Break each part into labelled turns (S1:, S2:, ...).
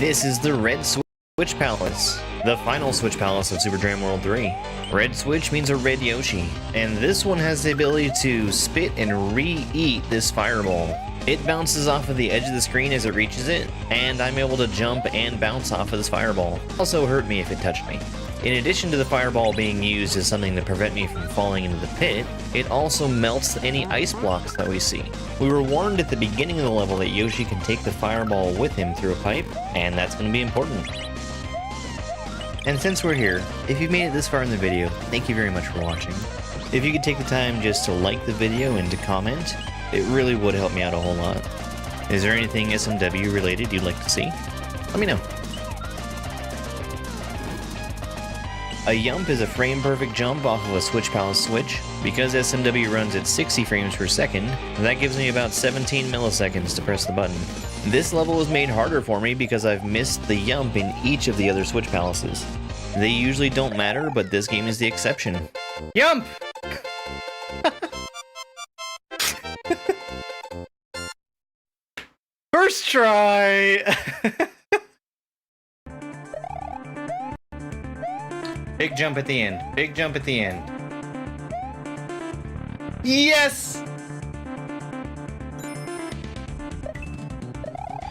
S1: This is the Red Switch Palace, the final Switch Palace of Super Jam World 3. Red Switch means a red Yoshi, and this one has the ability to spit and re-eat this fireball. It bounces off of the edge of the screen as it reaches it, and I'm able to jump and bounce off of this fireball. It also hurt me if it touched me. In addition to the fireball being used as something to prevent me from falling into the pit, it also melts any ice blocks that we see. We were warned at the beginning of the level that Yoshi can take the fireball with him through a pipe, and that's going to be important. And since we're here, if you've made it this far in the video, thank you very much for watching. If you could take the time just to like the video and to comment, it really would help me out a whole lot. Is there anything SMW related you'd like to see? Let me know. A yump is a frame-perfect jump off of a Switch Palace switch. Because SMW runs at 60 frames per second, that gives me about 17 milliseconds to press the button. This level was made harder for me because I've missed the yump in each of the other Switch Palaces. They usually don't matter, but this game is the exception. Yump! First try! Big jump at the end. Big jump at the end. Yes!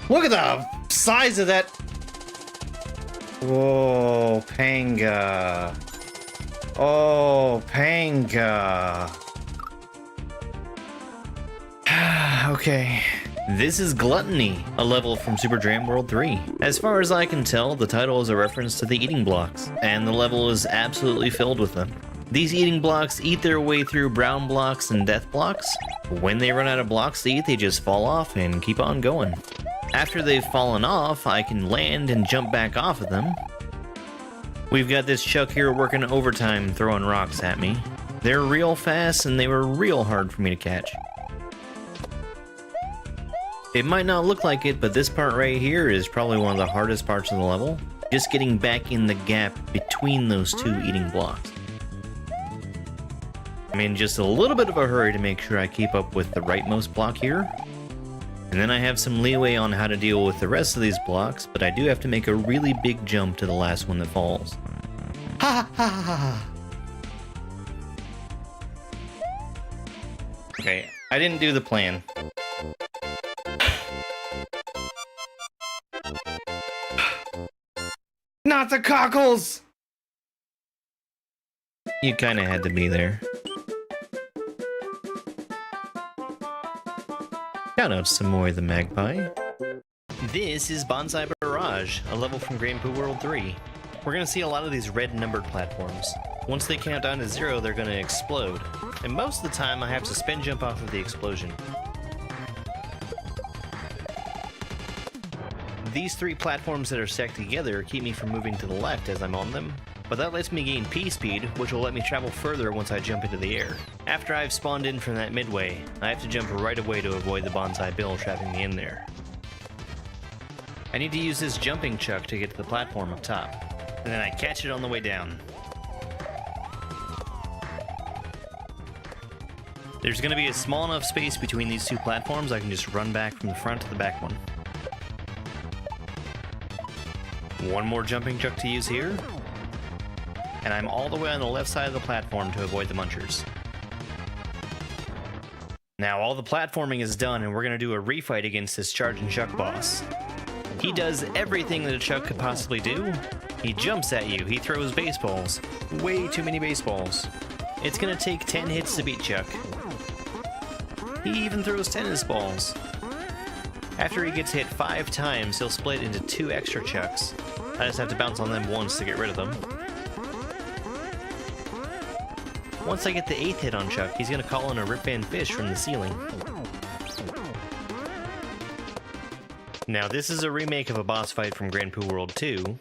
S1: Look at the size of that. Whoa, Panga. Oh, Panga. Okay. This is Gluttony, a level from Super Jam World 3. As far as I can tell, the title is a reference to the eating blocks, and the level is absolutely filled with them. These eating blocks eat their way through brown blocks and death blocks. When they run out of blocks to eat, they just fall off and keep on going. After they've fallen off, I can land and jump back off of them. We've got this Chuck here working overtime throwing rocks at me. They're real fast and they were real hard for me to catch. It might not look like it, but this part right here is probably one of the hardest parts of the level. Just getting back in the gap between those two eating blocks. I'm in just a little bit of a hurry to make sure I keep up with the rightmost block here. And then I have some leeway on how to deal with the rest of these blocks, but I do have to make a really big jump to the last one that falls. Ha ha ha ha! Okay, I didn't do the plan. Not the cockles! You kinda had to be there. Shout out to Moy the Magpie. This is Bonsai Barrage, a level from Magikoopa World 3. We're gonna see a lot of these red numbered platforms. Once they count down to 0, they're gonna explode. And most of the time I have to spin jump off of the explosion. These three platforms that are stacked together keep me from moving to the left as I'm on them, but that lets me gain P-speed, which will let me travel further once I jump into the air. After I've spawned in from that midway, I have to jump right away to avoid the bonsai bill trapping me in there. I need to use this jumping chuck to get to the platform up top, and then I catch it on the way down. There's going to be a small enough space between these two platforms I can just run back from the front to the back one. One more jumping chuck to use here, and I'm all the way on the left side of the platform to avoid the munchers. Now all the platforming is done and we're going to do a refight against this charging chuck boss. He does everything that a chuck could possibly do. He jumps at you, he throws baseballs. Way too many baseballs. It's going to take 10 hits to beat Chuck. He even throws tennis balls. After he gets hit 5 times, he'll split into 2 extra chucks. I just have to bounce on them once to get rid of them. Once I get the 8th hit on Chuck, he's going to call in a Rip Van Fish from the ceiling. Now this is a remake of a boss fight from Magikoopa World 2,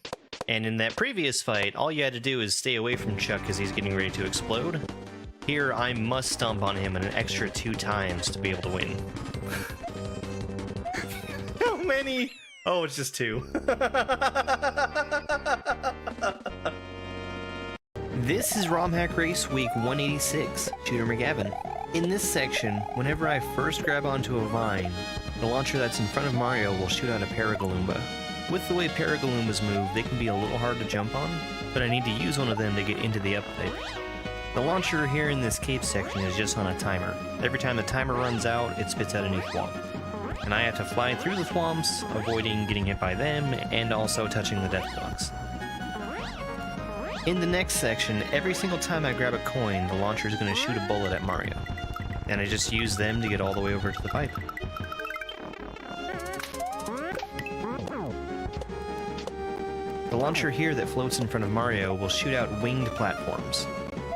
S1: and in that previous fight, all you had to do is stay away from Chuck as he's getting ready to explode. Here, I must stomp on him an extra 2 times to be able to win. How many? Oh, it's just 2. This is ROM Hack Race Week 186, Shooter McGavin. In this section, whenever I first grab onto a vine, the launcher that's in front of Mario will shoot out a Paragaloomba. With the way Paragoloombas move, they can be a little hard to jump on, but I need to use one of them to get into the up-pipes. The launcher here in this cave section is just on a timer. Every time the timer runs out, it spits out a new thwomp. And I have to fly through the thwomps, avoiding getting hit by them, and also touching the death blocks. In the next section, every single time I grab a coin, the launcher is going to shoot a bullet at Mario. And I just use them to get all the way over to the pipe. The launcher here that floats in front of Mario will shoot out winged platforms.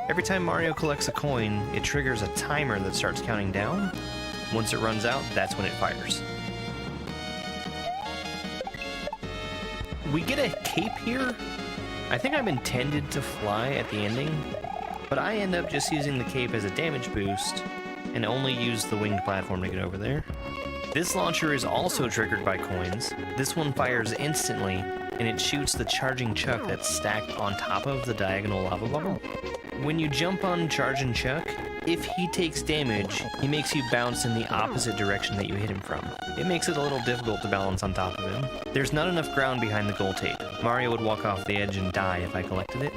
S1: Every time Mario collects a coin, it triggers a timer that starts counting down. Once it runs out, that's when it fires. We get a cape here. I think I'm intended to fly at the ending, but I end up just using the cape as a damage boost and only use the winged platform to get over there. This launcher is also triggered by coins. This one fires instantly, and it shoots the charging chuck that's stacked on top of the diagonal lava bubble. When you jump on Charging Chuck, if he takes damage, he makes you bounce in the opposite direction that you hit him from. It makes it a little difficult to balance on top of him. There's not enough ground behind the gold tape. Mario would walk off the edge and die if I collected it.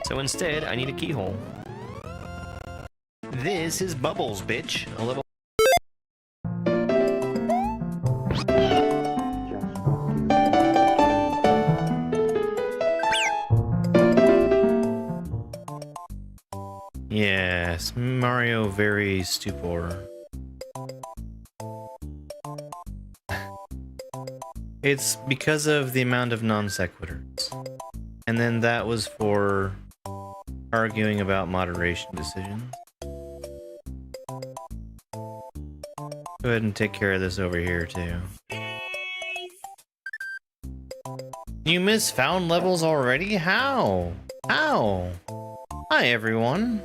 S1: So instead, I need a keyhole. This is Bubbles, bitch. A level. Yes, Mario very stupor. It's because of the amount of non sequiturs. And then that was for arguing about moderation decisions. Go ahead and take care of this over here too. You miss found levels already? How? How? Hi everyone.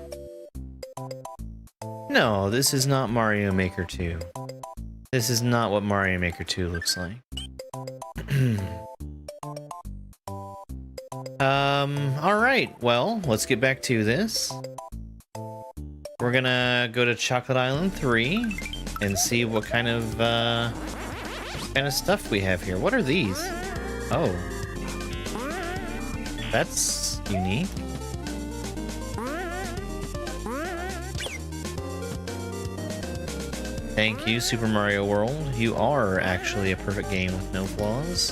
S1: No, this is not Mario Maker 2. This is not what Mario Maker 2 looks like. Alright, well, let's get back to this. We're gonna go to Chocolate Island 3 and see what kind of stuff we have here. What are these? Oh. That's unique. Thank you, Super Mario World. You are actually a perfect game with no flaws.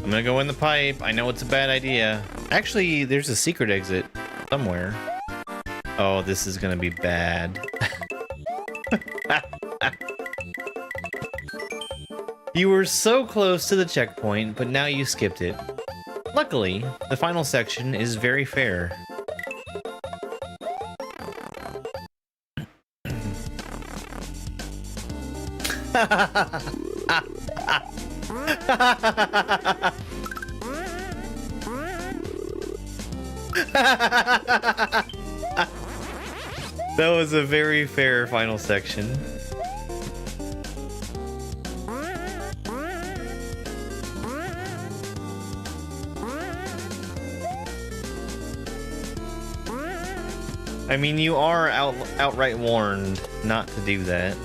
S1: I'm gonna go in the pipe. I know it's a bad idea. Actually, there's a secret exit somewhere. Oh, this is gonna be bad. You were so close to the checkpoint, but now you skipped it. Luckily, the final section is very fair. That was a very fair final section. I mean, you are outright warned not to do that.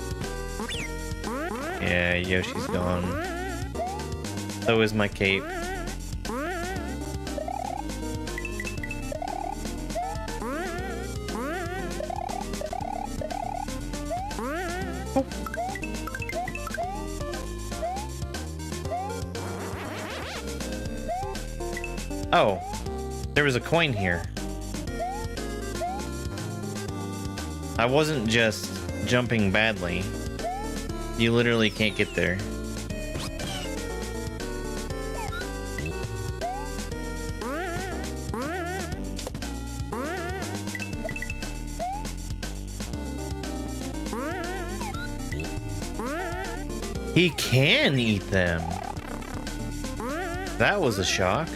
S1: Yeah, Yoshi's gone. So is my cape. Oh, there was a coin here. I wasn't just jumping badly. You literally can't get there. He can eat them. That was a shock.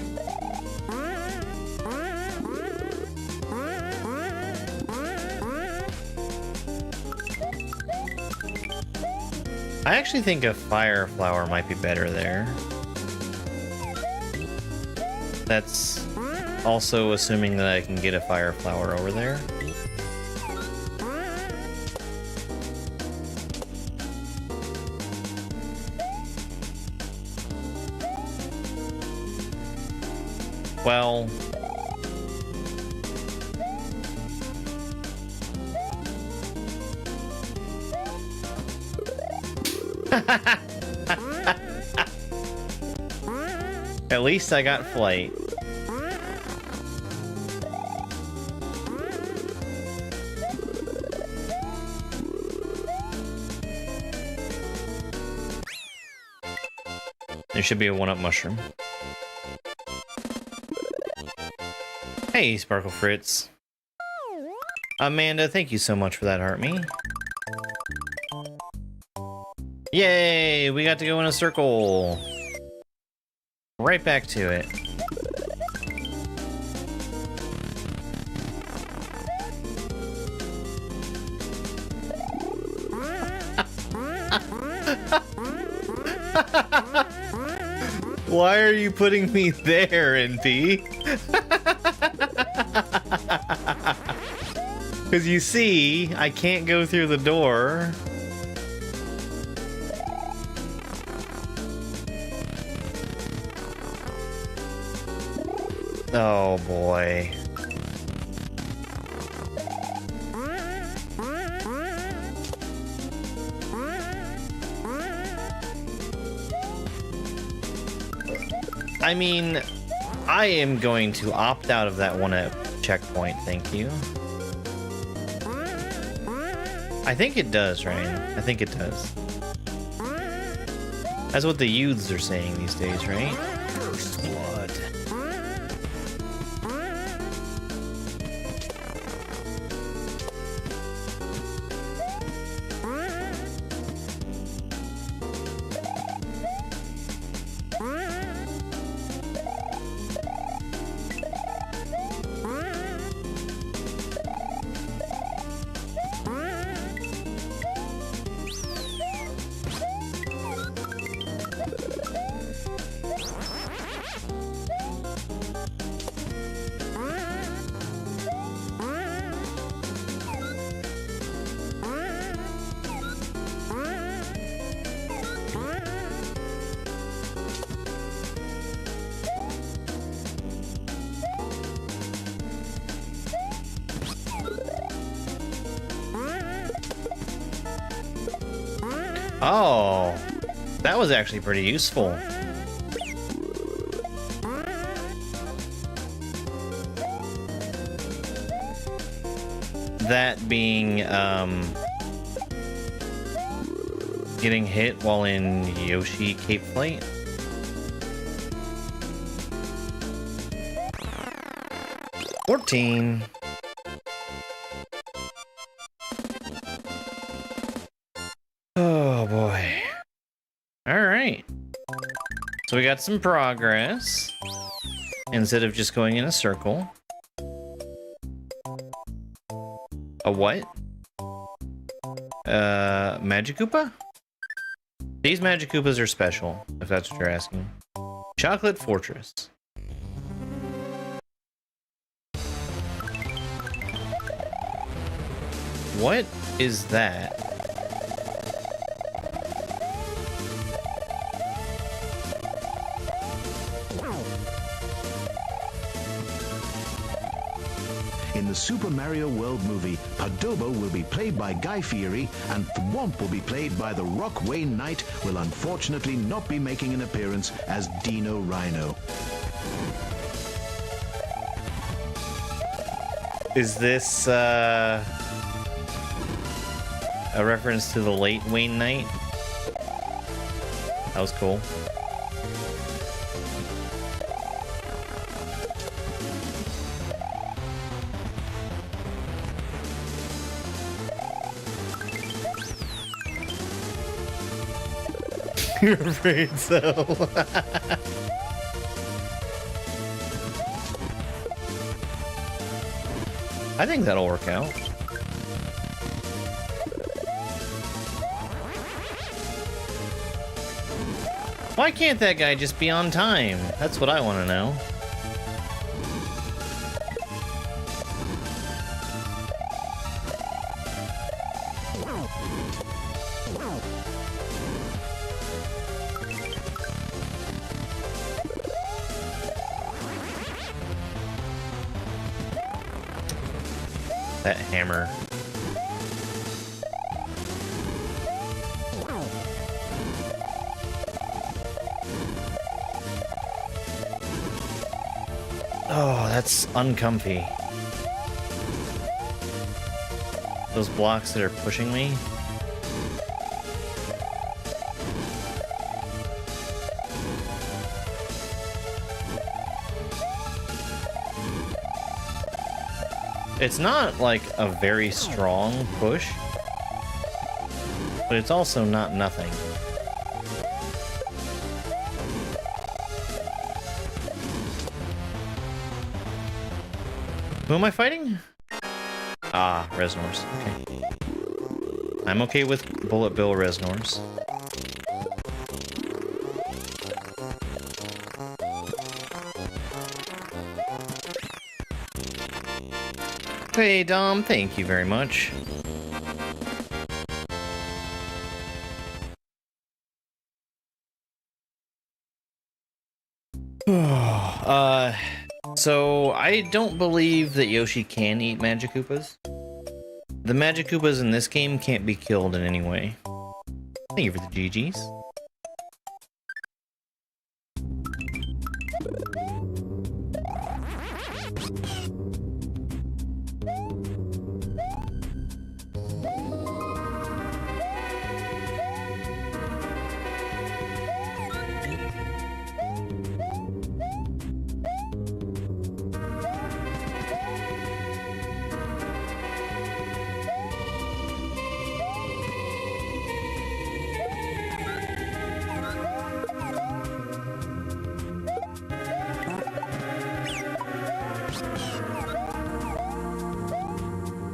S1: I actually think a fire flower might be better there. That's also assuming that I can get a fire flower over there. Well... At least I got flight. There should be a one-up mushroom. Hey, Sparkle Fritz. Amanda, thank you so much for that, heart me. Yay! We got to go in a circle. Right back to it. Why are you putting me there, NP? Because you see, I can't go through the door. Oh boy. I mean, I am going to opt out of that one at checkpoint, thank you. I think it does, Ryan. I think it does. That's what the youths are saying these days, right? First blood. Oh, that was actually pretty useful. That being, getting hit while in Yoshi Cape Flight. $14. Oh boy. Alright. So we got some progress. Instead of just going in a circle. A what? Magikoopa? These Magikoopas are special, if that's what you're asking. Chocolate Fortress. What is that?
S2: In the Super Mario World movie, Padobo will be played by Guy Fieri, and Thwomp will be played by the Rock Wayne Knight, will unfortunately not be making an appearance as Dino Rhino.
S1: Is this, a reference to the late Wayne Knight? That was cool. You're afraid so. I think that'll work out. Why can't that guy just be on time? That's what I want to know. That hammer. Oh, that's uncomfy. Those blocks that are pushing me. It's not like a very strong push, but it's also not nothing. Who am I fighting? Ah, Resnors. Okay. I'm okay with Bullet Bill Resnors. Hey, Dom, thank you very much. So I don't believe that Yoshi can eat Magikoopas. The Magikoopas in this game can't be killed in any way. Thank you for the GGs.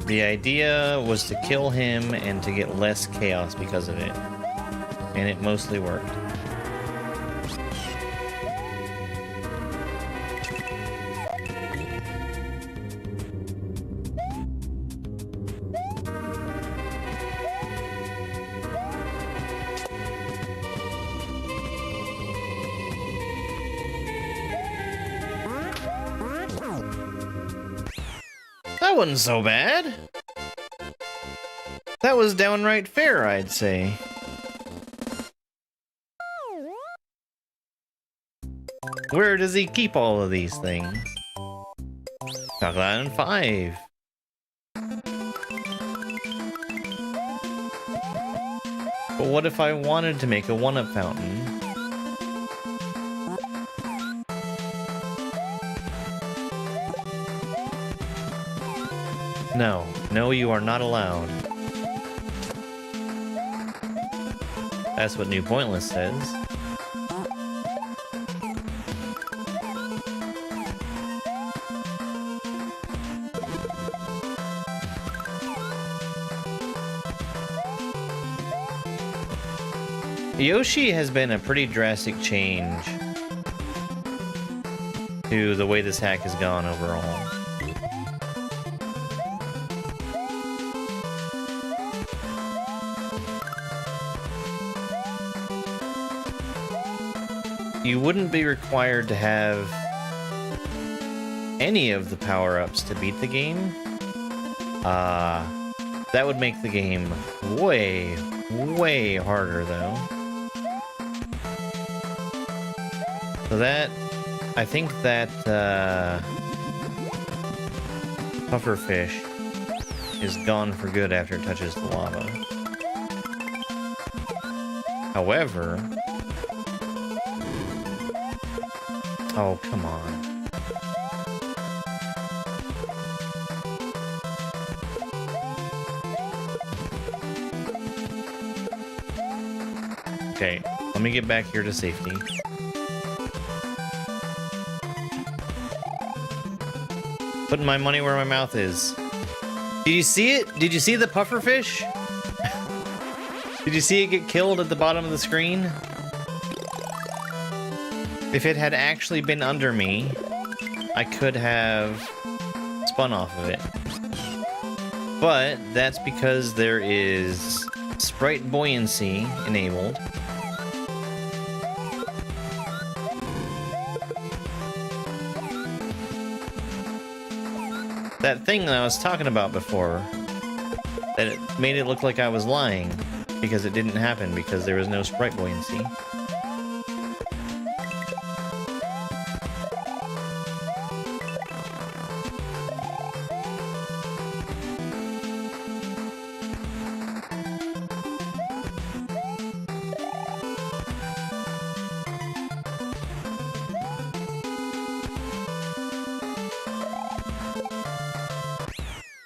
S1: The idea was to kill him and to get less chaos because of it. And it mostly worked. That wasn't so bad. That was downright fair, I'd say. Where does he keep all of these things? Chocolate Island 5. But what if I wanted to make a 1-up fountain? No. No, you are not allowed. That's what New Pointless says. Yoshi has been a pretty drastic change to the way this hack has gone overall. You wouldn't be required to have any of the power-ups to beat the game. That would make the game way, way harder, though. So that, I think that pufferfish is gone for good after it touches the lava. However, oh, come on. Okay, let me get back here to safety. Putting my money where my mouth is. Did you see it? Did you see the pufferfish? Did you see it get killed at the bottom of the screen? If it had actually been under me, I could have spun off of it. But that's because there is sprite buoyancy enabled. That thing that I was talking about before, that it made it look like I was lying because it didn't happen because there was no sprite buoyancy.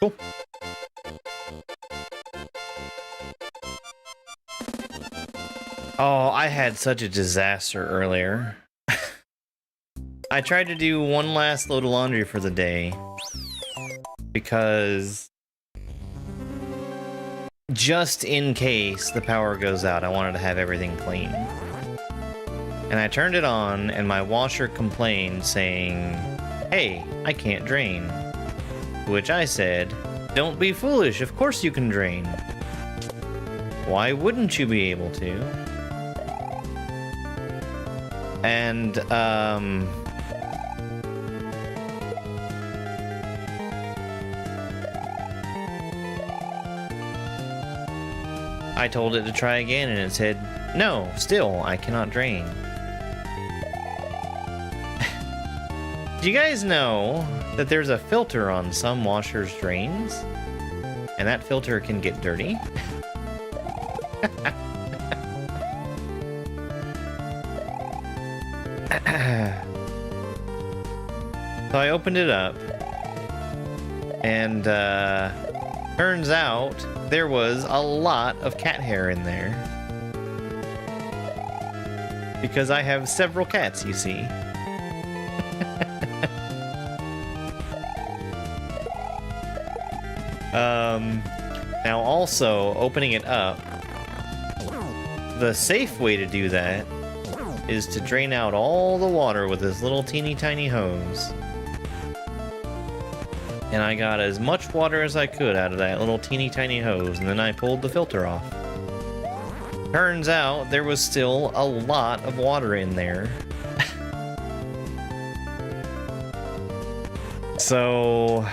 S1: Cool. Oh, I had such a disaster earlier. I tried to do one last load of laundry for the day because just in case the power goes out, I wanted to have everything clean. And I turned it on and my washer complained saying, "Hey, I can't drain." To which I said, "Don't be foolish, of course you can drain. Why wouldn't you be able to?" And, I told it to try again and it said, "No, still, I cannot drain." Do you guys know that there's a filter on some washers' drains? And that filter can get dirty? So I opened it up, and turns out there was a lot of cat hair in there. Because I have several cats, you see. Now also, opening it up, the safe way to do that is to drain out all the water with this little teeny tiny hose. And I got as much water as I could out of that little teeny tiny hose, and then I pulled the filter off. Turns out there was still a lot of water in there. So,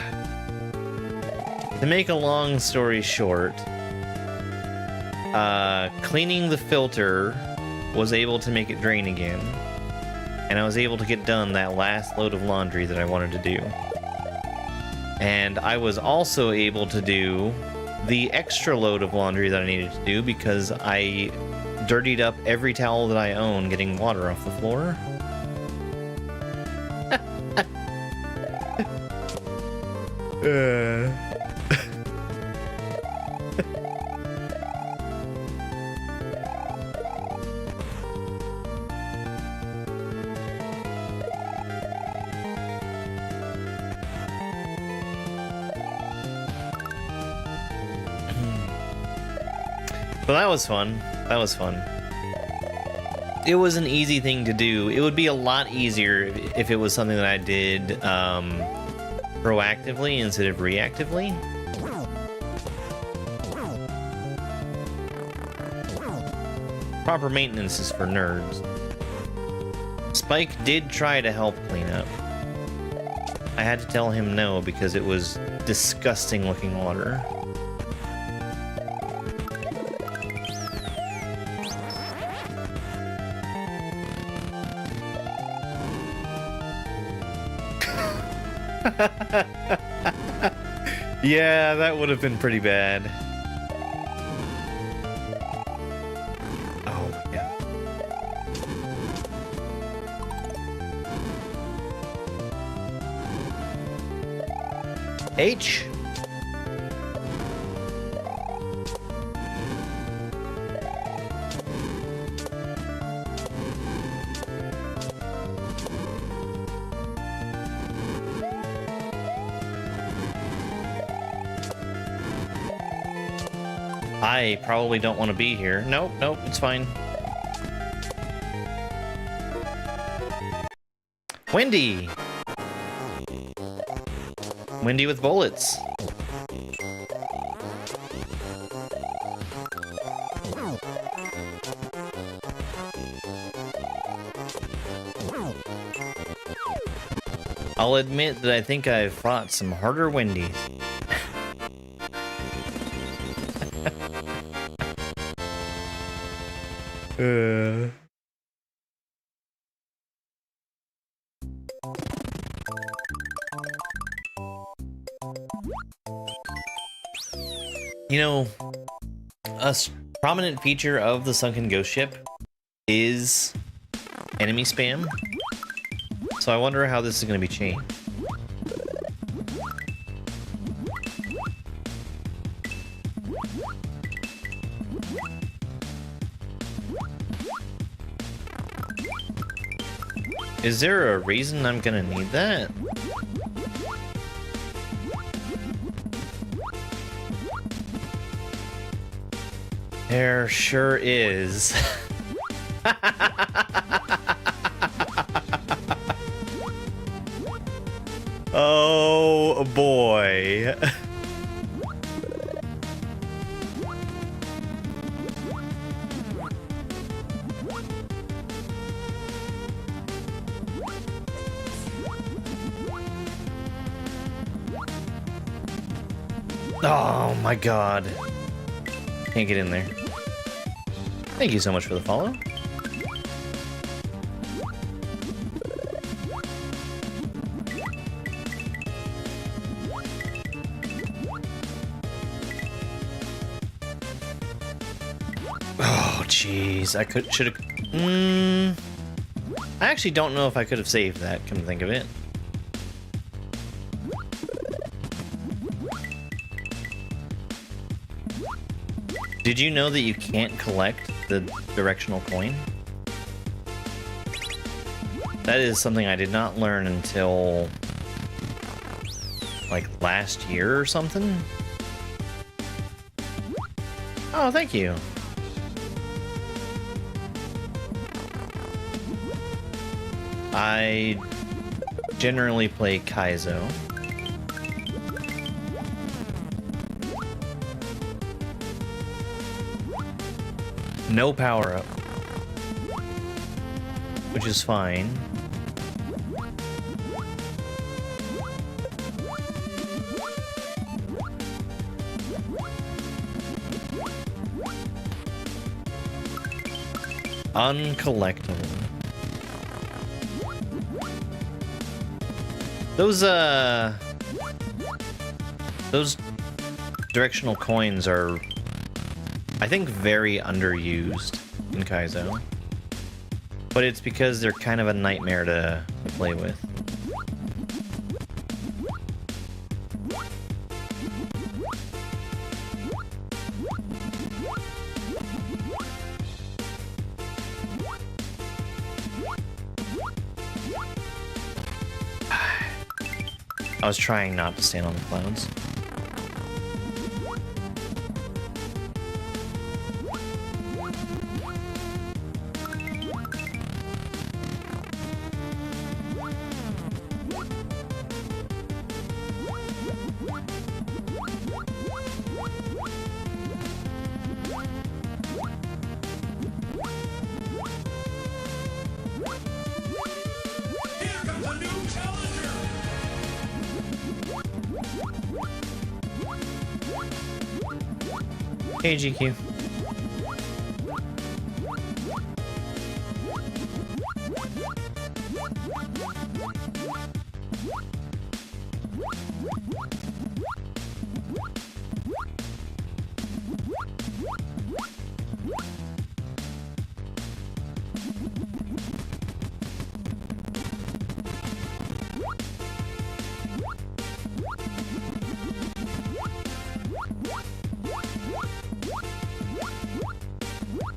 S1: to make a long story short, cleaning the filter was able to make it drain again, and I was able to get done that last load of laundry that I wanted to do. And I was also able to do the extra load of laundry that I needed to do because I dirtied up every towel that I own getting water off the floor. So that was fun. That was fun. It was an easy thing to do. It would be a lot easier if it was something that I did proactively instead of reactively. Proper maintenance is for nerds. Spike did try to help clean up. I had to tell him no because it was disgusting looking water. Yeah, that would have been pretty bad. Oh my god. H? I probably don't want to be here. Nope, nope, it's fine. Wendy! Wendy with bullets. I'll admit that I think I've fought some harder Wendy's. You know, a prominent feature of the Sunken Ghost Ship is enemy spam. So I wonder how this is going to be changed. Is there a reason I'm going to need that? There sure is. Oh boy. Oh my god. Can't get in there. Thank you so much for the follow. Oh, jeez. I should have... I actually don't know if I could have saved that, come to think of it. Did you know that you can't collect the directional coin? That is something I did not learn until like last year or something. Oh, thank you. I generally play Kaizo. No power-up, which is fine. Uncollectible. Those directional coins are, I think, very underused in Kaizo. But it's because they're kind of a nightmare to play with. I was trying not to stand on the clouds. Hey, GQ.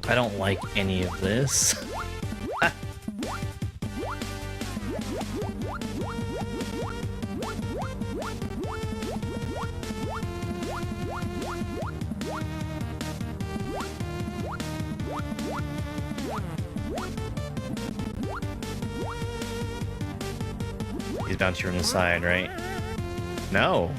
S1: I don't like any of this. these bounty from the side, right? No.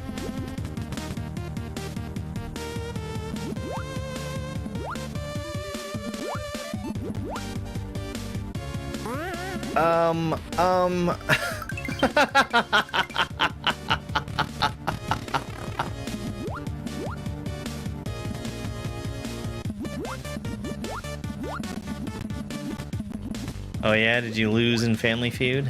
S1: Oh yeah, did you lose in Family Feud?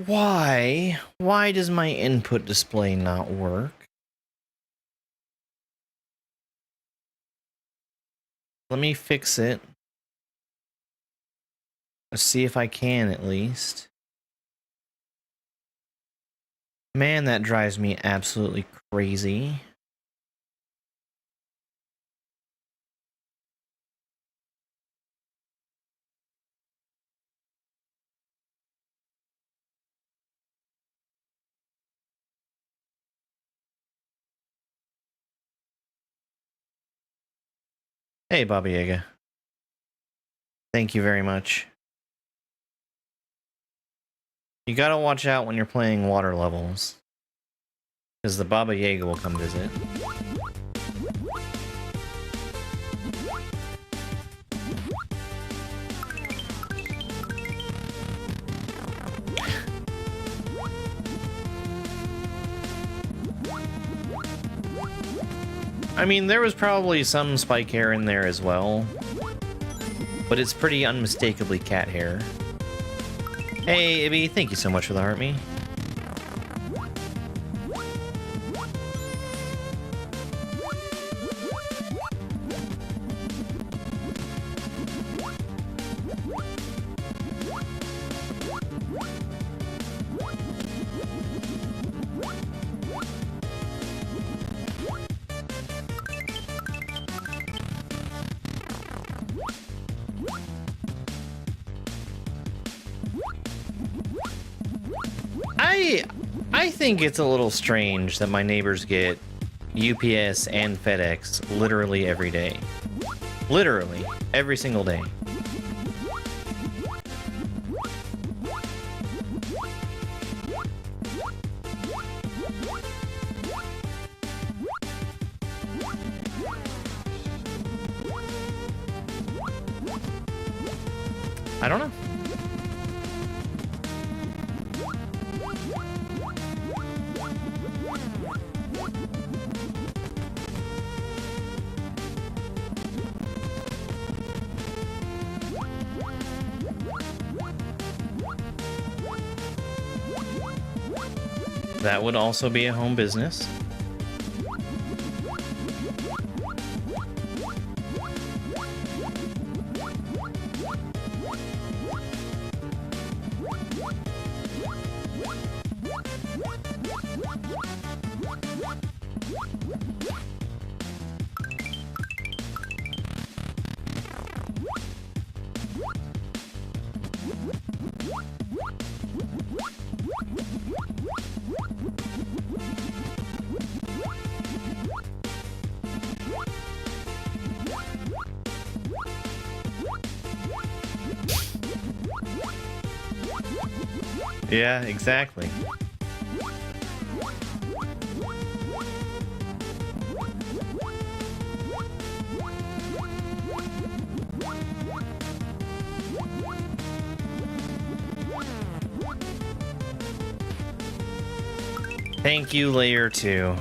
S1: Why? Why does my input display not work? Let me fix it. Let's see if I can at least. Man, that drives me absolutely crazy. Hey, Baba Yaga. Thank you very much. You gotta watch out when you're playing water levels, because the Baba Yaga will come visit. I mean, there was probably some spike hair in there as well, but it's pretty unmistakably cat hair. Hey, Ibby, thank you so much for the heart me. I think it's a little strange that my neighbors get UPS and FedEx literally every day. Literally, every single day. I don't know. That would also be a home business. Yeah, exactly. Thank you, Layer 2.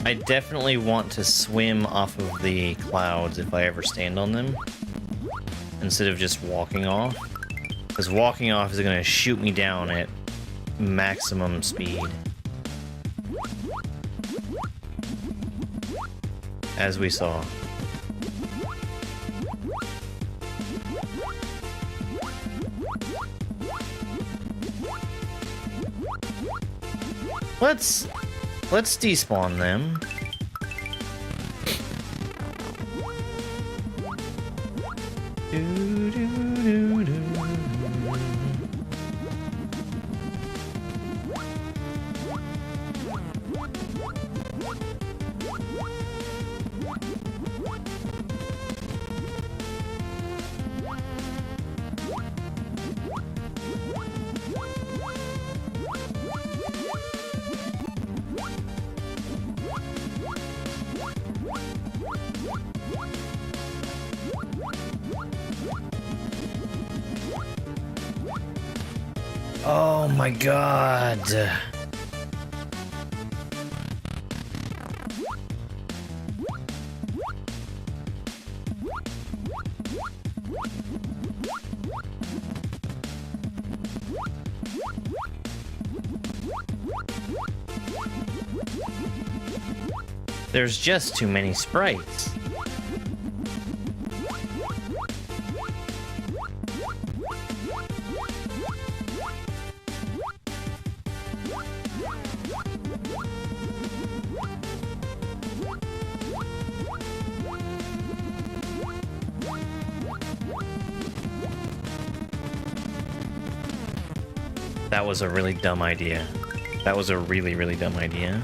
S1: I definitely want to swim off of the clouds if I ever stand on them, instead of just walking off, because walking off is going to shoot me down at maximum speed. as we saw. Let's despawn them. Oh my god. There's just too many sprites. That was a really dumb idea. That was a really, really dumb idea.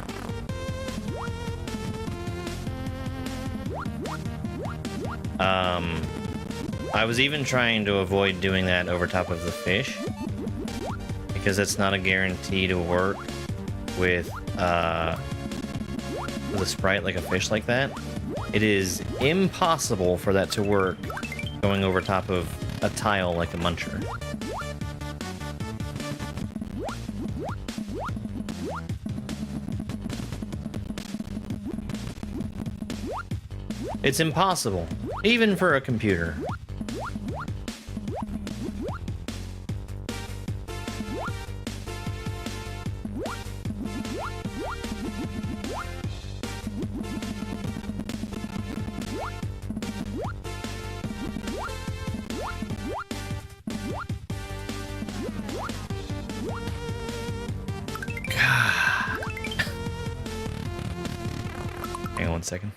S1: I was even trying to avoid doing that over top of the fish, because it's not a guarantee to work with a sprite like a fish like that. It is impossible for that to work going over top of a tile like a muncher. It's impossible, even for a computer. Hang on 1 second.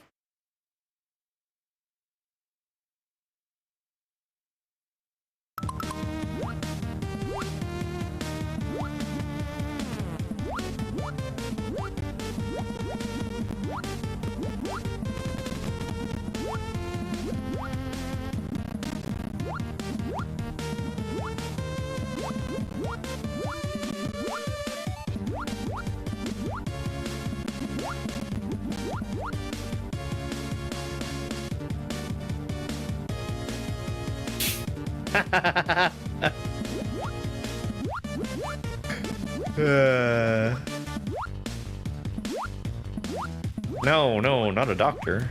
S1: No, not a doctor.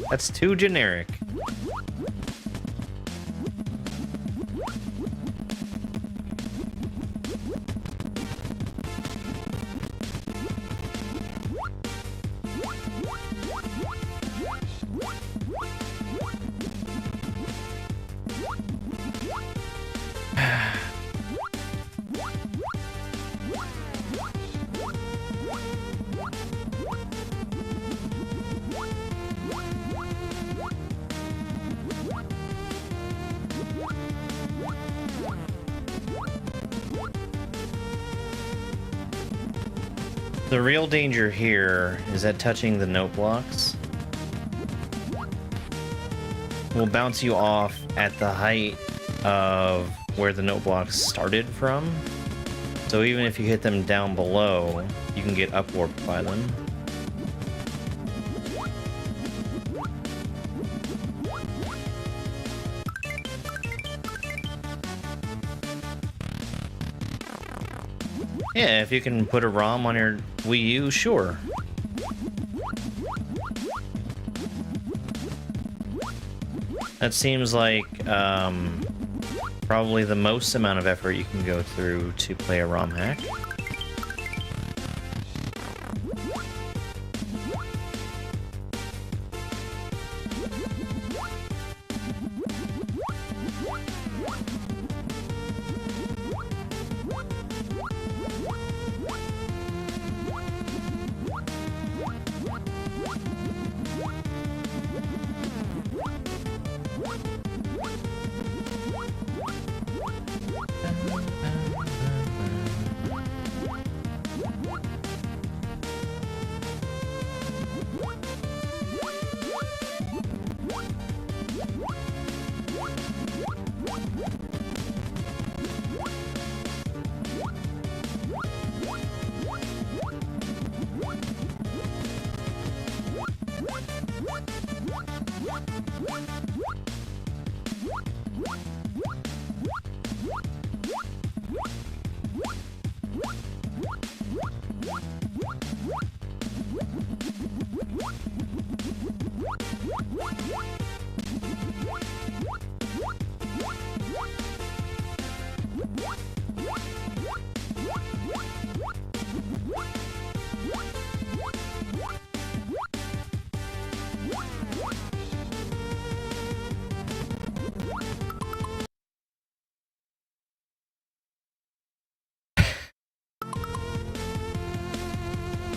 S1: That's too generic. The real danger here is that touching the note blocks will bounce you off at the height of where the note blocks started from. So even if you hit them down below, you can get upwarped by them. Yeah, if you can put a ROM on your Wii U, sure. That seems like probably the most amount of effort you can go through to play a ROM hack.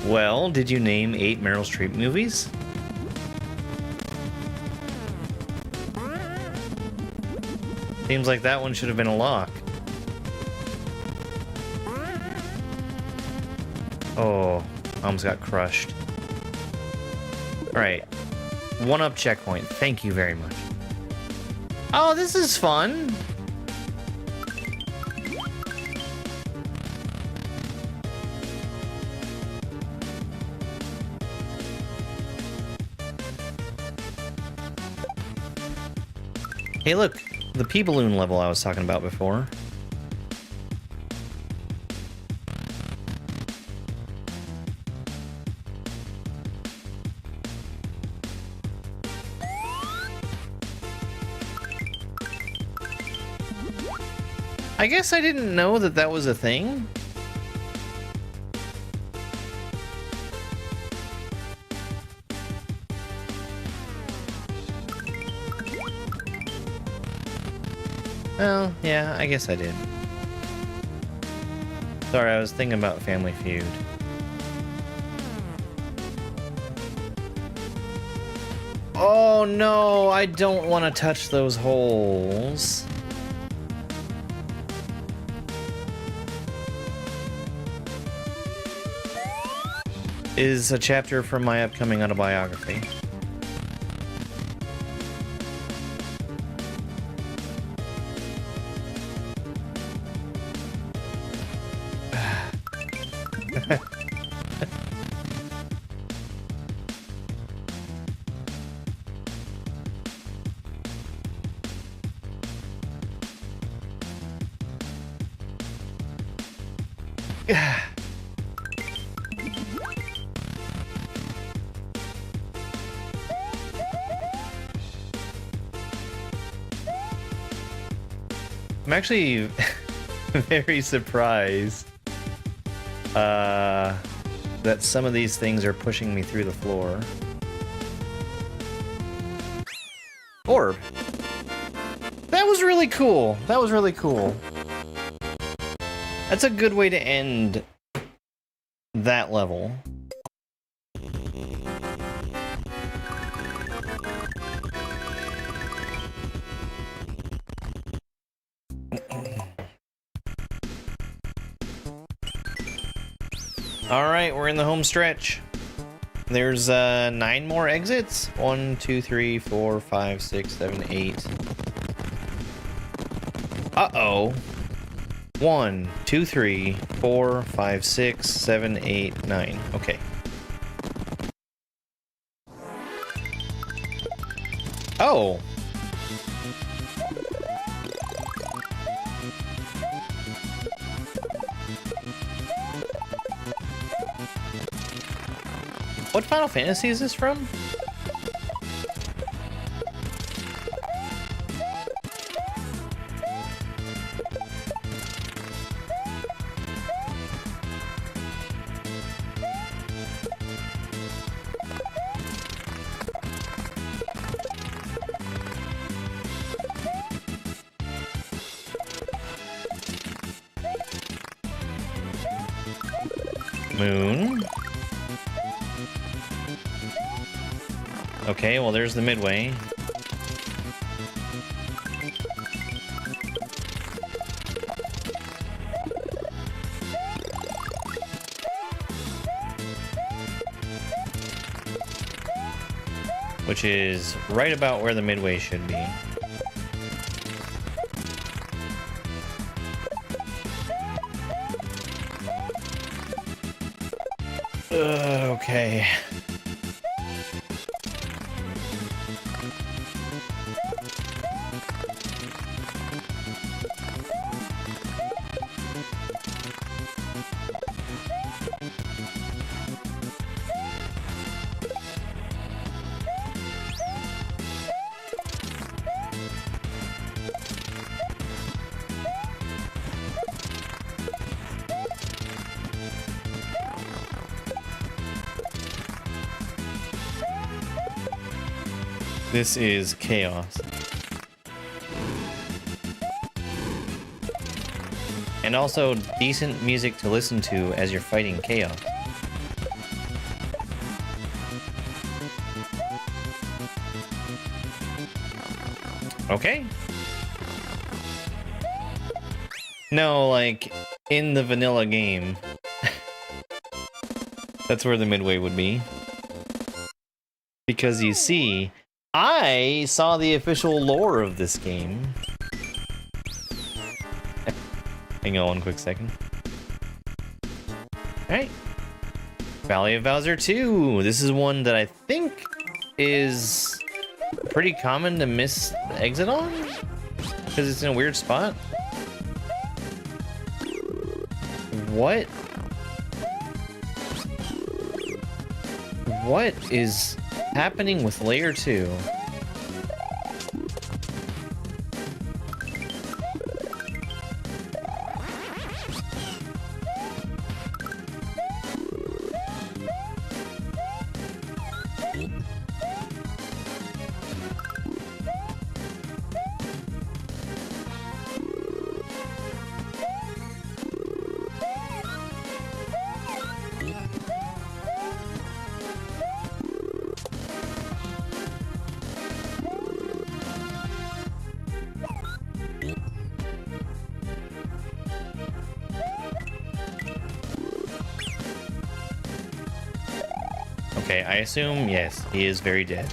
S1: Well, did you name 8 Meryl Streep movies? Seems like that one should have been a lock. Oh, almost got crushed. Alright. 1-up checkpoint. Thank you very much. Oh, this is fun! Hey, look! The pea balloon level I was talking about before. I guess I didn't know that that was a thing. Oh, yeah, I guess I did. Sorry, I was thinking about Family Feud. Oh no, I don't want to touch those holes. Is a chapter from my upcoming autobiography. I'm actually very surprised that some of these things are pushing me through the floor. Orb. That was really cool. That was really cool. That's a good way to end that level. Alright, we're in the home stretch. There's 9 more exits. 1, 2, 3, 4, 5, 6, 7, 8. Uh-oh. 1, 2, 3, 4, 5, 6, 7, 8, 9. Okay. Oh. What Final Fantasy is this from? Moon. Okay, well there's the midway. Which is right about where the midway should be. Okay. This is chaos. And also decent music to listen to as you're fighting chaos. Okay. No, like, in the vanilla game. That's where the midway would be. Because you see, I saw the official lore of this game. Hang on one quick second. Alright. Valley of Bowser 2. This is one that I think is pretty common to miss the exit on. Because it's in a weird spot. What? What is happening with layer 2? Okay, I assume, yes, he is very dead.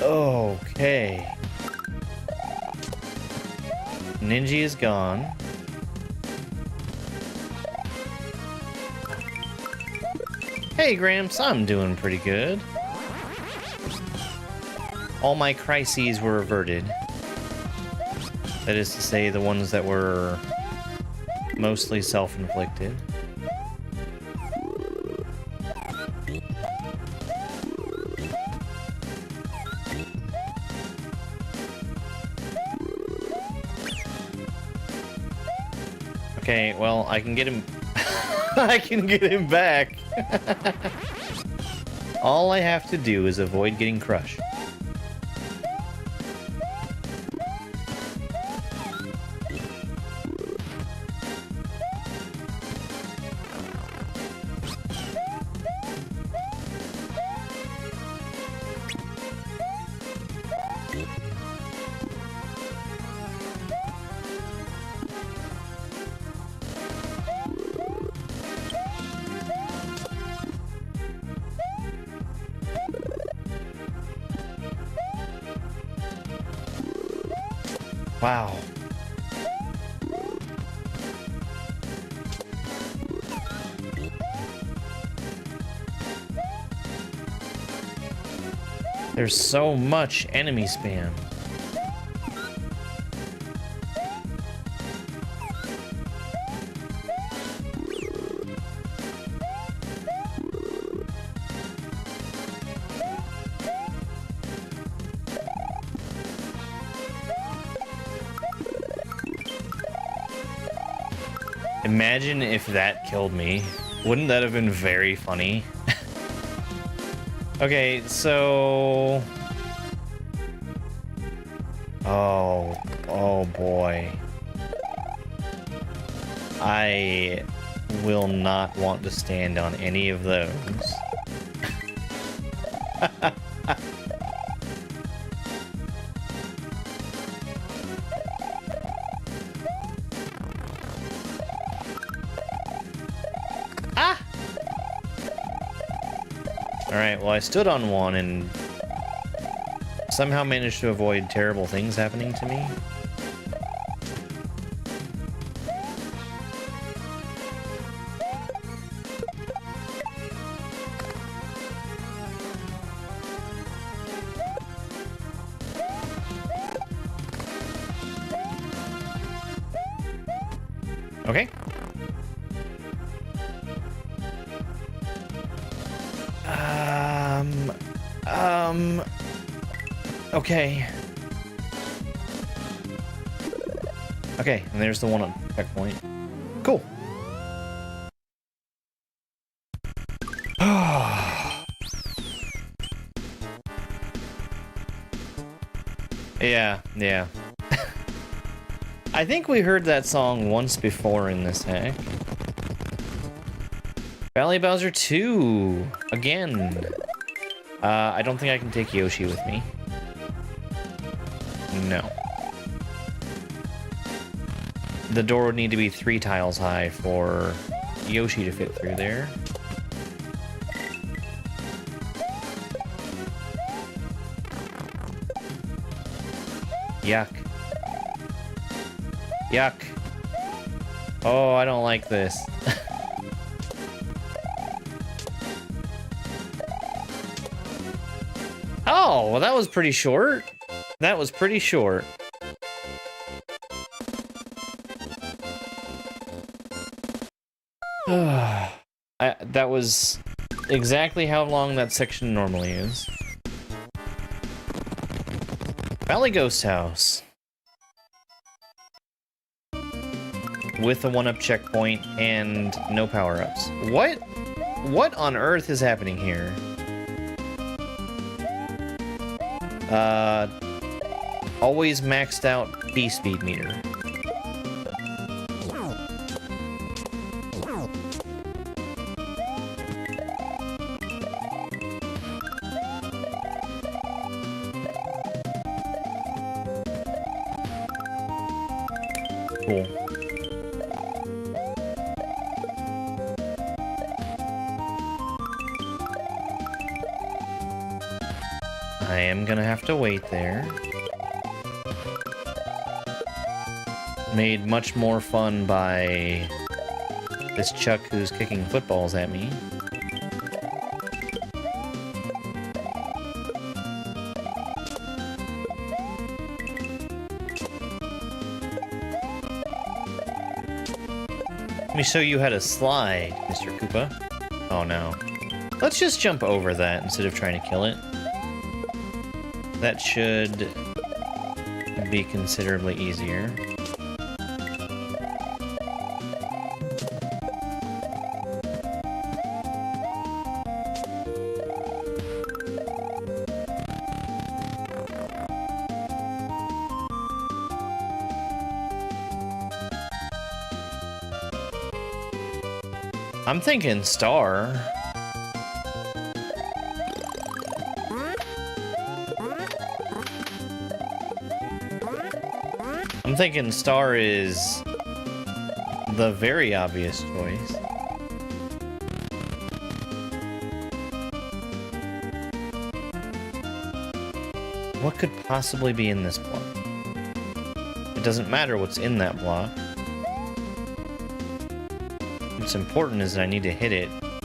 S1: Okay. Ninja is gone. Hey, Gramps, I'm doing pretty good. All my crises were averted. That is to say, the ones that were mostly self-inflicted. Okay, well, I can get him... I can get him back. All I have to do is avoid getting crushed. Wow. There's so much enemy spam. Imagine if that killed me. Wouldn't that have been very funny? Okay, so... Oh boy. I will not want to stand on any of those. Alright, well I stood on one and somehow managed to avoid terrible things happening to me. Okay. Okay. Okay, and there's the one on checkpoint. Cool. Yeah. I think we heard that song once before in this hack. Valley Bowser 2! Again! I don't think I can take Yoshi with me. No. The door would need to be 3 tiles high for Yoshi to fit through there. Yuck. Yuck. Oh, I don't like this. Oh, well that was pretty short. That was pretty short. That was exactly how long that section normally is. Valley Ghost House. With a 1-up checkpoint and no power-ups. What on earth is happening here? Always maxed out B-speed meter. Cool. I am gonna have to wait there. Made much more fun by this Chuck who's kicking footballs at me. Let me show you how to slide, Mr. Koopa. Oh no. Let's just jump over that instead of trying to kill it. That should be considerably easier. I'm thinking star. I'm thinking star is the very obvious choice. What could possibly be in this block? It doesn't matter what's in that block. What's important is that I need to hit it at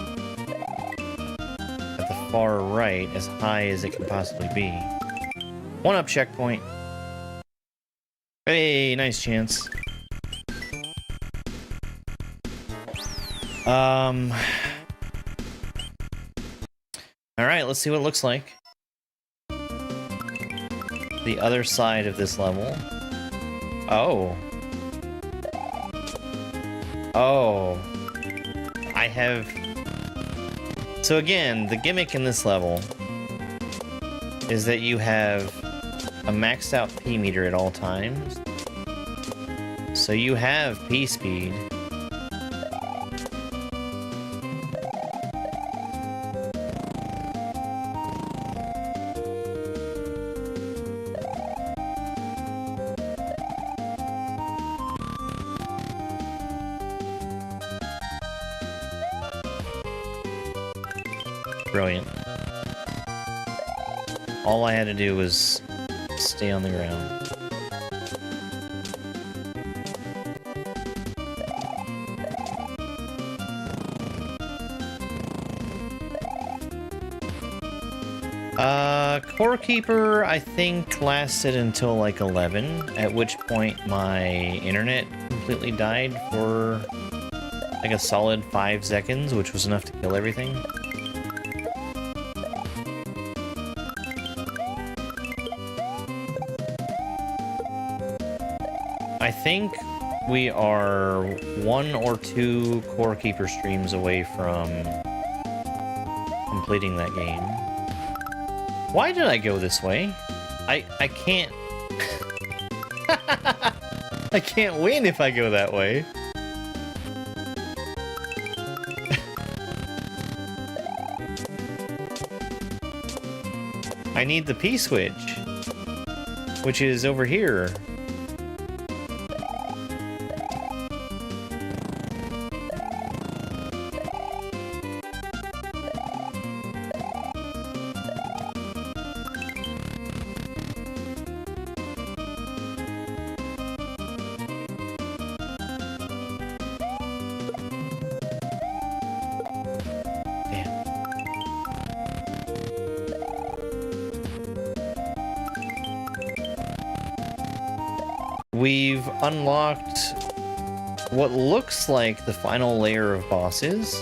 S1: the far right as high as it can possibly be. 1-up checkpoint. Hey, nice chance. Alright, let's see what it looks like. The other side of this level. Oh. Oh. I have... So again, the gimmick in this level is that you have a maxed out P meter at all times. So you have P speed. Brilliant. All I had to do was stay on the ground. Core Keeper, I think, lasted until like 11, at which point my internet completely died for like a solid 5 seconds, which was enough to kill I think we are 1 or 2 Core Keeper streams away from completing that game. Why did I go this way? I can't... I can't win if I go that way. I need the P-switch, which is over here. We've unlocked what looks like the final layer of bosses.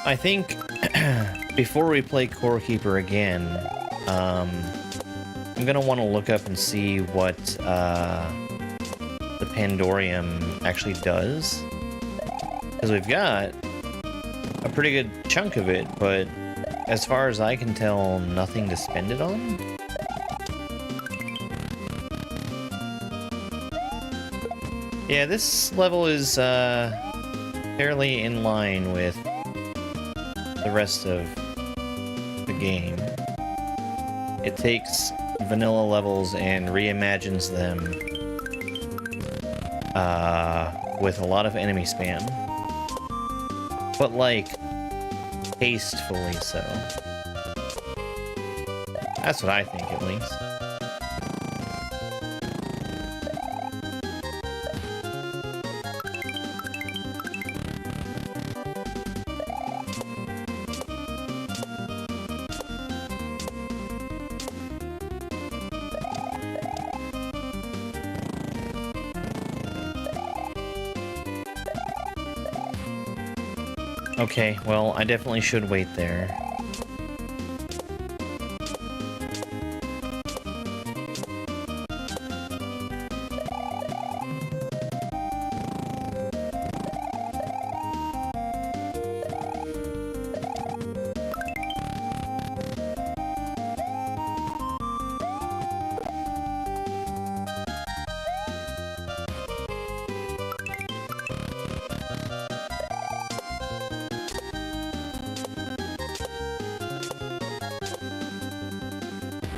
S1: I think before we play Core Keeper again, I'm gonna want to look up and see what the Pandorium actually does. Because we've got a pretty good chunk of it, but as far as I can tell, nothing to spend it on. Yeah, this level is fairly in line with the rest of the game. It takes vanilla levels and reimagines them with a lot of enemy spam. But, like, tastefully so. That's what I think, at least. Okay, well, I definitely should wait there.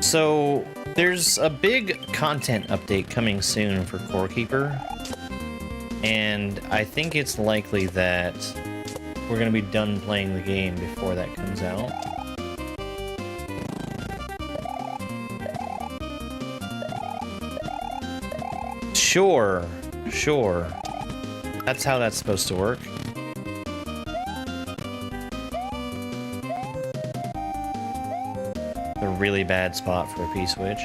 S1: So, there's a big content update coming soon for Core Keeper, and I think it's likely that we're going to be done playing the game before that comes out. Sure, sure. That's how that's supposed to work. A really bad spot for a P-switch.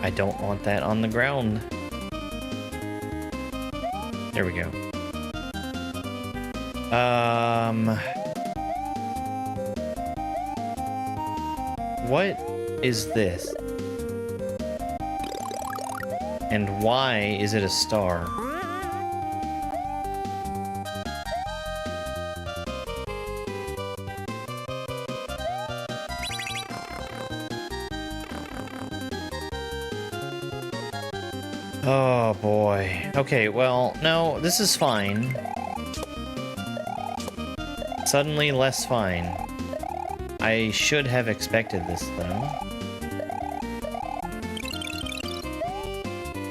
S1: I don't want that on the ground. There we go. What is this? And why is it a star? Oh boy. Okay, well, no, this is fine. Suddenly less fine. I should have expected this, though.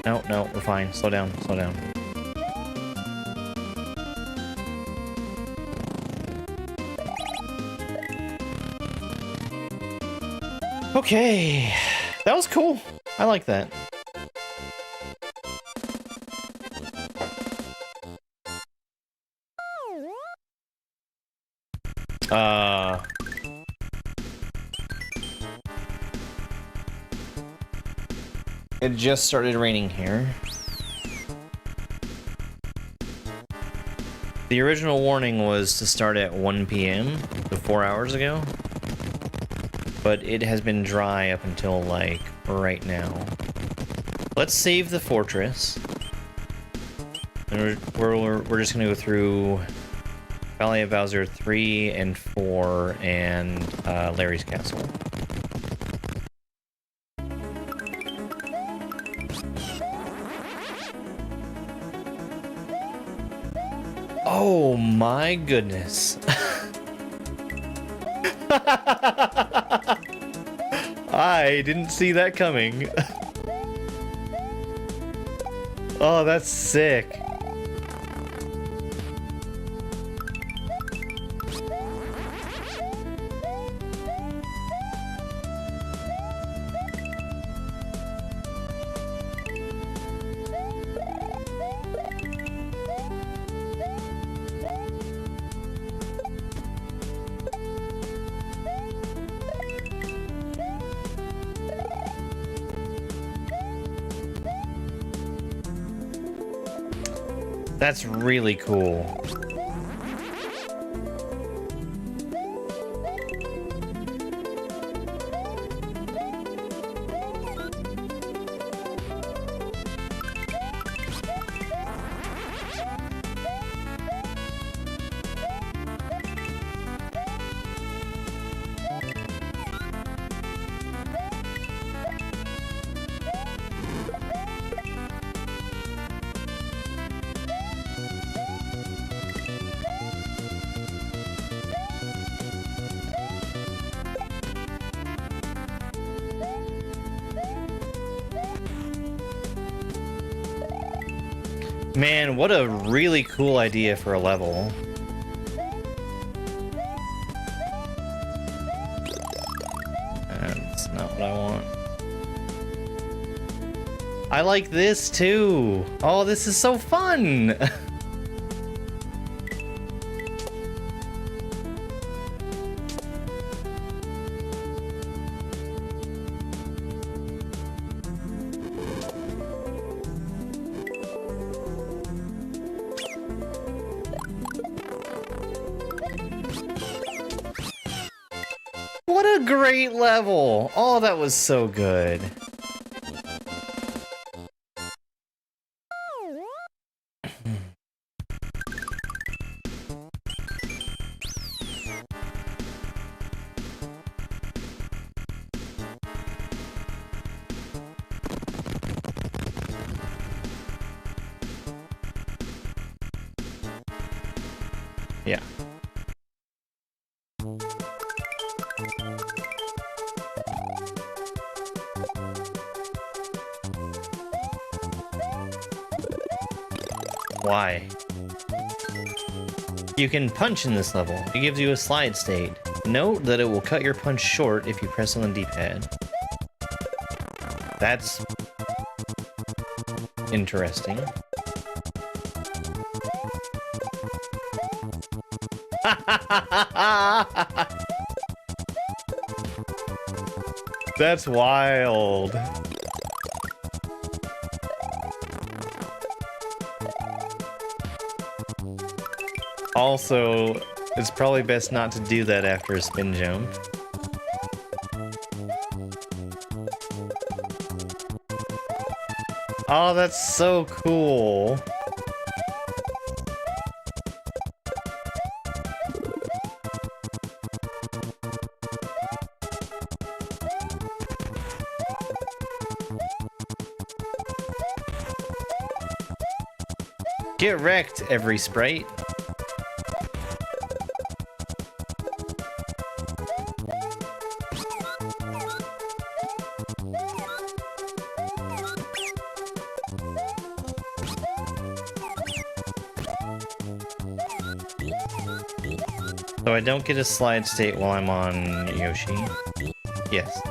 S1: No, no, we're fine. Slow down, slow down. Okay, that was cool. I like that. It just started raining here. The original warning was to start at 1 p.m., so 4 hours ago. But it has been dry up until, like, right now. Let's save the fortress. And we're just gonna go through Valley of Bowser 3 and 4 and Larry's Castle. Oh my goodness. I didn't see that coming. Oh, that's sick. That's really cool. Man, what a really cool idea for a level. That's not what I want. I like this too. Oh, this is so fun. What a great level! Oh, that was so good. Yeah. Why? You can punch in this level. It gives you a slide state. Note that it will cut your punch short if you press on the D-pad. That's interesting. That's wild. Also, it's probably best not to do that after a spin jump. Oh, that's so cool. Get wrecked, every sprite. So I don't get a slide state while I'm on Yoshi. Yes.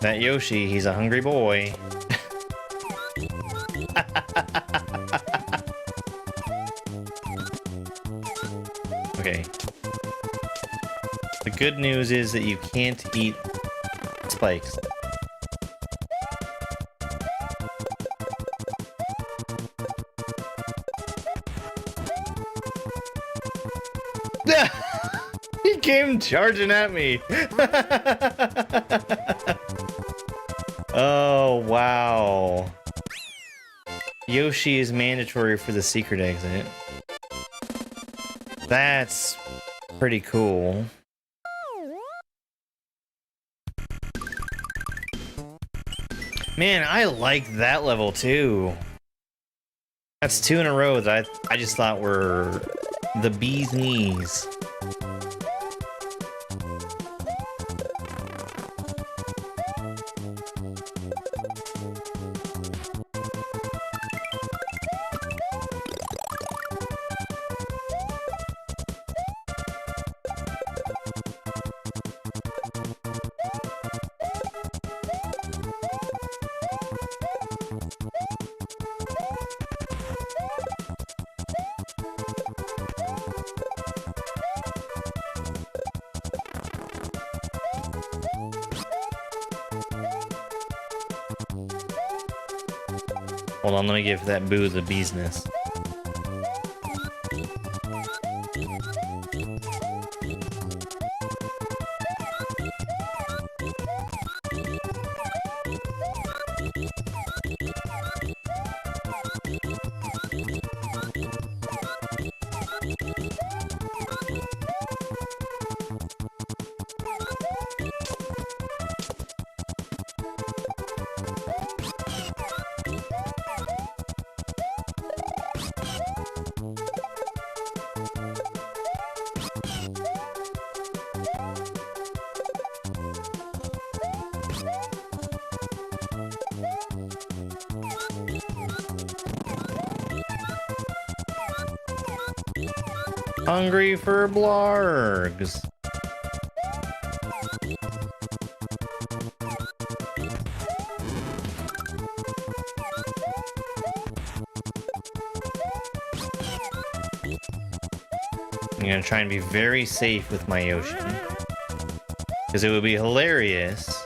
S1: That Yoshi, he's a hungry boy. Okay. The good news is that you can't eat spikes. He came charging at me. Oh, wow. Yoshi is mandatory for the secret exit. That's pretty cool. Man, I like that level too. That's 2 in a row that I just thought were the bee's knees. Hold on, let me give that boo the business. Hungry for blargs. I'm gonna try and be very safe with my Yoshi, because it would be hilarious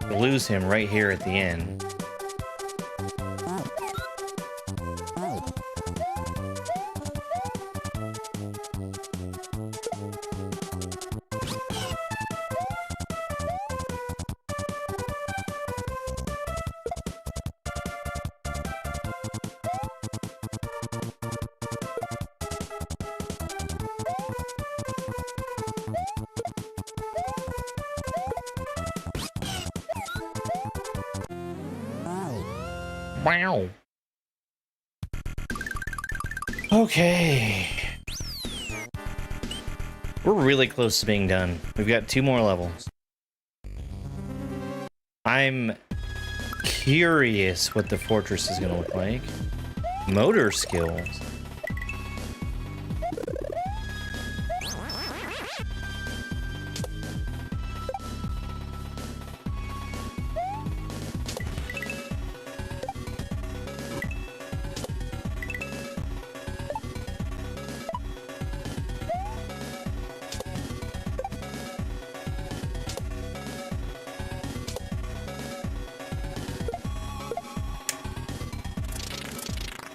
S1: to lose him right here at the end. Wow. Okay. We're really close to being done. We've got 2 more levels. I'm curious what the fortress is going to look like. Motor skills.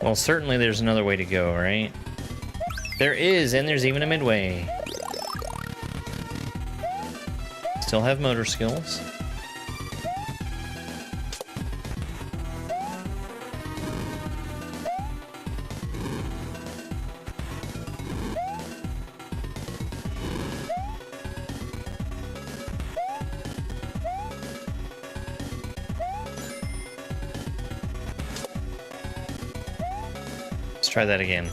S1: Well, certainly there's another way to go, right? There is, and there's even a midway. Still have motor skills. try that again.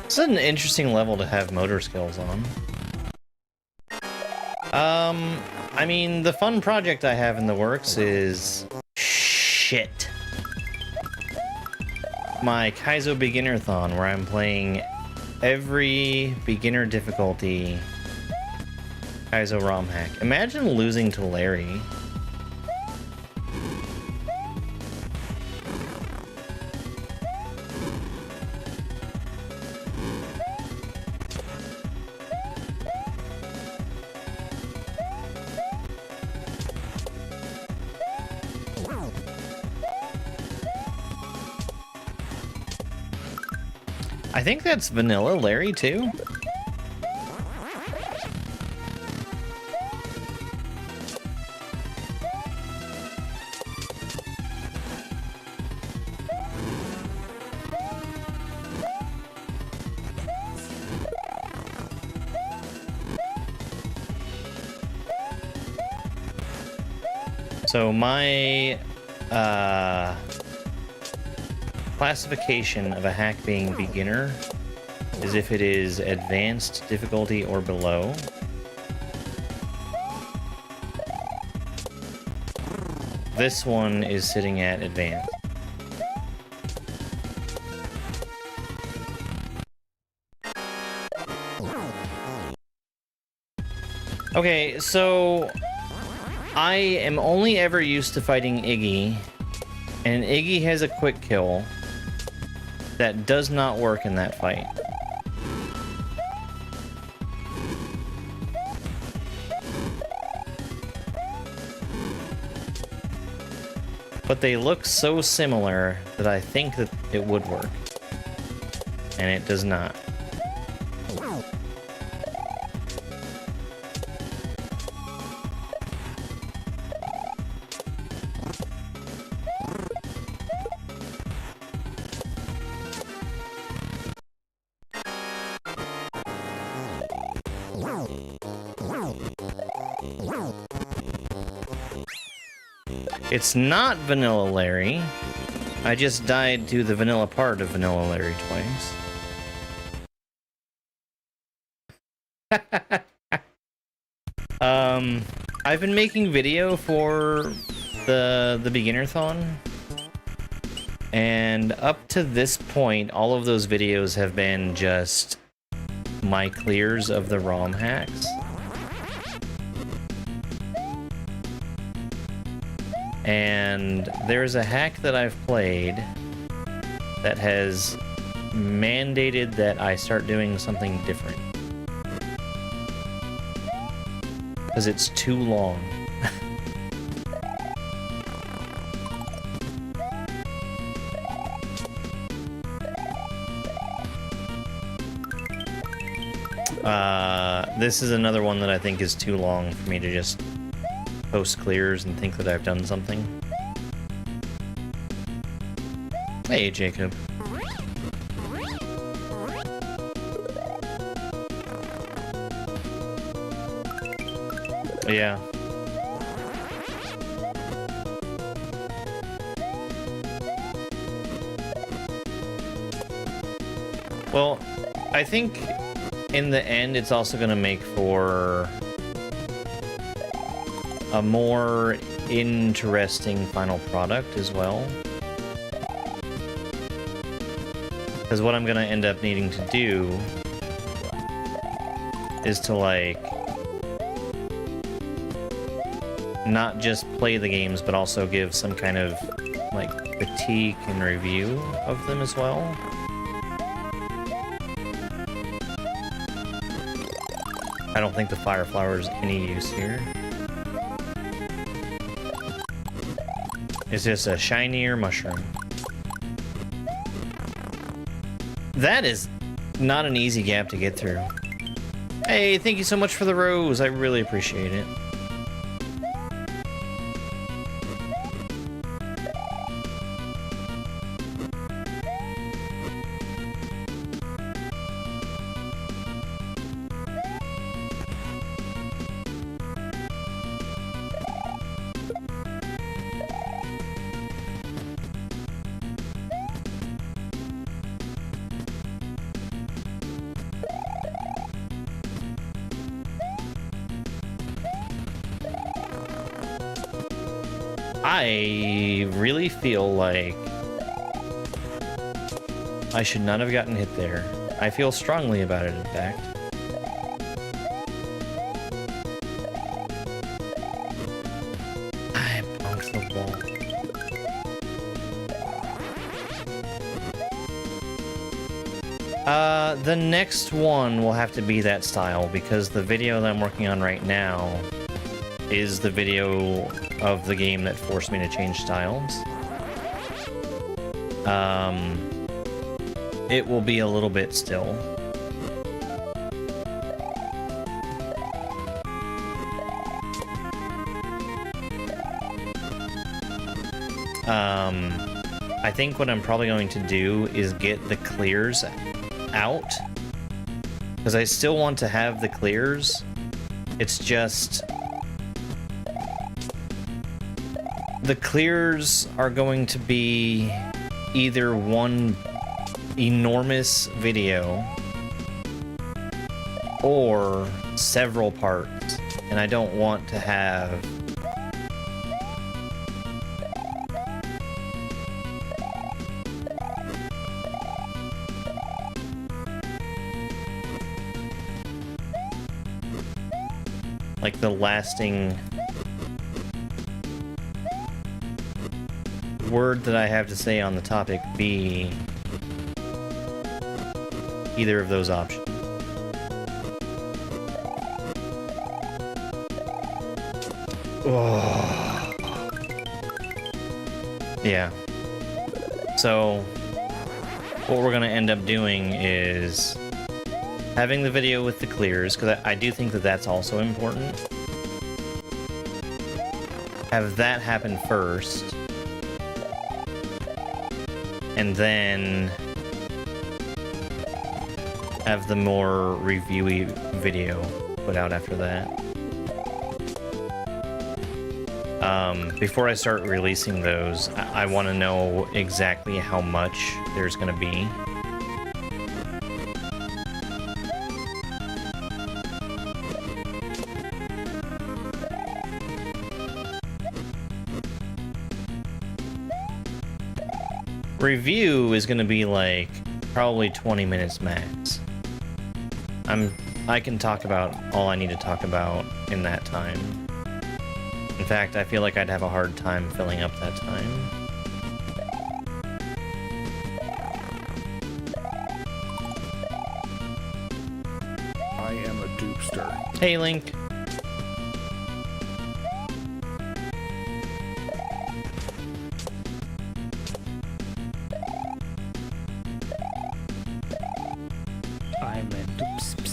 S1: This is an interesting level to have motor skills on. I mean, the fun project I have in the works is... shit. My Kaizo Beginnerthon, where I'm playing every beginner difficulty Kaizo ROM hack. Imagine losing to Larry. I think that's Vanilla Larry, too. So my, classification of a hack being beginner is if it is advanced difficulty or below. This one is sitting at advanced. Okay, so I am only ever used to fighting Iggy, and Iggy has a quick kill that does not work in that fight. But they look so similar that I think that it would work. And it does not. It's not Vanilla Larry. I just died to the vanilla part of Vanilla Larry twice. I've been making video for the Beginnerthon, and up to this point, all of those videos have been just my clears of the ROM hacks. And there's a hack that I've played that has mandated that I start doing something different. Because it's too long. This is another one that I think is too long for me to just post clears and think that I've done something. Hey, Jacob. Yeah. Well, I think in the end it's also going to make for a more interesting final product as well. Because what I'm gonna end up needing to do is to, like, not just play the games, but also give some kind of, like, critique and review of them as well. I don't think the fire flower is any use here. It's just a shinier mushroom. That is not an easy gap to get through. Hey, thank you so much for the rose. I really appreciate it. I really feel like I should not have gotten hit there. I feel strongly about it, in fact. I bonked the wall. The next one will have to be that style, because the video that I'm working on right now is the video of the game that forced me to change styles. It will be a little bit still. I think what I'm probably going to do is get the clears out, because I still want to have the clears. It's just the clears are going to be either one enormous video or several parts, and I don't want to have like the lasting word that I have to say on the topic be either of those options. Oh. Yeah. So what we're gonna end up doing is having the video with the clears, because I do think that that's also important. Have that happen first, and then have the more reviewy video put out after that. Before I start releasing those, I want to know exactly how much there's going to be. Review is going to be like probably 20 minutes max. I can talk about all I need to talk about in that time. In fact, I feel like I'd have a hard time filling up that time.
S3: I am a dupster.
S1: Hey, Link.
S3: I'm a dupster.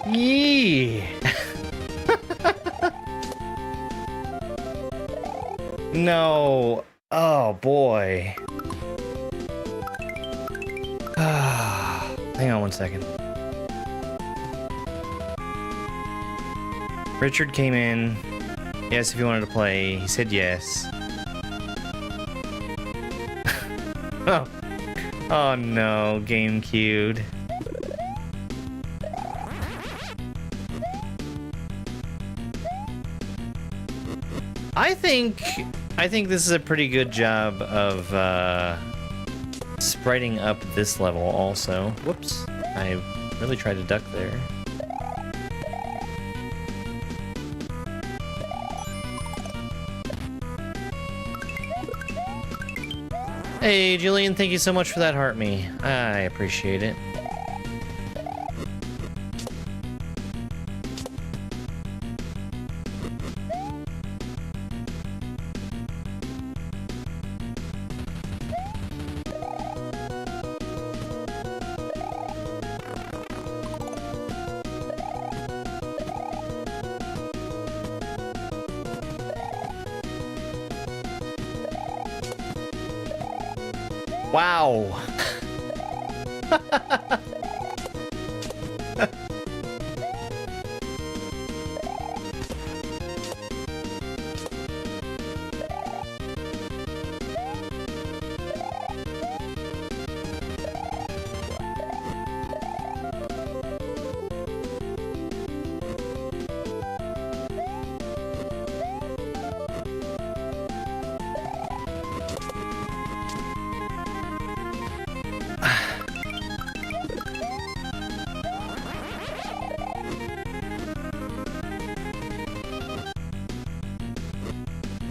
S1: Yee! No. Oh, boy. Hang on one second. Richard came in. Yes, if he wanted to play. He said yes. Oh. Oh no, game queued. I think this is a pretty good job of spriting up this level also. Whoops. I really tried to duck there. Hey, Julian, thank you so much for that heart me. I appreciate it. Wow.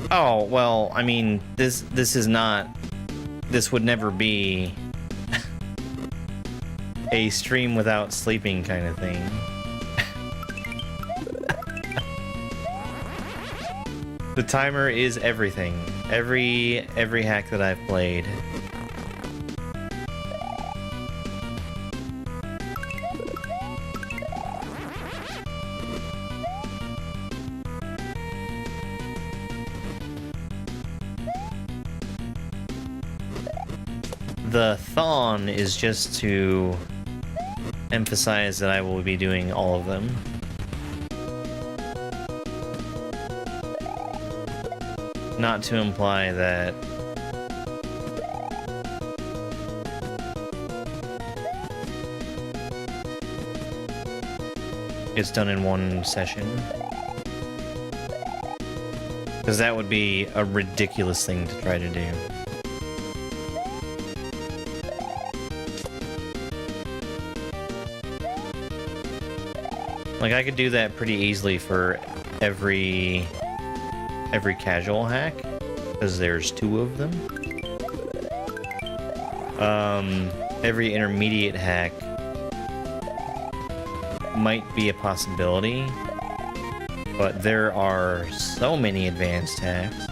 S1: Oh, well, I mean, this is not... This would never be a stream without sleeping kind of thing. The timer is everything. Every hack that I've played. The thon is just to emphasize that I will be doing all of them. Not to imply that it's done in one session. Because that would be a ridiculous thing to try to do. Like, I could do that pretty easily for every casual hack, because there's 2 of them. Every intermediate hack might be a possibility, but there are so many advanced hacks,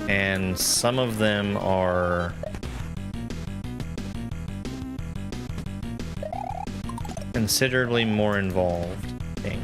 S1: and some of them are considerably more involved thing.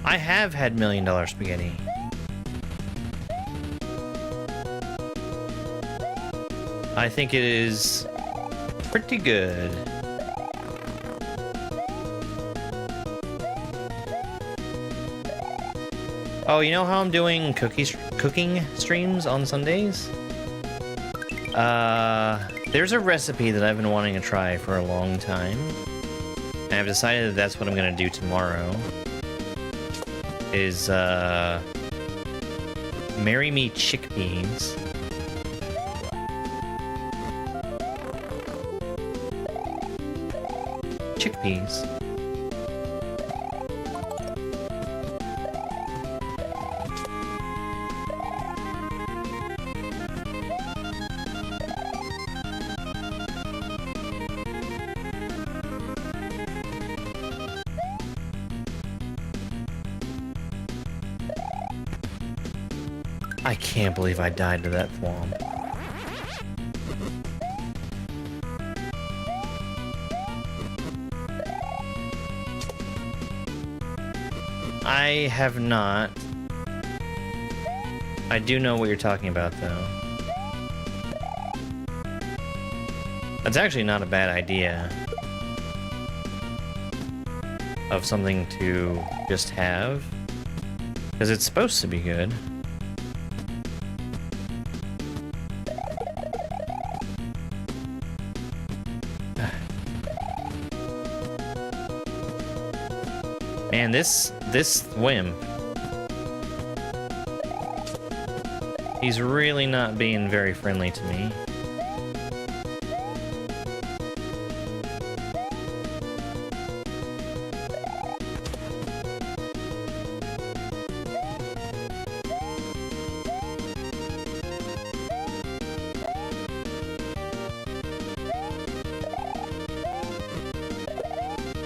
S1: I have had $1 million spaghetti. I think it is pretty good. Oh, you know how I'm doing cooking streams on Sundays? There's a recipe that I've been wanting to try for a long time. And I've decided that that's what I'm gonna do tomorrow. Is, marry me chickpeas. Chickpeas. I can't believe I died to that thwomp. I have not. I do know what you're talking about, though. That's actually not a bad idea. Of something to just have. Because it's supposed to be good. Man, this wimp, he's really not being very friendly to me.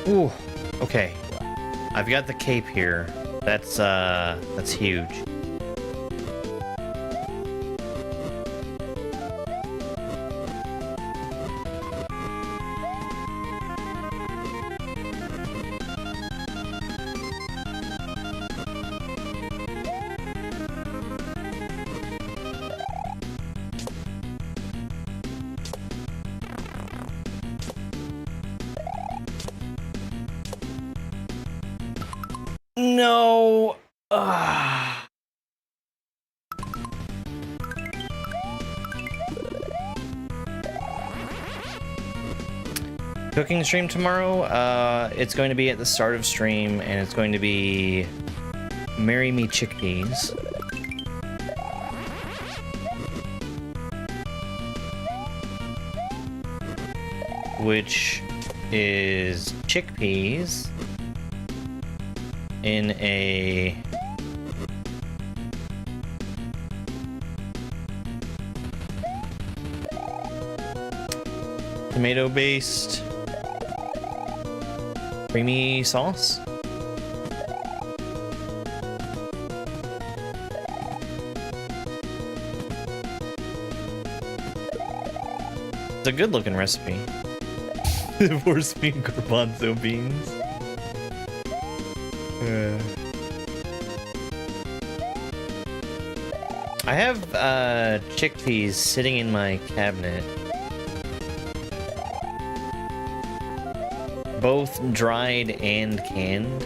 S1: Ooh, okay. I've got the cape here. That's huge. No. Cooking stream tomorrow. It's going to be at the start of stream, and it's going to be Marry Me Chickpeas. Which is chickpeas in a tomato-based creamy sauce. It's a good-looking recipe. Divorce me garbanzo beans. I have chickpeas sitting in my cabinet, both dried and canned.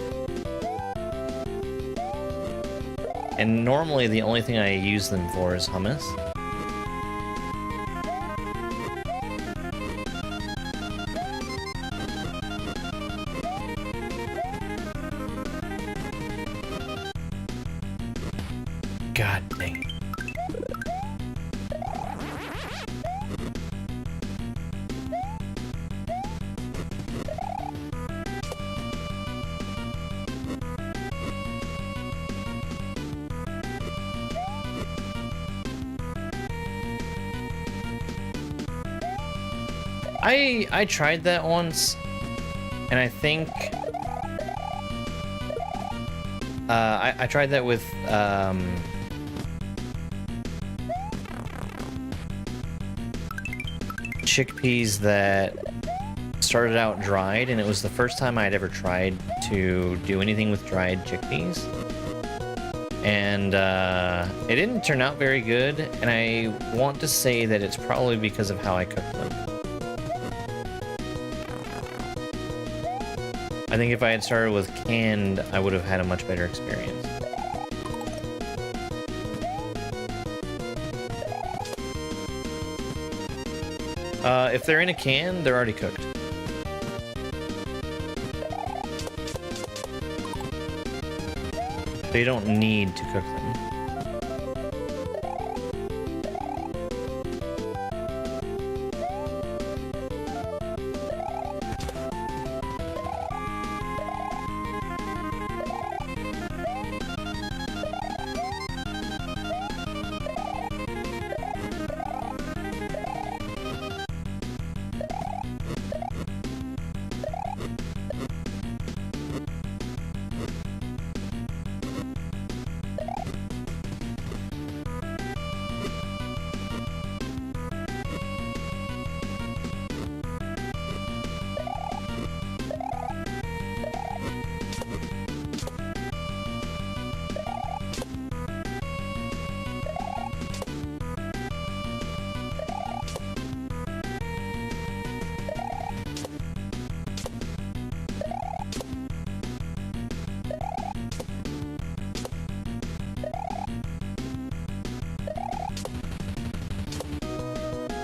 S1: And normally the only thing I use them for is hummus. God dang. I tried that once, and I think I tried that with chickpeas that started out dried, and it was the first time I'd ever tried to do anything with dried chickpeas, and it didn't turn out very good, and I want to say that it's probably because of how I cooked them. I think if I had started with canned, I would have had a much better experience. If they're in a can, they're already cooked. So you don't need to cook them.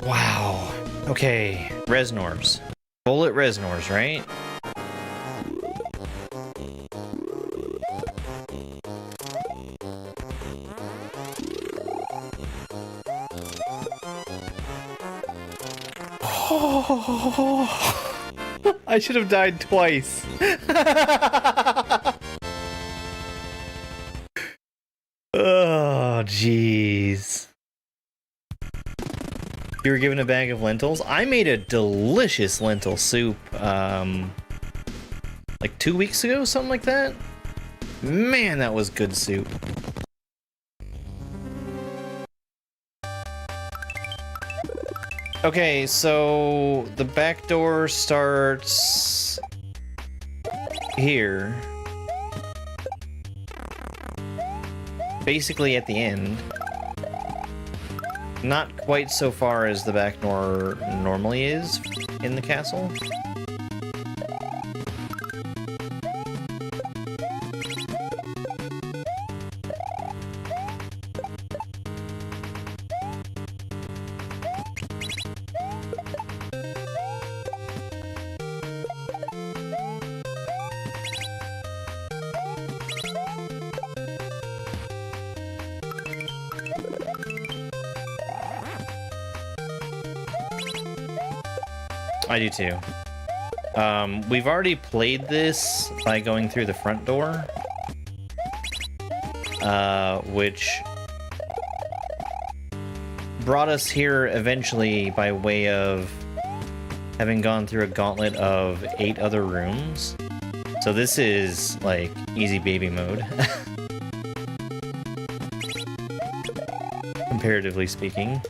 S1: Wow. Okay, Resnors. Bullet Resnors, right? Oh, I should have died twice. Oh, jeez. You were given a bag of lentils? I made a delicious lentil soup like 2 weeks ago, something like that. Man, that was good soup. Okay, so the back door starts here. Basically at the end. Not quite so far as the back door normally is in the castle. I do too. We've already played this by going through the front door, which brought us here eventually by way of having gone through a gauntlet of 8 other rooms. So this is like easy baby mode, comparatively speaking.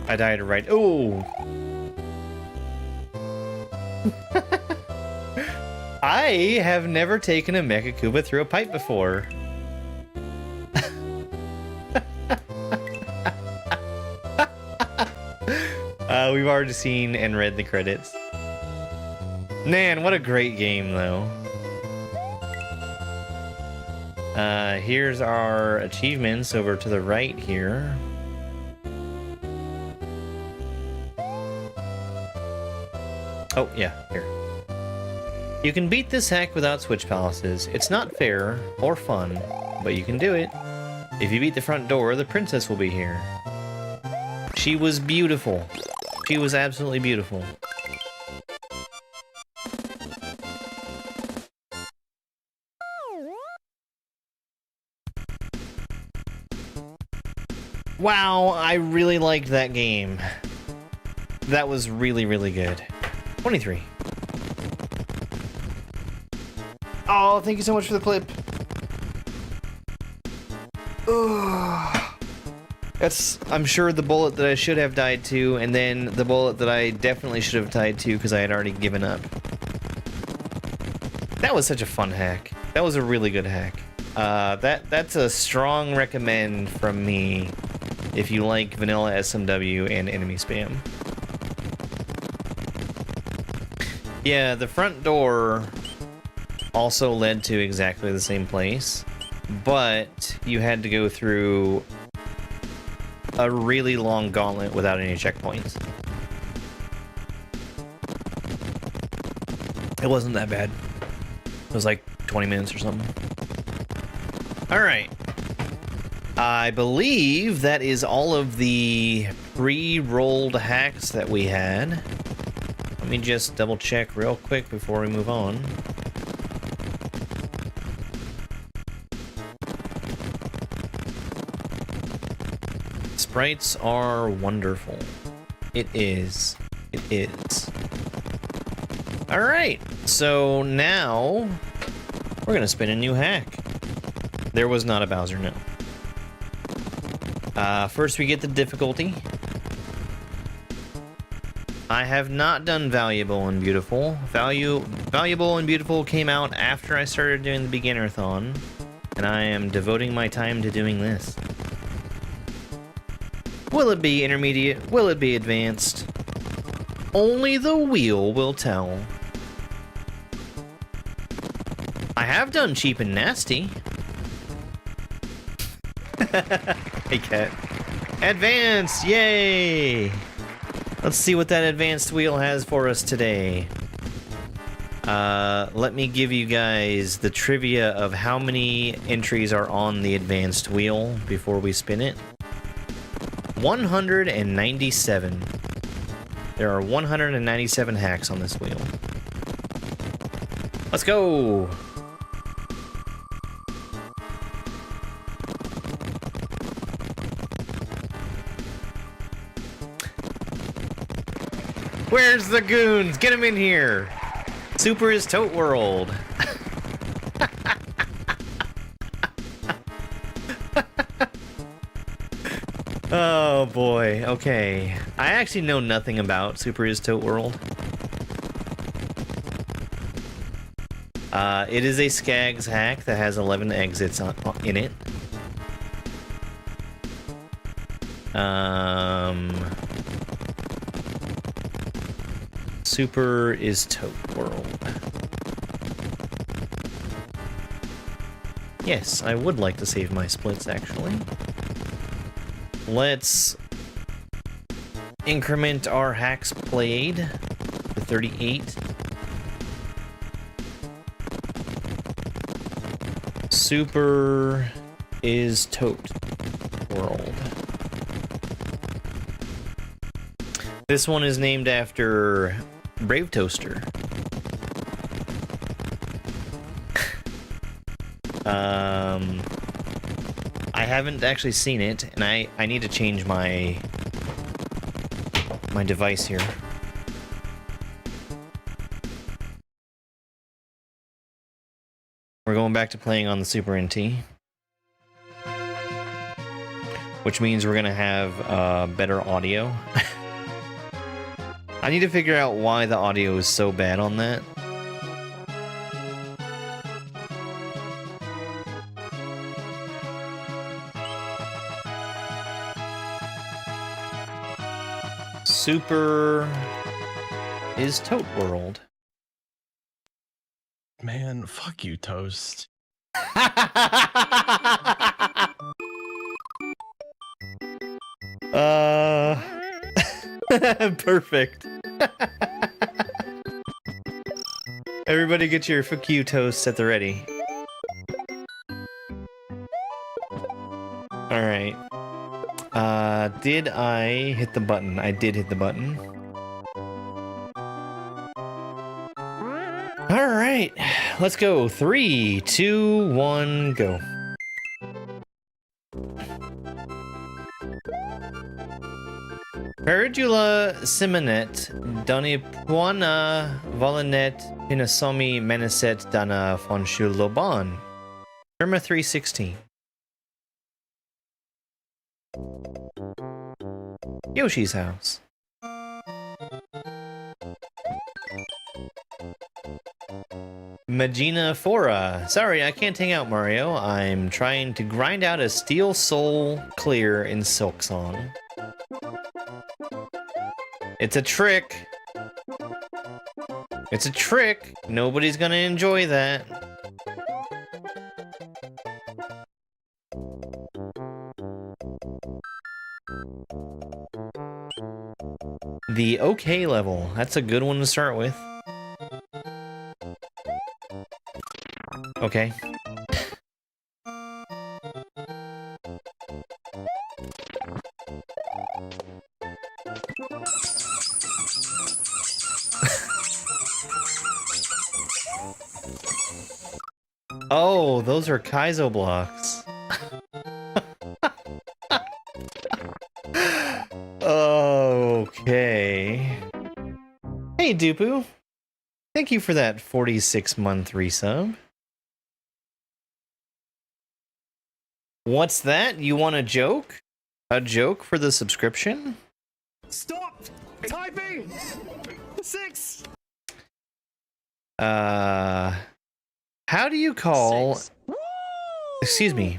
S1: I died right. Oh! I have never taken a Magikoopa through a pipe before. We've already seen and read the credits. Man, what a great game, though. Here's our achievements over to the right here. Oh, yeah, here. You can beat this hack without switch palaces. It's not fair or fun, but you can do it. If you beat the front door, the princess will be here. She was beautiful. She was absolutely beautiful. Wow, I really liked that game. That was really, really good. 23. Oh, thank you so much for the clip. Ugh. That's, I'm sure, the bullet that I should have died to, and then the bullet that I definitely should have died to because I had already given up. That was such a fun hack. That was a really good hack. That's a strong recommend from me if you like vanilla SMW and enemy spam. Yeah, the front door also led to exactly the same place, but you had to go through a really long gauntlet without any checkpoints. It wasn't that bad. It was like 20 minutes or something. Alright. I believe that is all of the pre-rolled hacks that we had. Let me just double check real quick before we move on. Sprites are wonderful. It is. It is. Alright, so now we're gonna spin a new hack. There was not a Bowser, no. First we get the difficulty. I have not done Valuable and Beautiful. Valuable and Beautiful came out after I started doing the Beginnerthon, and I am devoting my time to doing this. Will it be intermediate? Will it be advanced? Only the wheel will tell. I have done Cheap and Nasty. Hey, cat. Advanced! Yay! Let's see what that advanced wheel has for us today. Let me give you guys the trivia of how many entries are on the advanced wheel before we spin it. 197. There are 197 hacks on this wheel. Where's the goons? Get him in here. Super is Tote World. Oh boy, okay. I actually know nothing about Super is Tote World. It is a Skags hack that has 11 exits in it. Super is Tote World. Yes, I would like to save my splits, actually. Let's increment our hacks played to 38. Super is Tote World. This one is named after Brave Toaster. I haven't actually seen it, and I need to change my device here. We're going back to playing on the Super NT, which means we're gonna have better audio. I need to figure out why the audio is so bad on that. Super is Tote World.
S4: Man, fuck you, Toast.
S1: Perfect. Everybody get your fuck you toast at the ready. Alright. Did I hit the button? I did hit the button. Alright. Let's go. 3, 2, 1, go. Perigula simonet, donipuana volanet pinasomi meneset dana fonshuloban. Irma 316. Yoshi's house. Magina Fora. Sorry, I can't hang out, Mario. I'm trying to grind out a Steel Soul clear in Silk Song. It's a trick. It's a trick. Nobody's gonna enjoy that. The okay level. That's a good one to start with. Okay. Oh, those are Kaizo blocks. Okay. Hey, Dupu. Thank you for that 46-month resub. What's that? You want a joke? A joke for the subscription?
S4: Stop typing! 6!
S1: How do you call... Excuse me.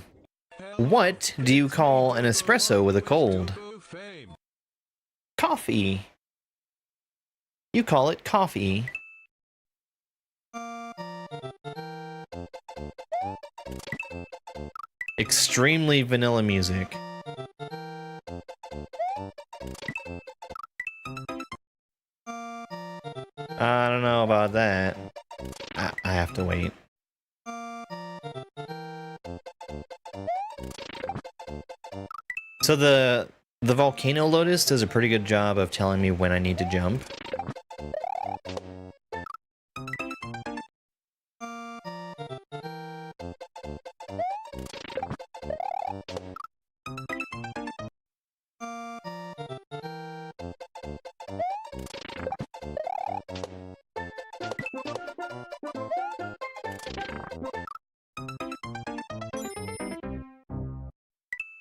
S1: What do you call an espresso with a cold? Coffee. You call it coffee. Extremely vanilla music. I don't know about that. I have to wait. So the Volcano Lotus does a pretty good job of telling me when I need to jump.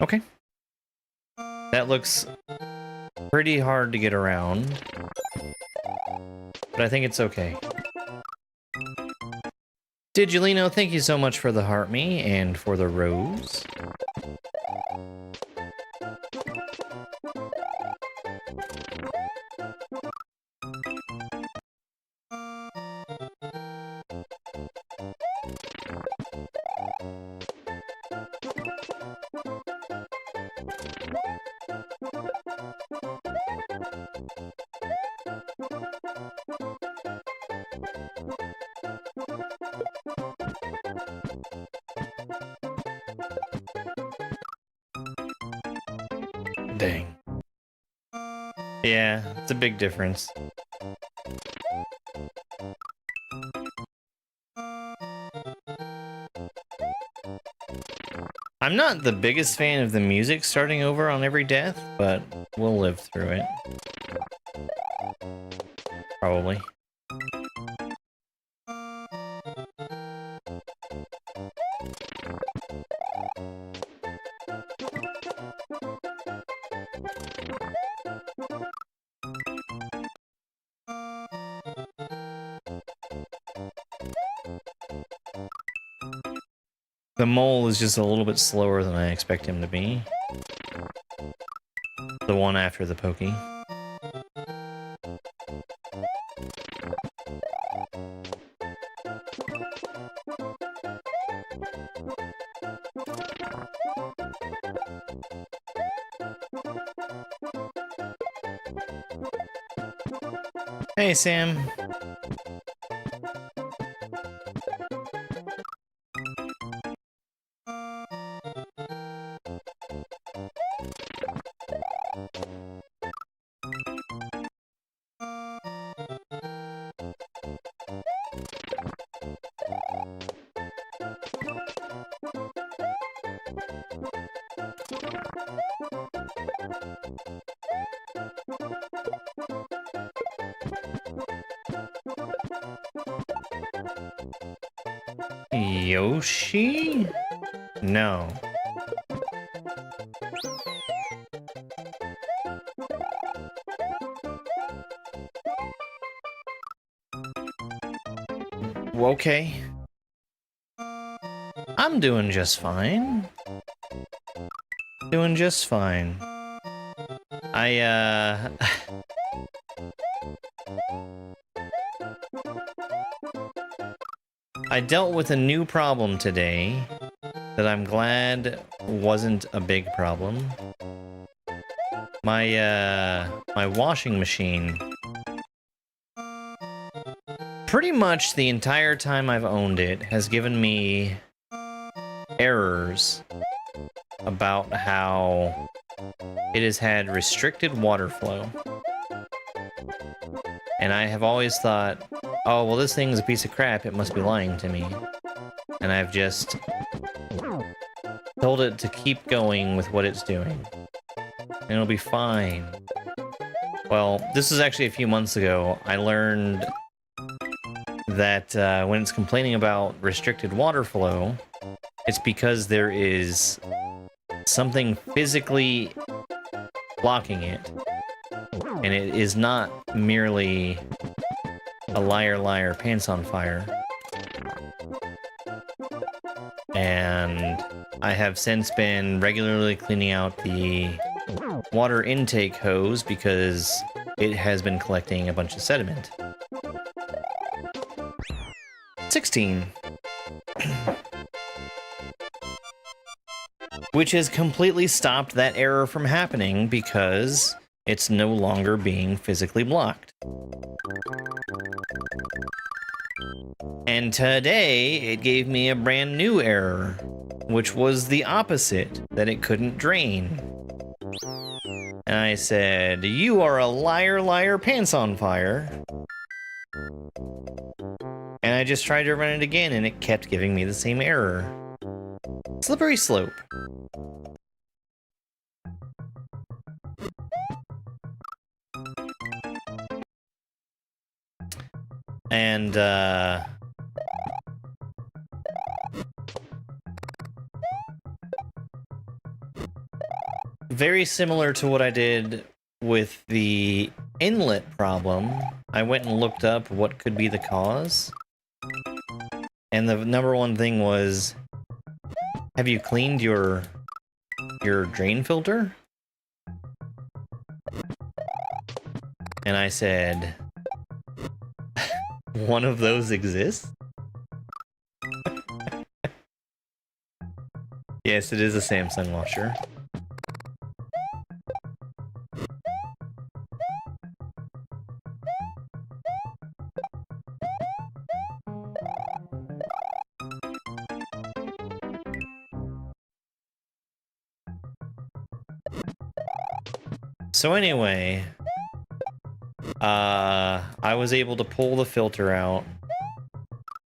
S1: Okay. That looks pretty hard to get around, but I think it's okay. Digilino, thank you so much for the heart me and for the rose. Dang. Yeah, it's a big difference. I'm not the biggest fan of the music starting over on every death, but we'll live through it. Probably. The mole is just a little bit slower than I expect him to be. The one after the pokey. Hey, Sam. Yoshi? No. Okay. I'm doing just fine. Doing just fine. I dealt with a new problem today that I'm glad wasn't a big problem. My washing machine, pretty much the entire time I've owned it, has given me errors about how it has had restricted water flow. And I have always thought, oh, well, this thing's a piece of crap, it must be lying to me. And I've just told it to keep going with what it's doing. And it'll be fine. Well, this was actually a few months ago. I learned that when it's complaining about restricted water flow, it's because there is something physically blocking it. And it is not merely a liar, liar, pants on fire. And I have since been regularly cleaning out the water intake hose because it has been collecting a bunch of sediment. 16. Which has completely stopped that error from happening because it's no longer being physically blocked. And today, it gave me a brand new error, which was the opposite, that it couldn't drain. And I said, "You are a liar, liar, pants on fire." And I just tried to run it again, and it kept giving me the same error. Slippery slope. And, very similar to what I did with the inlet problem. I went and looked up what could be the cause. And the number one thing was, have you cleaned your drain filter? And I said, one of those exists? Yes, it is a Samsung washer. So anyway, I was able to pull the filter out,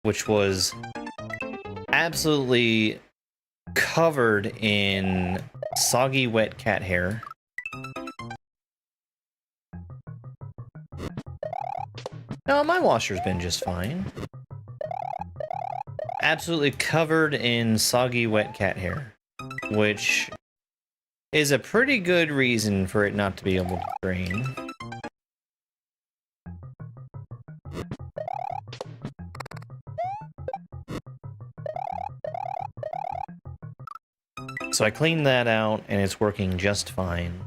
S1: which was absolutely covered in soggy wet cat hair. No, my washer's been just fine. Absolutely covered in soggy wet cat hair, which is a pretty good reason for it not to be able to drain. So I cleaned that out, and it's working just fine.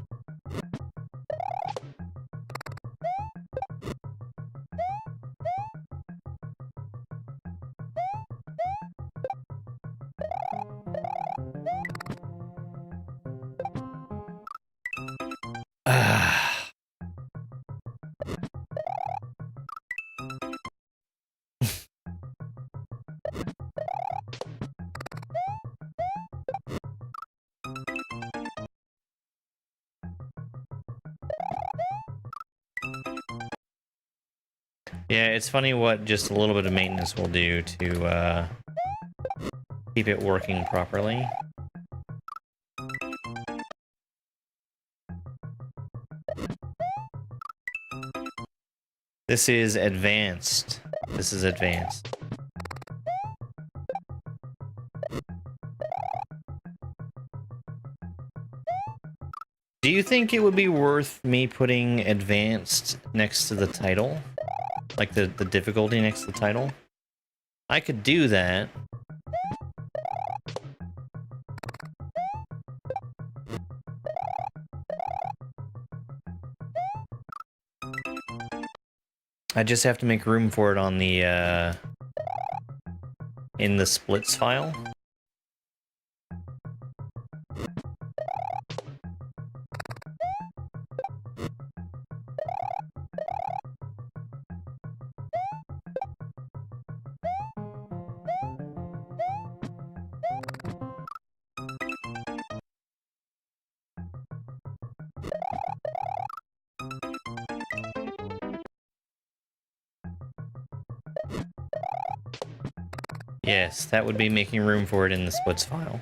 S1: Yeah, it's funny what just a little bit of maintenance will do to keep it working properly. This is advanced. This is advanced. Do you think it would be worth me putting advanced next to the title? Like the difficulty next to the title? I could do that. I just have to make room for it on the, in the splits file. Yes, that would be making room for it in the splits file.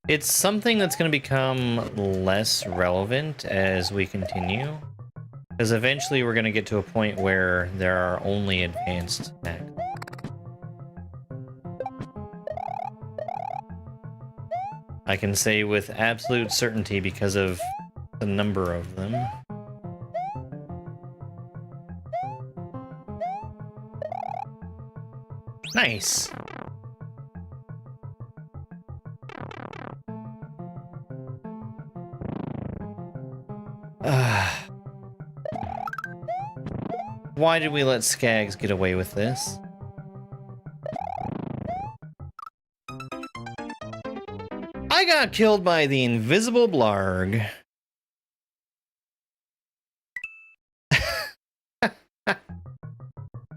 S1: It's something that's going to become less relevant as we continue, because eventually we're going to get to a point where there are only advanced attacks. I can say with absolute certainty because of the number of them. Nice! Why did we let Skags get away with this? I got killed by the invisible blarg.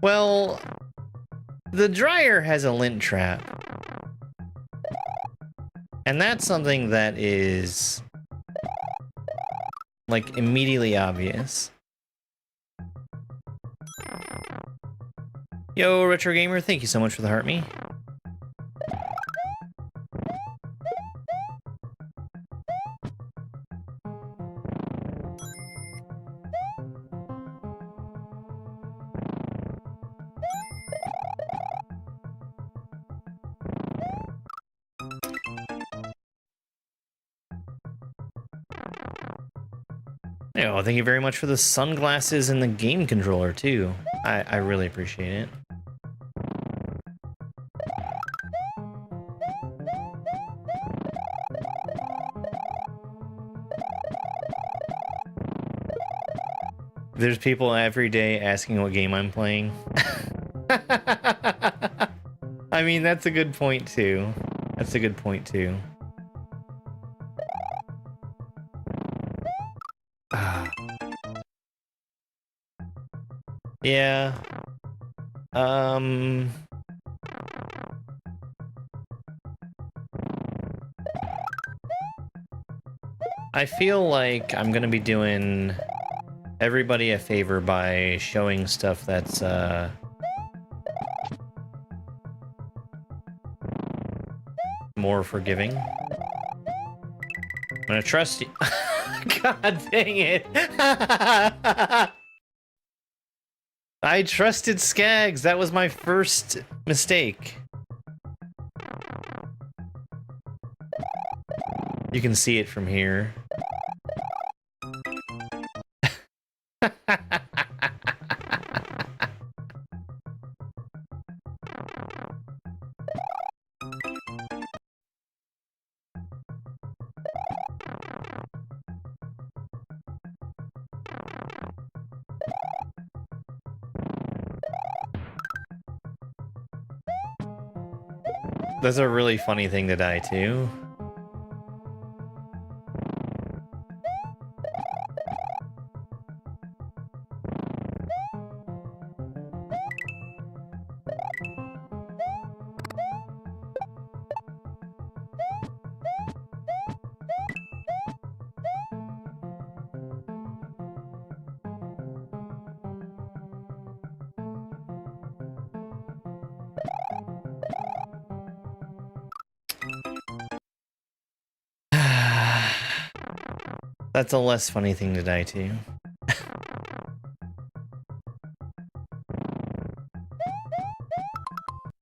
S1: Well, the dryer has a lint trap. And that's something that is, like, immediately obvious. Yo, Retro Gamer, thank you so much for the heart me. Oh, thank you very much for the sunglasses and the game controller, too. I really appreciate it. There's people every day asking what game I'm playing. I mean, that's a good point, too. That's a good point, too. Yeah. I feel like I'm gonna be doing everybody a favor by showing stuff that's, more forgiving. I'm gonna trust you. God dang it. I trusted Skags. That was my first mistake. You can see it from here. That's a really funny thing to die to. That's a less funny thing to die to.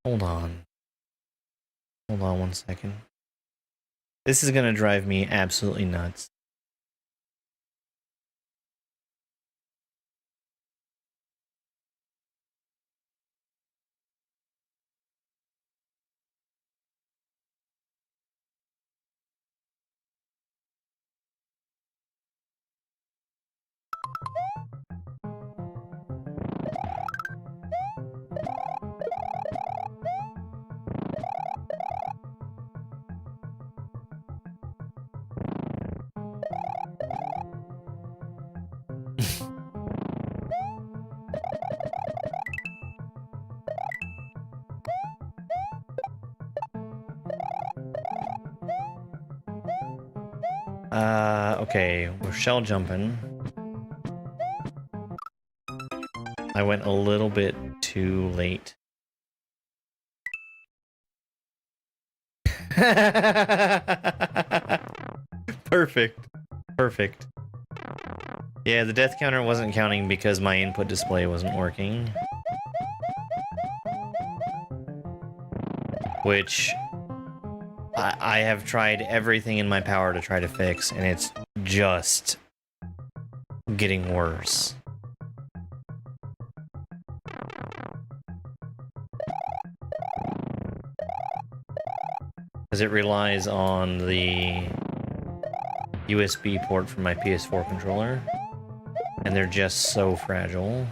S1: Hold on. Hold on 1 second. This is gonna drive me absolutely nuts. Okay, we're shell jumping. I went a little bit too late. Perfect. Perfect. Yeah, the death counter wasn't counting because my input display wasn't working. Which I have tried everything in my power to try to fix, and it's just getting worse. Because it relies on the USB port from my PS4 controller, and they're just so fragile.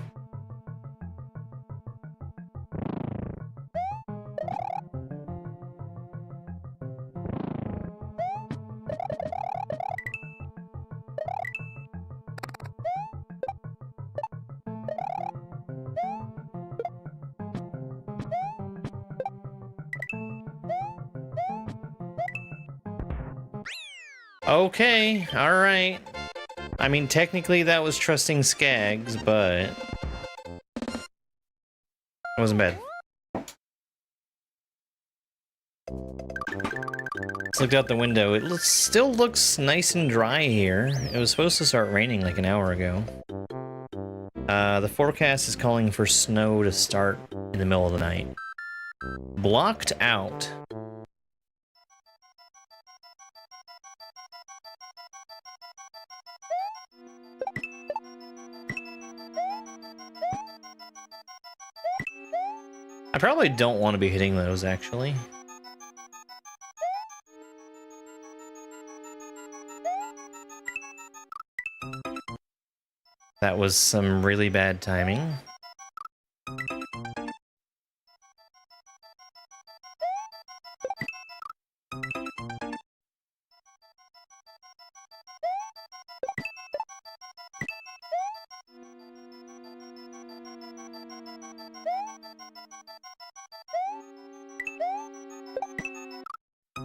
S1: Okay, alright. I mean, technically that was trusting Skags, but wasn't bad. Let's look out the window. It still looks nice and dry here. It was supposed to start raining like an hour ago. The forecast is calling for snow to start in the middle of the night. Blocked out. I probably don't want to be hitting those, actually. That was some really bad timing.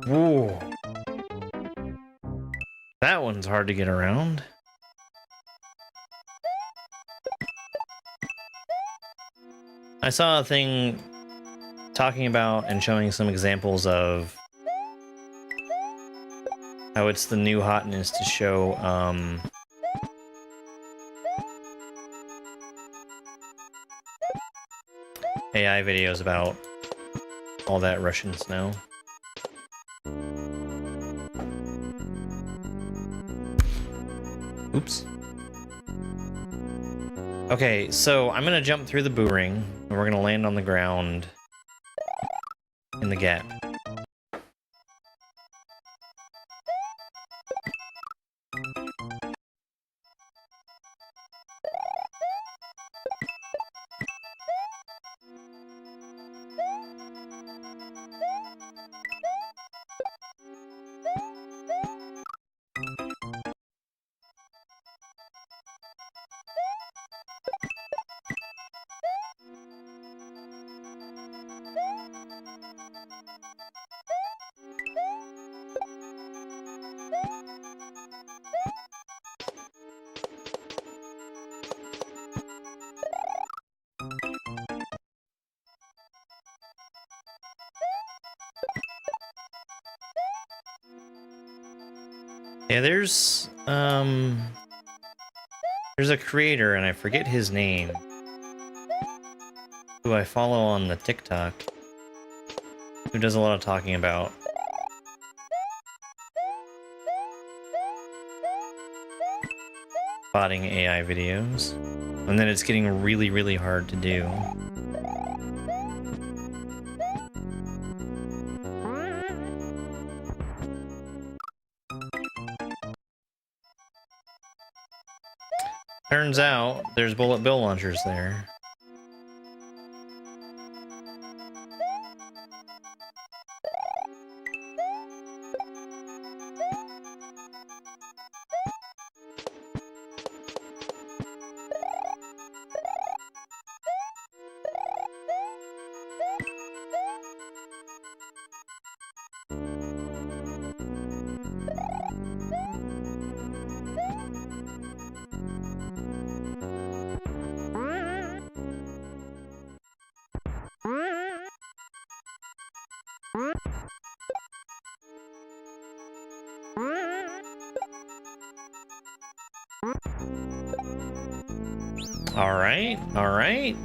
S1: Whoa. That one's hard to get around. I saw a thing talking about and showing some examples of how it's the new hotness to show AI videos about all that Russian snow. Oops. Okay, so I'm gonna jump through the boo ring, and we're gonna land on the ground in the gap. Yeah, there's a creator, and I forget his name, who I follow on the TikTok, who does a lot of talking about botting AI videos, and then it's getting really, really hard to do. Turns out there's bullet bill launchers there. All right.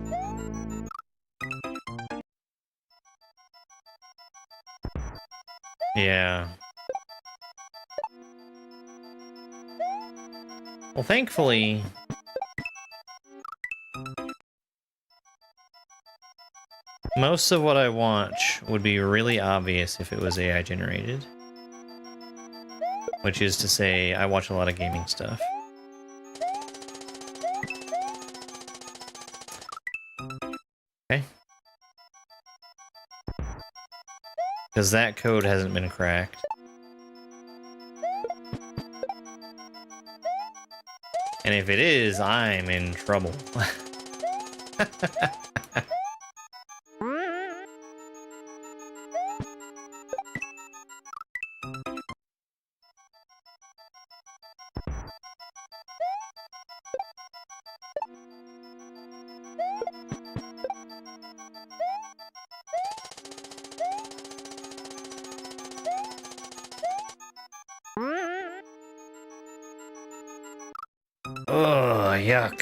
S1: Yeah. Well, thankfully, most of what I watch would be really obvious if it was AI generated. Which is to say, I watch a lot of gaming stuff. Okay. Because that code hasn't been cracked. And if it is, I'm in trouble. yuck.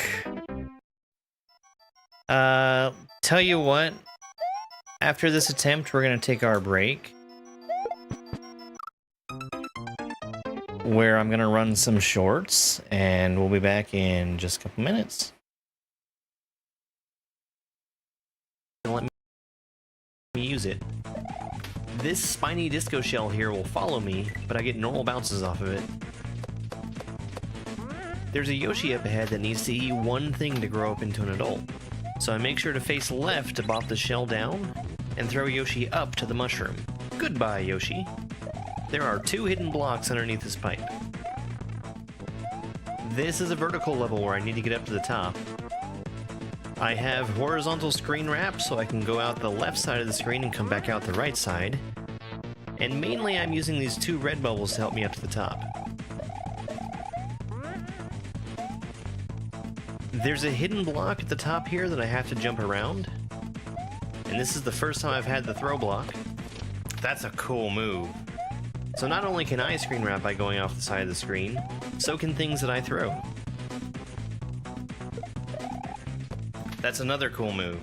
S1: Tell you what. After this attempt, we're gonna take our break. Where I'm gonna run some shorts, and we'll be back in just a couple minutes. Let me use it. This spiny disco shell here will follow me, but I get normal bounces off of it. There's a Yoshi up ahead that needs to eat one thing to grow up into an adult. So I make sure to face left to bop the shell down, and throw Yoshi up to the mushroom. Goodbye, Yoshi. There are 2 hidden blocks underneath this pipe. This is a vertical level where I need to get up to the top. I have horizontal screen wrap so I can go out the left side of the screen and come back out the right side. And mainly I'm using these 2 red bubbles to help me up to the top. There's a hidden block at the top here that I have to jump around. And this is the first time I've had the throw block. That's a cool move. So not only can I screen wrap by going off the side of the screen, so can things that I throw. That's another cool move.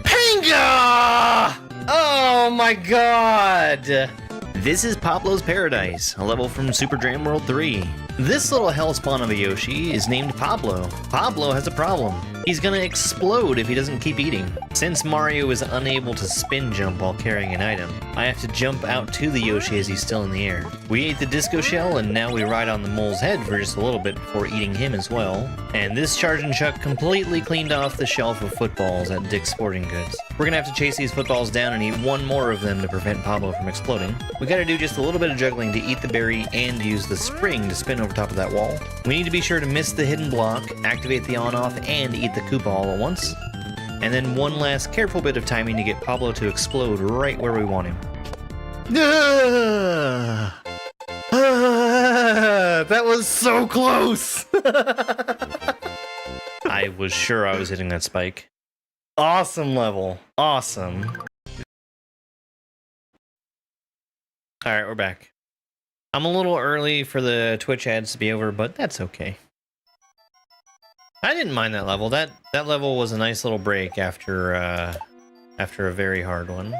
S1: Panga! Oh my god! This is Pablo's Paradise, a level from Super Jam World 3. This little hell spawn of a Yoshi is named Pablo. Pablo has a problem. He's gonna explode if he doesn't keep eating. Since Mario is unable to spin jump while carrying an item, I have to jump out to the Yoshi as he's still in the air. We ate the disco shell and now we ride on the mole's head for just a little bit before eating him as well. And this charge and chuck completely cleaned off the shelf of footballs at Dick's Sporting Goods. We're gonna have to chase these footballs down and eat one more of them to prevent Pablo from exploding. We gotta do just a little bit of juggling to eat the berry and use the spring to spin over top of that wall. We need to be sure to miss the hidden block, activate the on-off, and eat the Koopa all at once. And then one last careful bit of timing to get Pablo to explode right where we want him. That was so close! I was sure I was hitting that spike. Awesome level. Awesome. Alright, we're back. I'm a little early for the Twitch ads to be over, but that's okay. I didn't mind that level. That level was a nice little break after a very hard one.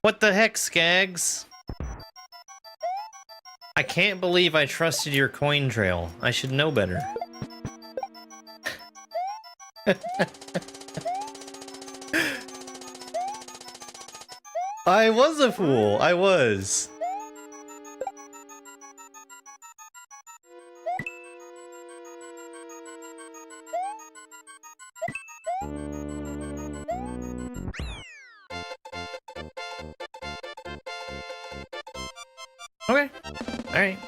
S1: What the heck, Skags? I can't believe I trusted your coin trail. I should know better. I was a fool. I was. Okay. All right.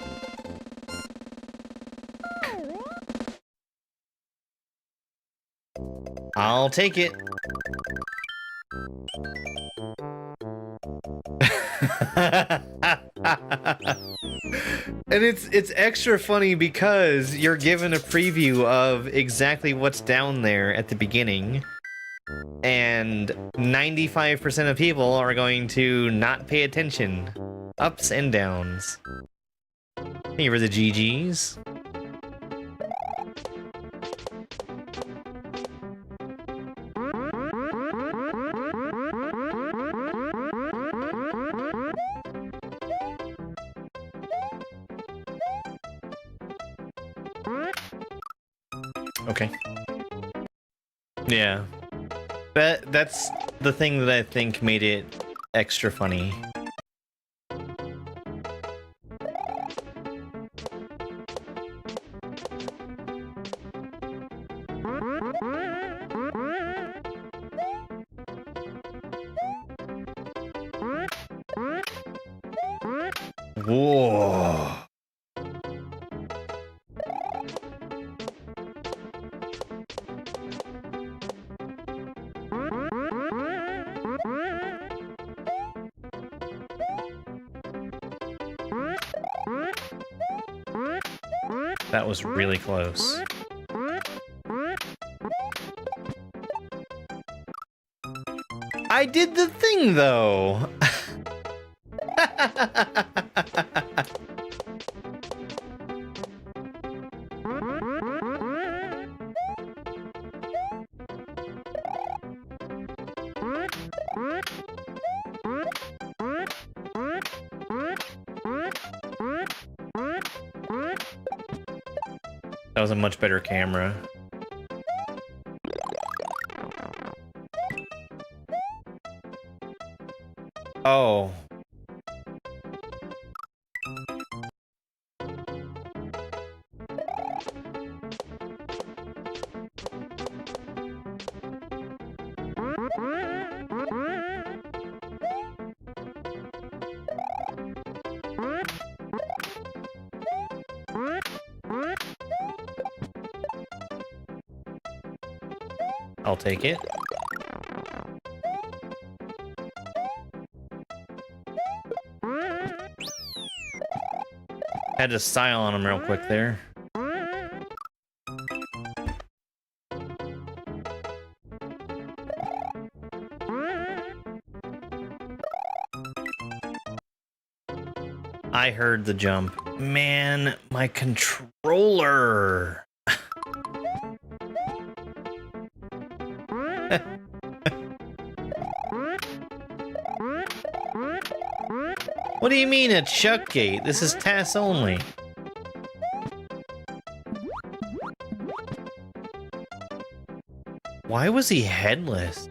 S1: I'll take it. And it's extra funny because you're given a preview of exactly what's down there at the beginning, and 95% of people are going to not pay attention. Ups and downs. Here are the GGs. Okay. Yeah. That's the thing that I think made it extra funny. Whoa. That was really close. I did the thing, though! That was a much better camera. Oh. I'll take it. Had to style on him real quick there. I heard the jump. Man, my controller. What do you mean a Chuck Gate? This is TAS only. Why was he headless?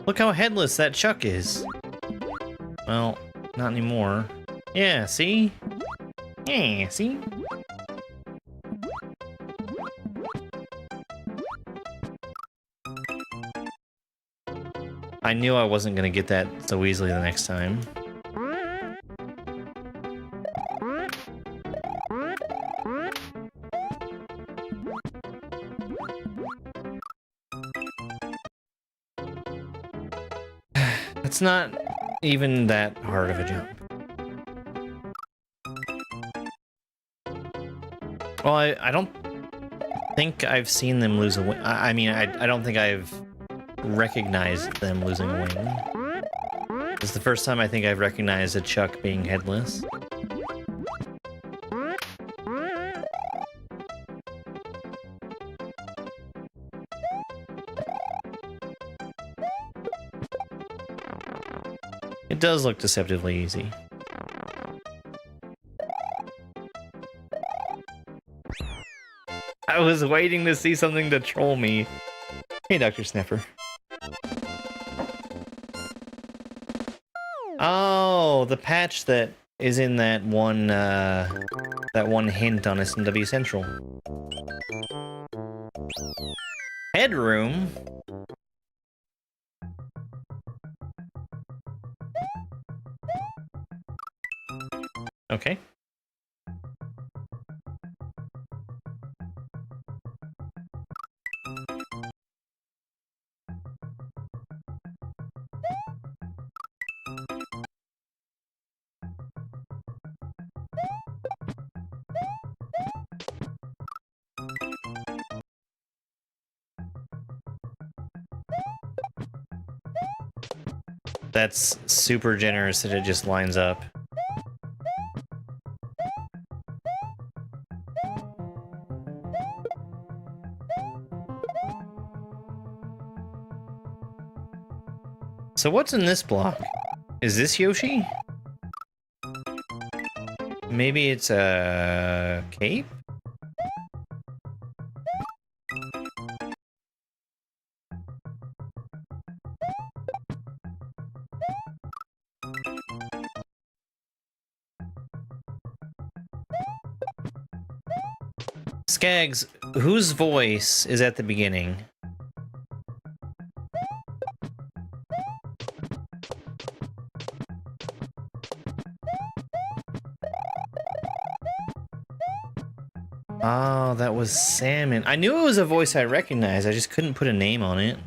S1: Look how headless that Chuck is. Well, not anymore. Yeah, see? Yeah, see? I knew I wasn't gonna get that so easily the next time. It's not even that hard of a jump. Well, I don't think I've seen them lose a wing. I mean, I don't think I've recognized them losing a wing. It's the first time I think I've recognized a Chuck being headless. It does look deceptively easy. I was waiting to see something to troll me. Hey, Dr. Snapper. Oh, the patch that is in that one hint on SMW Central. Headroom? Okay. That's super generous that it just lines up. So what's in this block? Is this Yoshi? Maybe it's a cape? Skags, whose voice is at the beginning? Oh, that was Salmon. I knew it was a voice I recognized. I just couldn't put a name on it.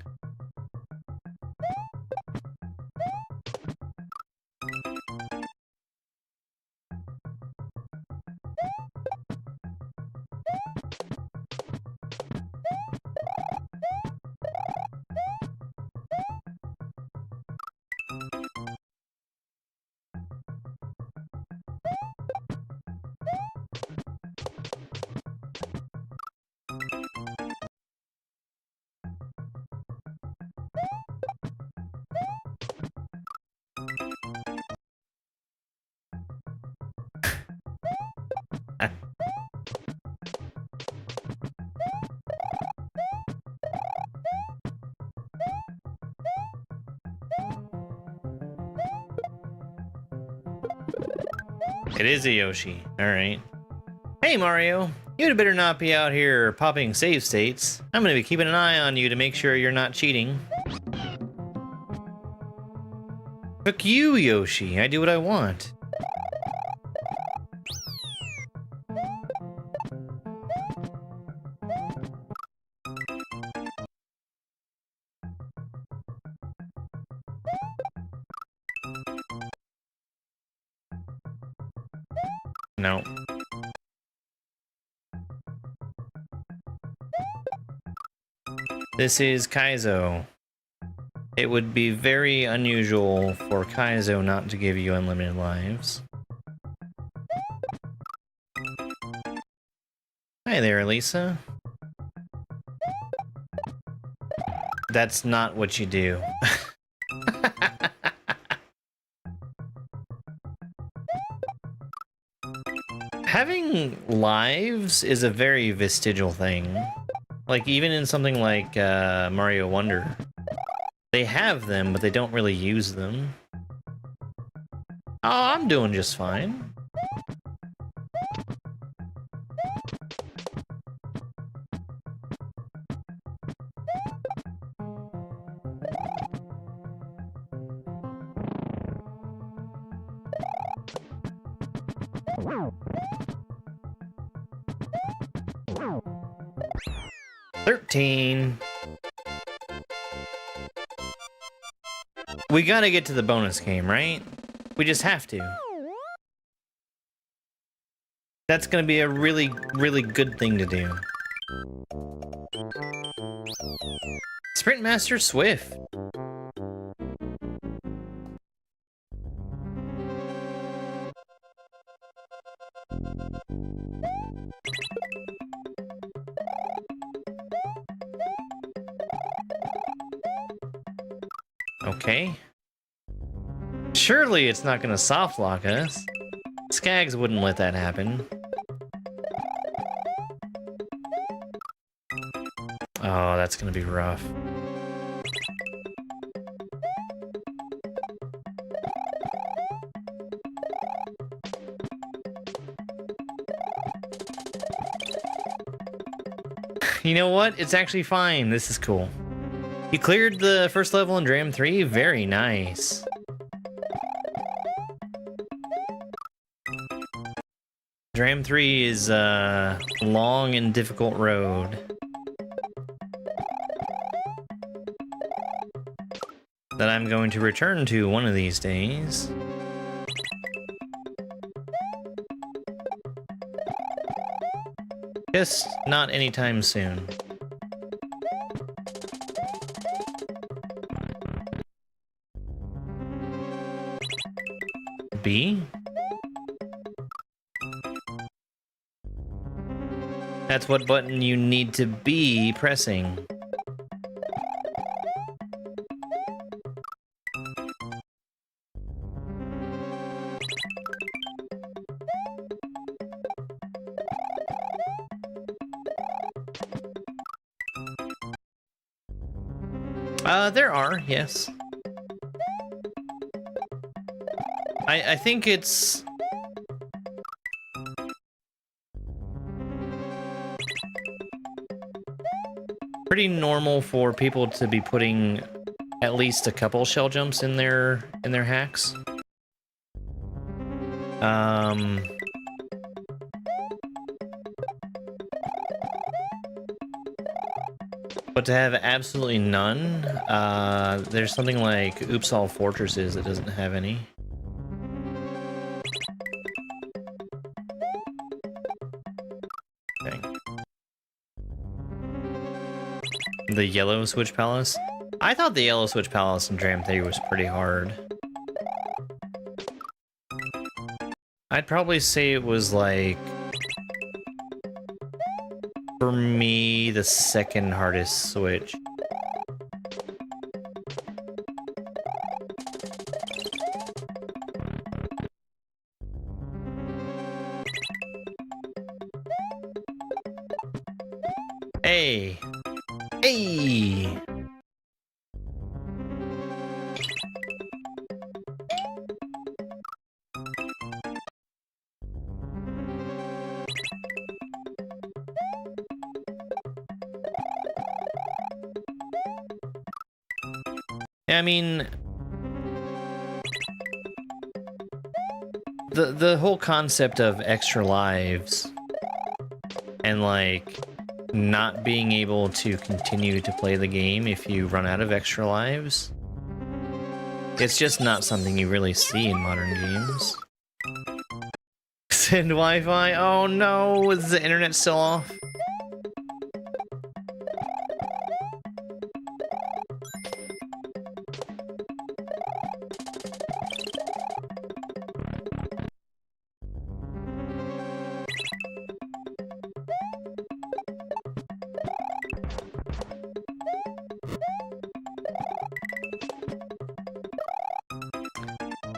S1: It is a Yoshi. Alright. Hey, Mario. You'd better not be out here popping save states. I'm gonna be keeping an eye on you to make sure you're not cheating. Fuck you, Yoshi. I do what I want. No. This is Kaizo. It would be very unusual for Kaizo not to give you unlimited lives. Hi there, Lisa. That's not what you do. Having lives is a very vestigial thing. Like, even in something like Mario Wonder. They have them, but they don't really use them. Oh, I'm doing just fine. We gotta get to the bonus game, right? We just have to. That's gonna be a really, really good thing to do. Sprint Master Swift. Okay. Surely it's not gonna soft lock us. Skags wouldn't let that happen. Oh, that's gonna be rough. You know what? It's actually fine. This is cool. You cleared the first level in Dram 3? Very nice. Dram 3 is a long and difficult road that I'm going to return to one of these days. Just not anytime soon. B? That's what button you need to be pressing. There are, yes. I think it's... pretty normal for people to be putting at least a couple shell jumps in their hacks. But to have absolutely none, there's something like Oops All Fortresses that doesn't have any. Okay. The Yellow Switch Palace? I thought the Yellow Switch Palace in Dram 3 was pretty hard. I'd probably say it was like, for me, the second hardest switch. Hey! Hey! I mean, the whole concept of extra lives and like not being able to continue to play the game if you run out of extra lives, it's just not something you really see in modern games. Send Wi-Fi? Oh no, is the internet still off?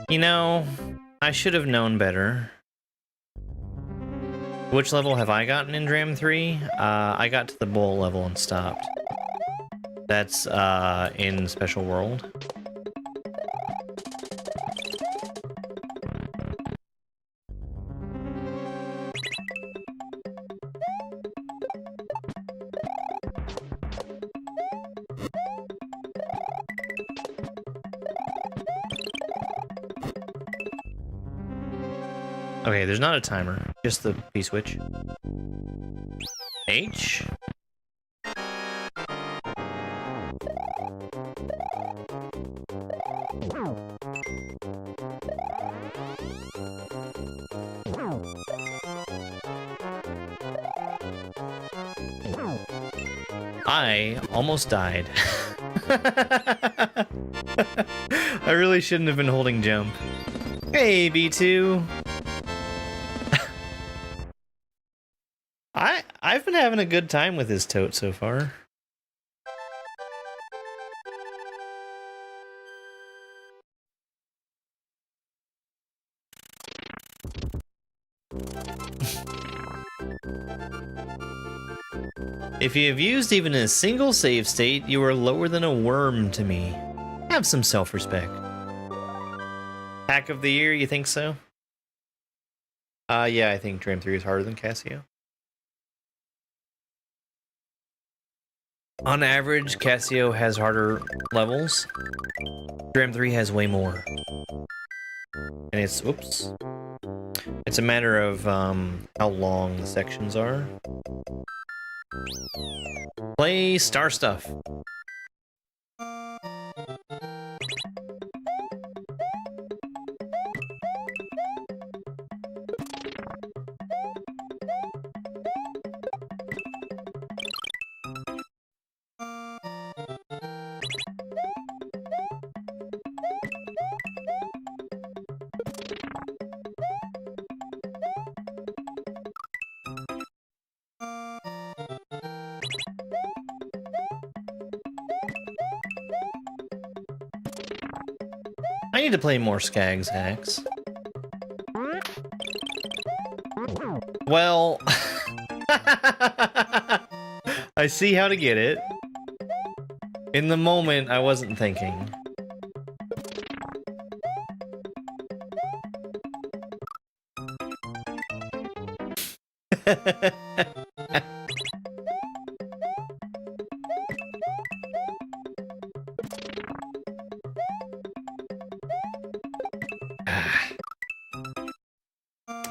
S1: You know, I should have known better. Which level have I gotten in Dram 3? I got to the bowl level and stopped. That's in Special World. Okay, there's not a timer, just the P-switch. H? I almost died. I really shouldn't have been holding jump. Hey, B2. I've been having a good time with this tote so far. If you have used even a single save state, you are lower than a worm to me. Have some self-respect. Hack of the year, you think so? Yeah, I think Dram 3 is harder than Casio. On average, Casio has harder levels. Dram 3 has way more. And it's, oops. It's a matter of how long the sections are. Play Star Stuff. I need to play more Skags hacks. Well, I see how to get it. In the moment, I wasn't thinking.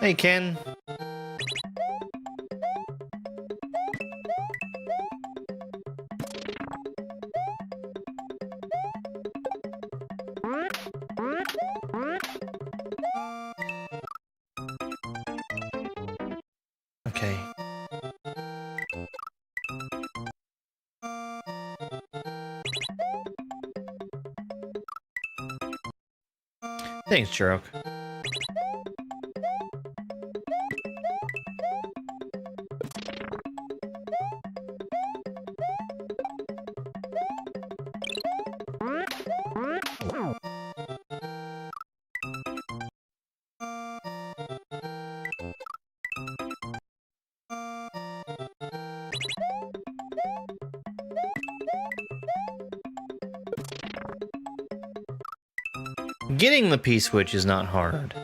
S1: Hey, Ken. Okay. Thanks, Churok. Getting the P-switch is not hard.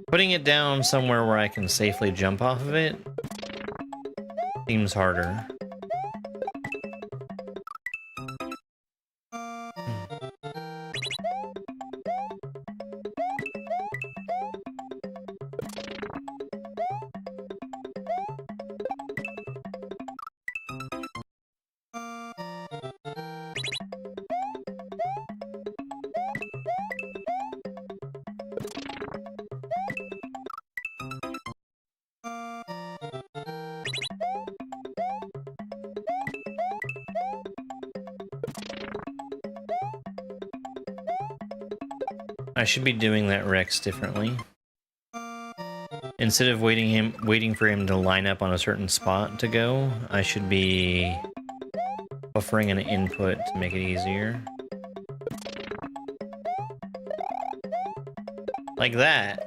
S1: Putting it down somewhere where I can safely jump off of it seems harder. I should be doing that Rex differently. Instead of waiting for him to line up on a certain spot to go, I should be buffering an input to make it easier. Like that.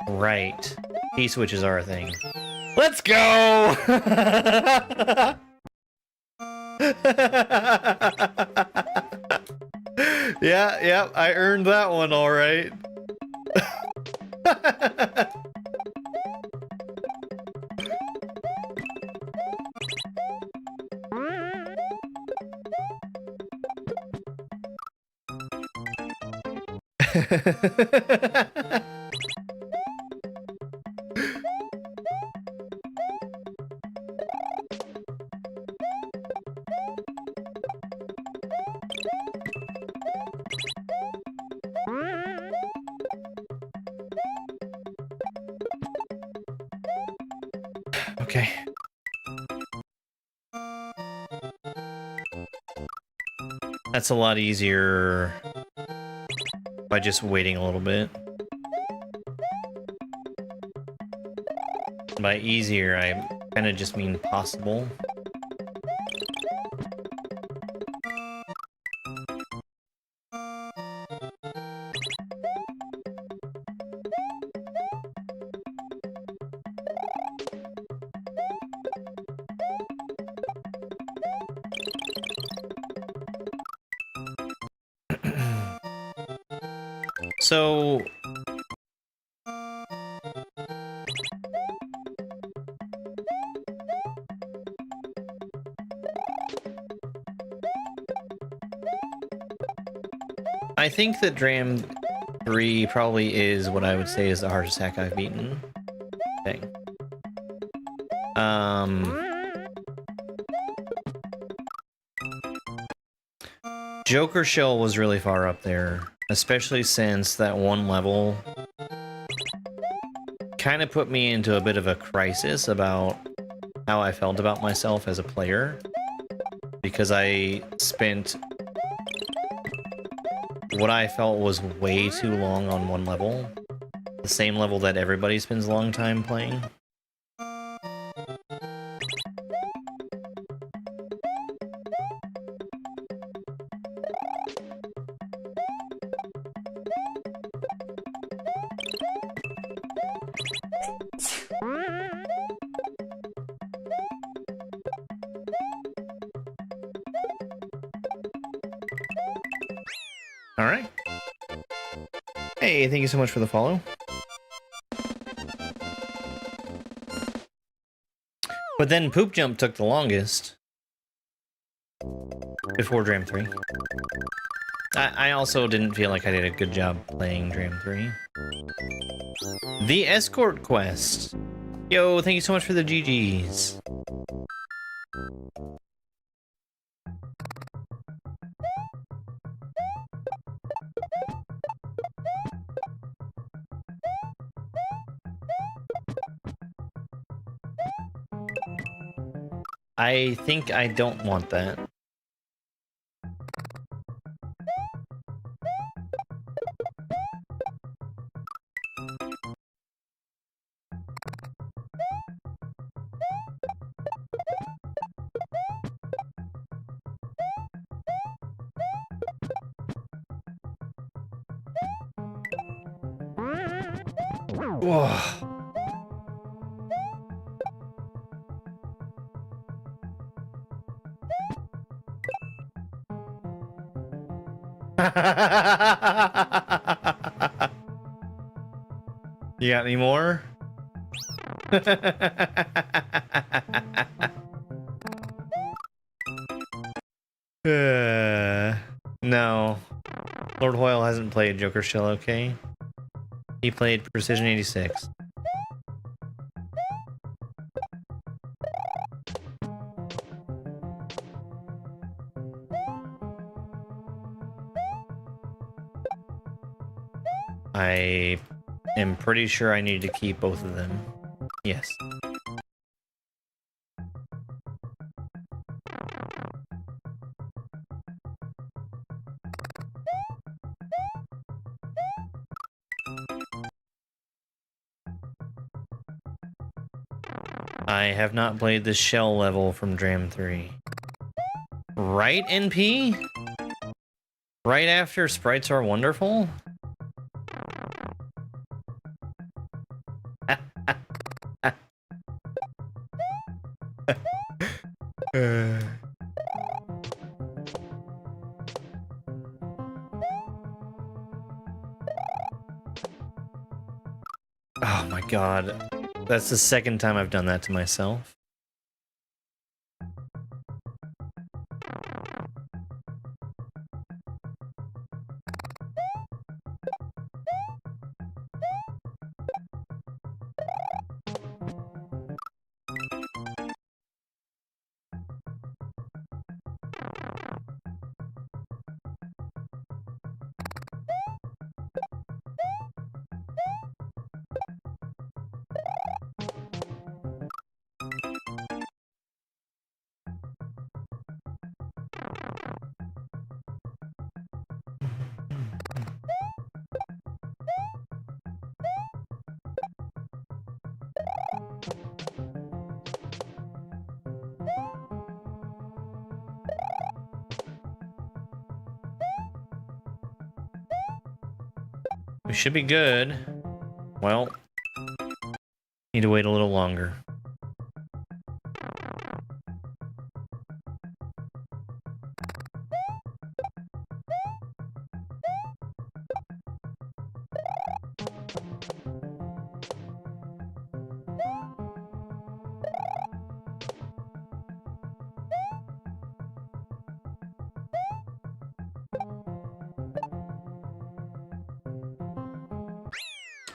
S1: Right. P-switches are a thing. Let's go! Yeah, I earned that one all right. Okay. That's a lot easier by just waiting a little bit. By easier, I kind of just mean possible. So I think that Dram 3 probably is what I would say is the hardest hack I've beaten. Okay. Joker Shell was really far up there, especially since that one level kind of put me into a bit of a crisis about how I felt about myself as a player, because I spent what I felt was way too long on one level, the same level that everybody spends a long time playing. Alright. Hey, thank you so much for the follow. But then Poop Jump took the longest before Dram 3. I also didn't feel like I did a good job playing Dram 3. The Escort Quest. Yo, thank you so much for the GGs. I think I don't want that. Whoa. You got any more? No. Lord Hoyle hasn't played Joker Shell, okay? He played Precision 86. I am pretty sure I need to keep both of them. Yes. I have not played the shell level from Dram 3. Right, NP? Right after Sprites Are Wonderful? Oh my god. That's the second time I've done that to myself. We should be good. Well, need to wait a little longer.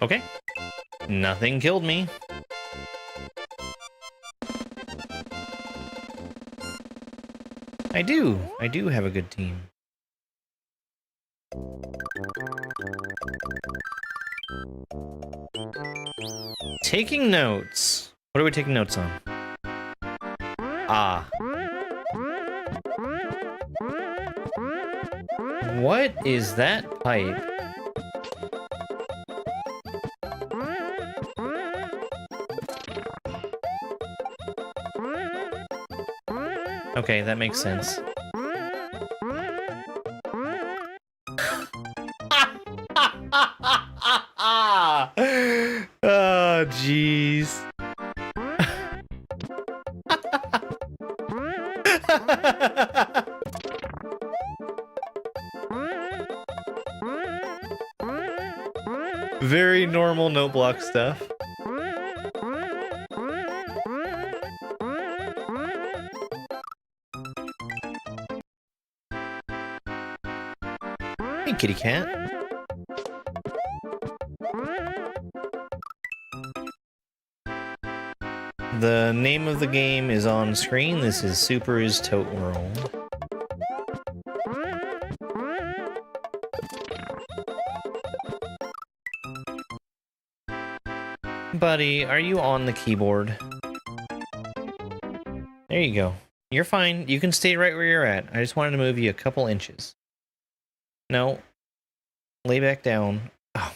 S1: Okay. Nothing killed me. I do have a good team. Taking notes. What are we taking notes on? Ah. What is that pipe? Okay, that makes sense. Oh, jeez. Very normal note block stuff. kitty cat. The name of the game is on screen. This is Super is Tote World. Buddy, are you on the keyboard? There you go. You're fine. You can stay right where you're at. I just wanted to move you a couple inches. No. Lay back down. Oh.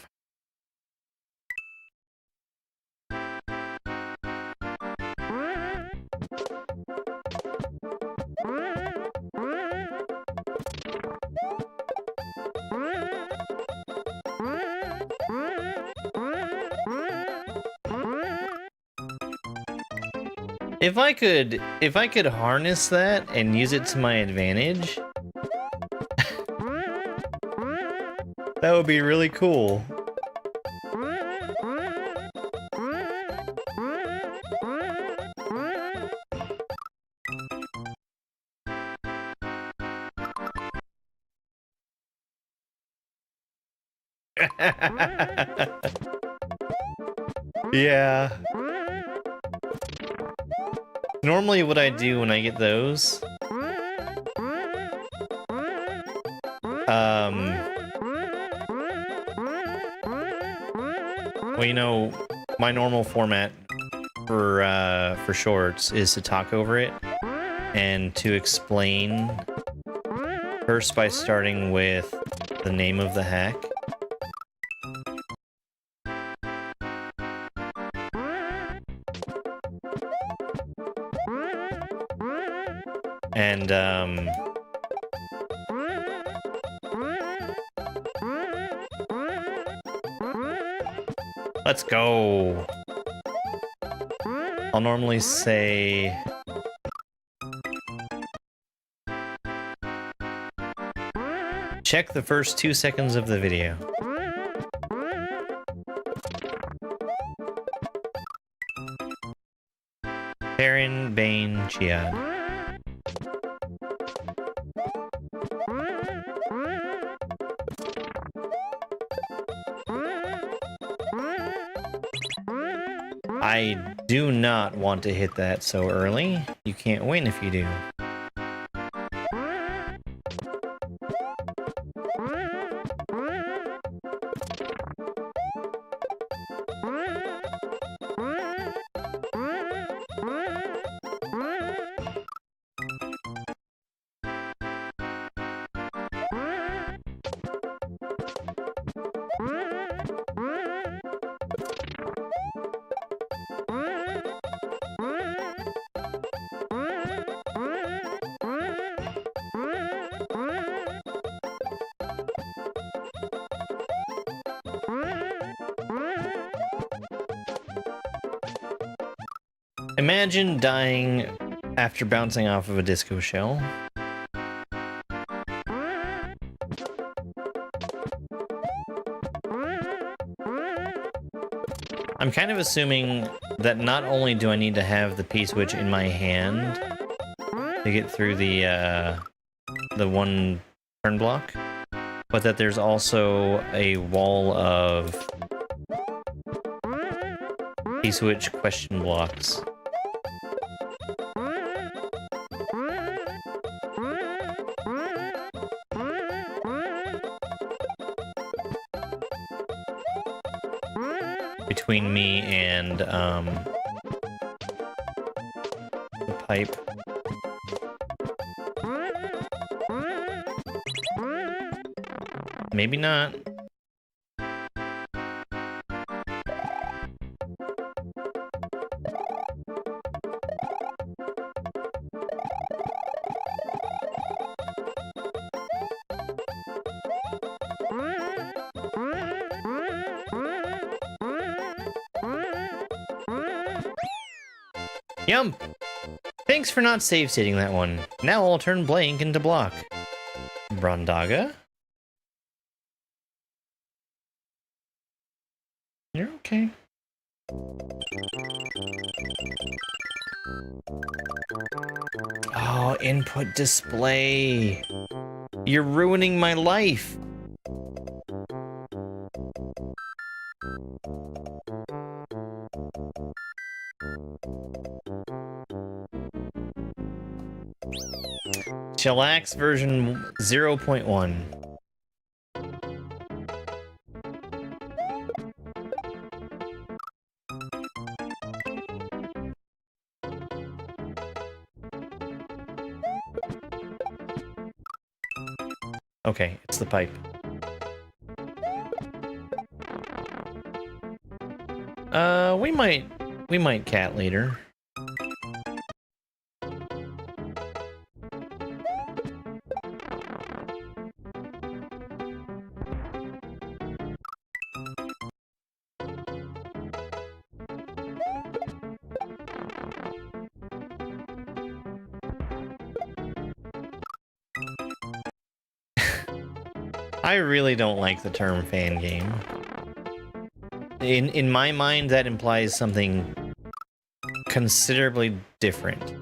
S1: If I could harness that and use it to my advantage, that would be really cool. Yeah. Normally what I do when I get those, well, you know, my normal format for shorts is to talk over it and to explain first by starting with the name of the hack. And, let's go. I'll normally say, check the first 2 seconds of the video. Baron Bane Chiad. I do not want to hit that so early. You can't win if you do. Imagine dying after bouncing off of a disco shell. I'm kind of assuming that not only do I need to have the P-switch in my hand to get through the one turn block, but that there's also a wall of P-switch question blocks. Between me and the pipe. Maybe not. Yum! Thanks for not save stating that one. Now I'll turn blank into block. Brondaga? You're okay. Oh, input display. You're ruining my life. Chillax version 0.1. Okay, it's the pipe. We might cat later. I really don't like the term fan game. In my mind, that implies something considerably different.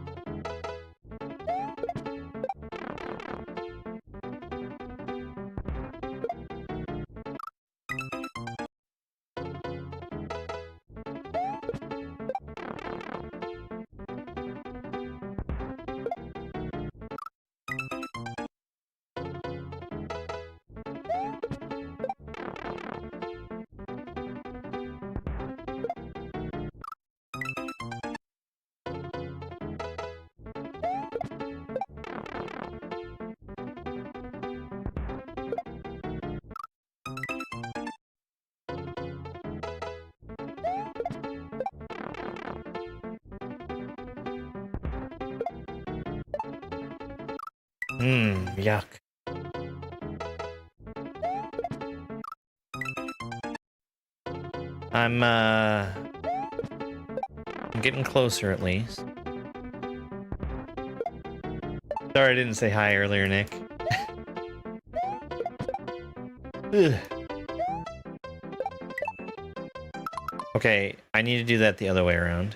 S1: Yuck. I'm getting closer at least. Sorry I didn't say hi earlier, Nick. Ugh. Okay, I need to do that the other way around.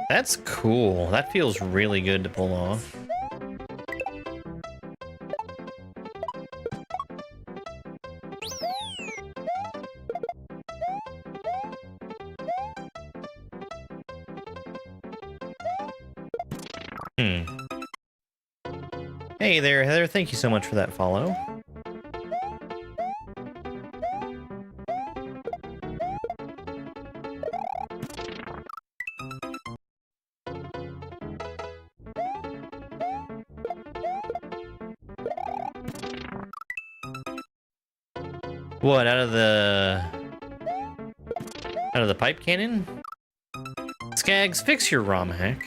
S1: That's cool. That feels really good to pull off. Hey there, Heather. Thank you so much for that follow. What, out of the pipe cannon? Skags, fix your ROM hack.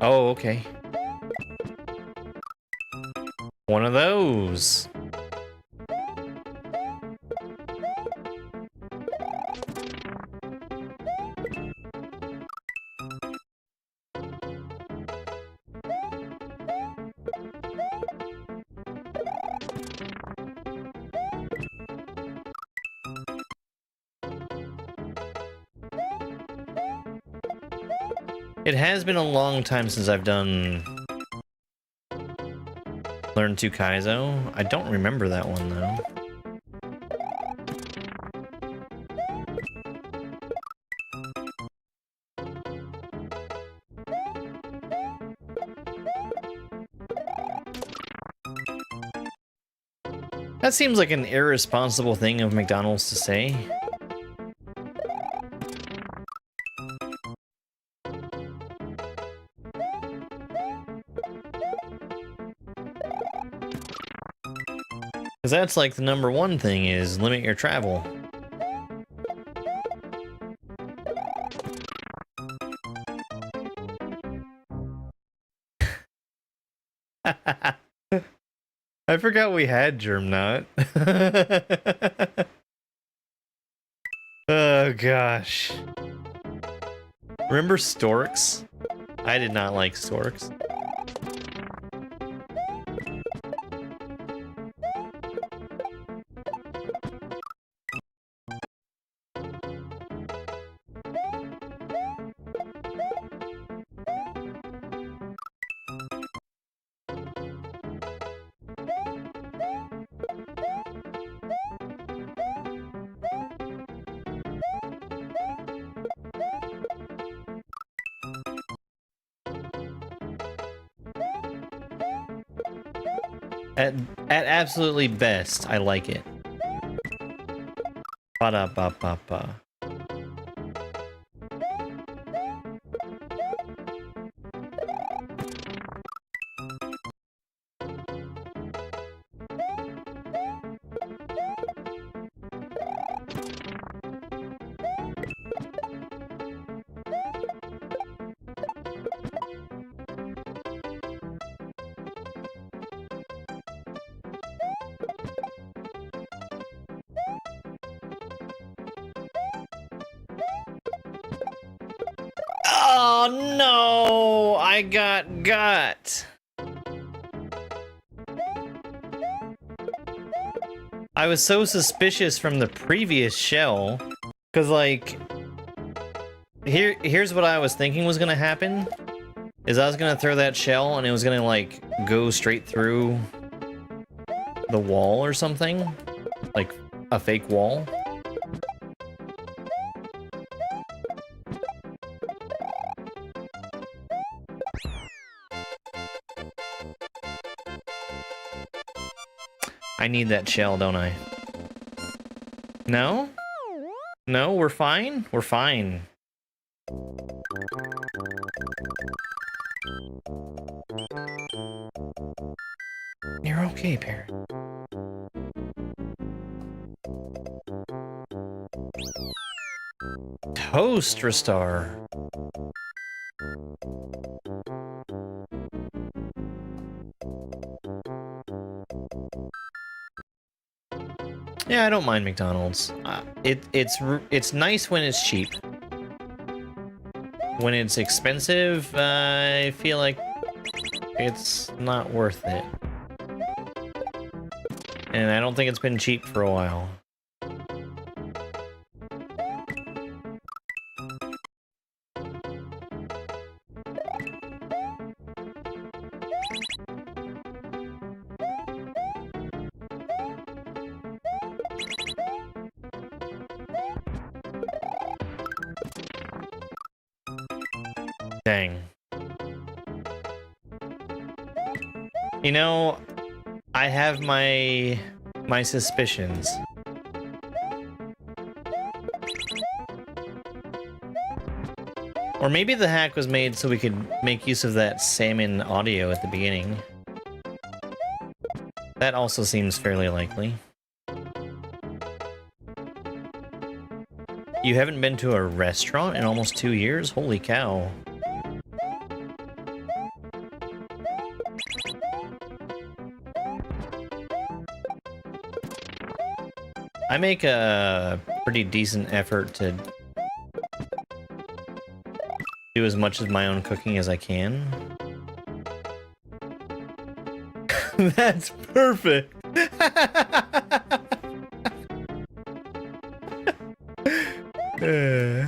S1: Oh, okay. One of those. It has been a long time since I've done Learn to Kaizo. I don't remember that one though. That seems like an irresponsible thing of McDonald's to say. Because that's like the #1 thing is limit your travel. I forgot we had Germnut. Oh gosh. Remember storks? I did not like storks. At absolutely best, I like it. Ba-da-ba-ba-ba. Oh no! I got. I was so suspicious from the previous shell, cause like, here's what I was thinking was gonna happen, is I was gonna throw that shell and it was gonna like go straight through the wall or something, like a fake wall. I need that shell, don't I? No? No, we're fine? We're fine. You're okay, Parrot. Toast Star. Yeah, I don't mind McDonald's. It's nice when it's cheap. When it's expensive, I feel like it's not worth it. And I don't think it's been cheap for a while. Dang. You know, I have my suspicions. Or maybe the hack was made so we could make use of that salmon audio at the beginning. That also seems fairly likely. You haven't been to a restaurant in almost 2 years? Holy cow. I make a pretty decent effort to do as much of my own cooking as I can. That's perfect. Okay.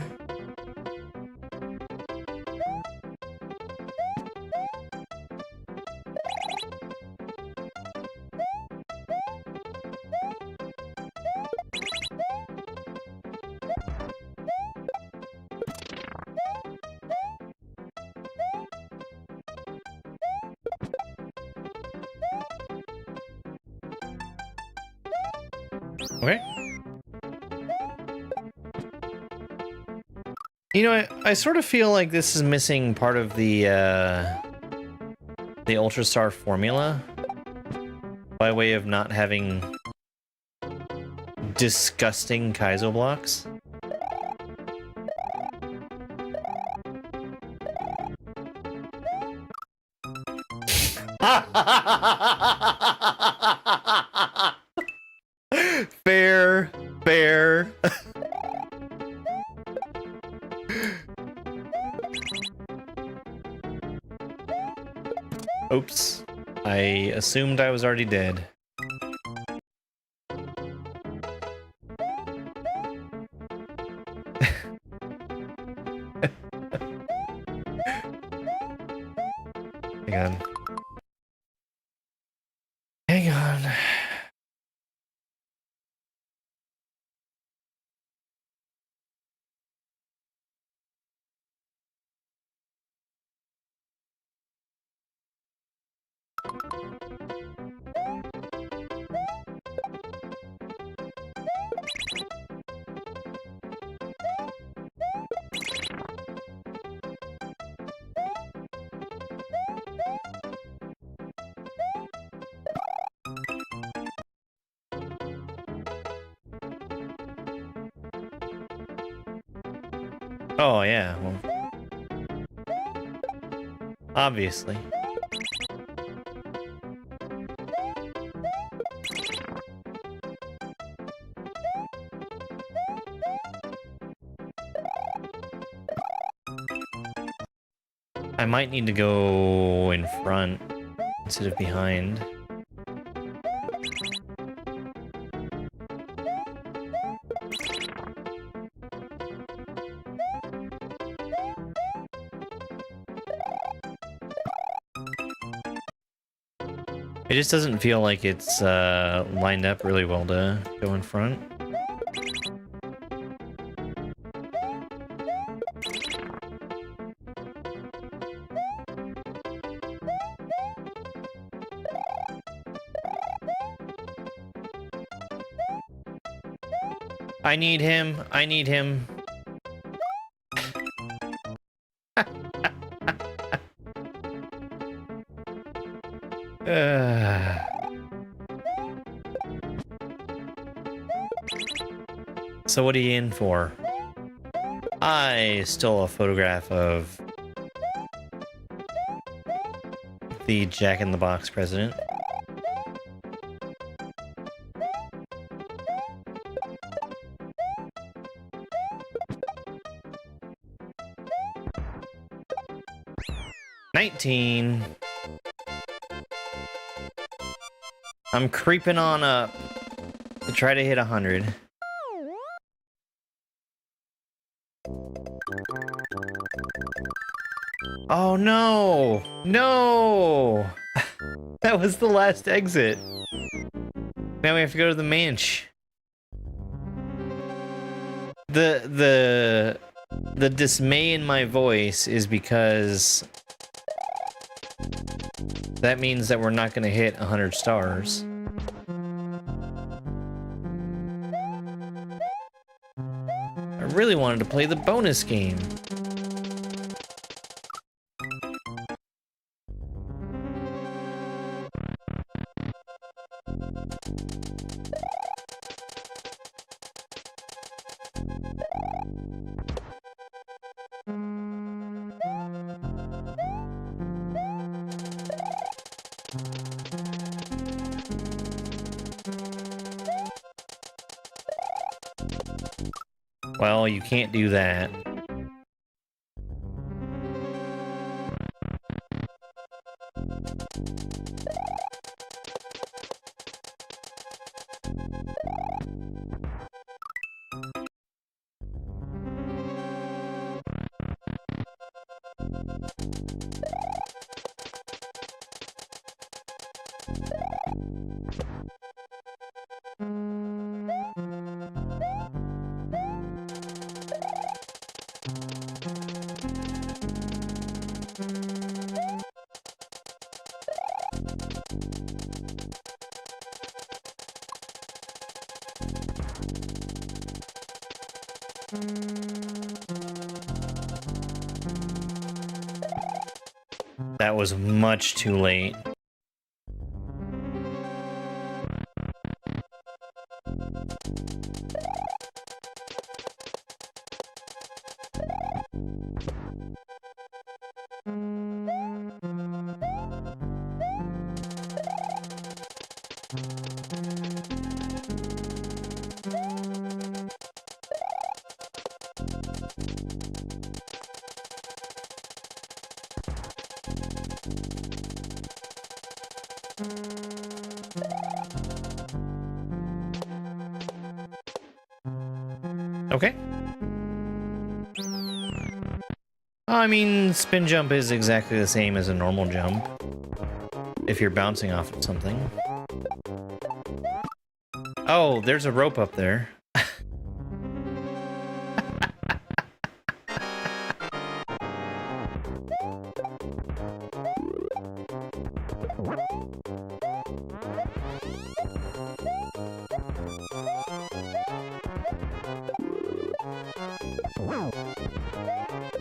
S1: You know, I sort of feel like this is missing part of the Ultra Star formula by way of not having disgusting Kaizo blocks. Fair, fair. Oops. I assumed I was already dead. Hang on. Hang on. Oh, yeah, well... Obviously. I might need to go in front instead of behind. It just doesn't feel like it's lined up really well to go in front. I need him. I need him. So what are you in for? I stole a photograph of the Jack-in-the-Box president. $19. I'm creeping on up to try to hit 100. Oh no! No! That was the last exit. Now we have to go to the manch. The dismay in my voice is because that means that we're not going to hit 100 stars. I really wanted to play the bonus game. Well, you can't do that. That was much too late. Okay. I mean, spin jump is exactly the same as a normal jump. If you're bouncing off of something. Oh, there's a rope up there.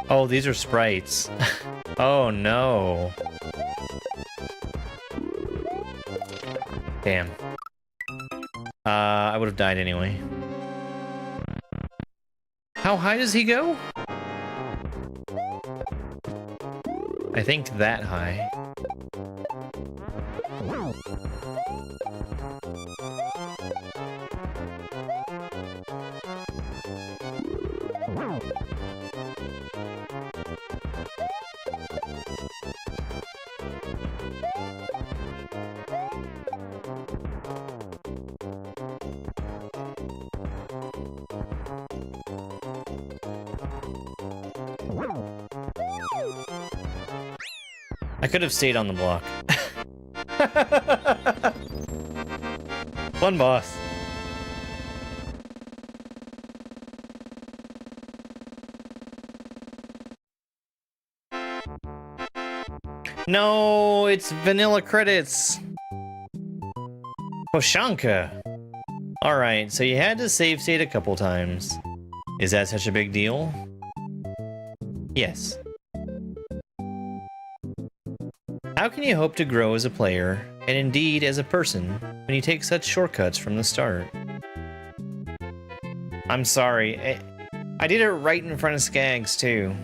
S1: Oh, these are sprites. Oh no. Damn. I would have died anyway. How high does he go? I think that high. I could have stayed on the block. One boss. No, it's vanilla credits. Poshanka. Alright, so you had to save state a couple times. Is that such a big deal? Yes. How can you hope to grow as a player, and indeed as a person, when you take such shortcuts from the start? I'm sorry, I did it right in front of Skags too.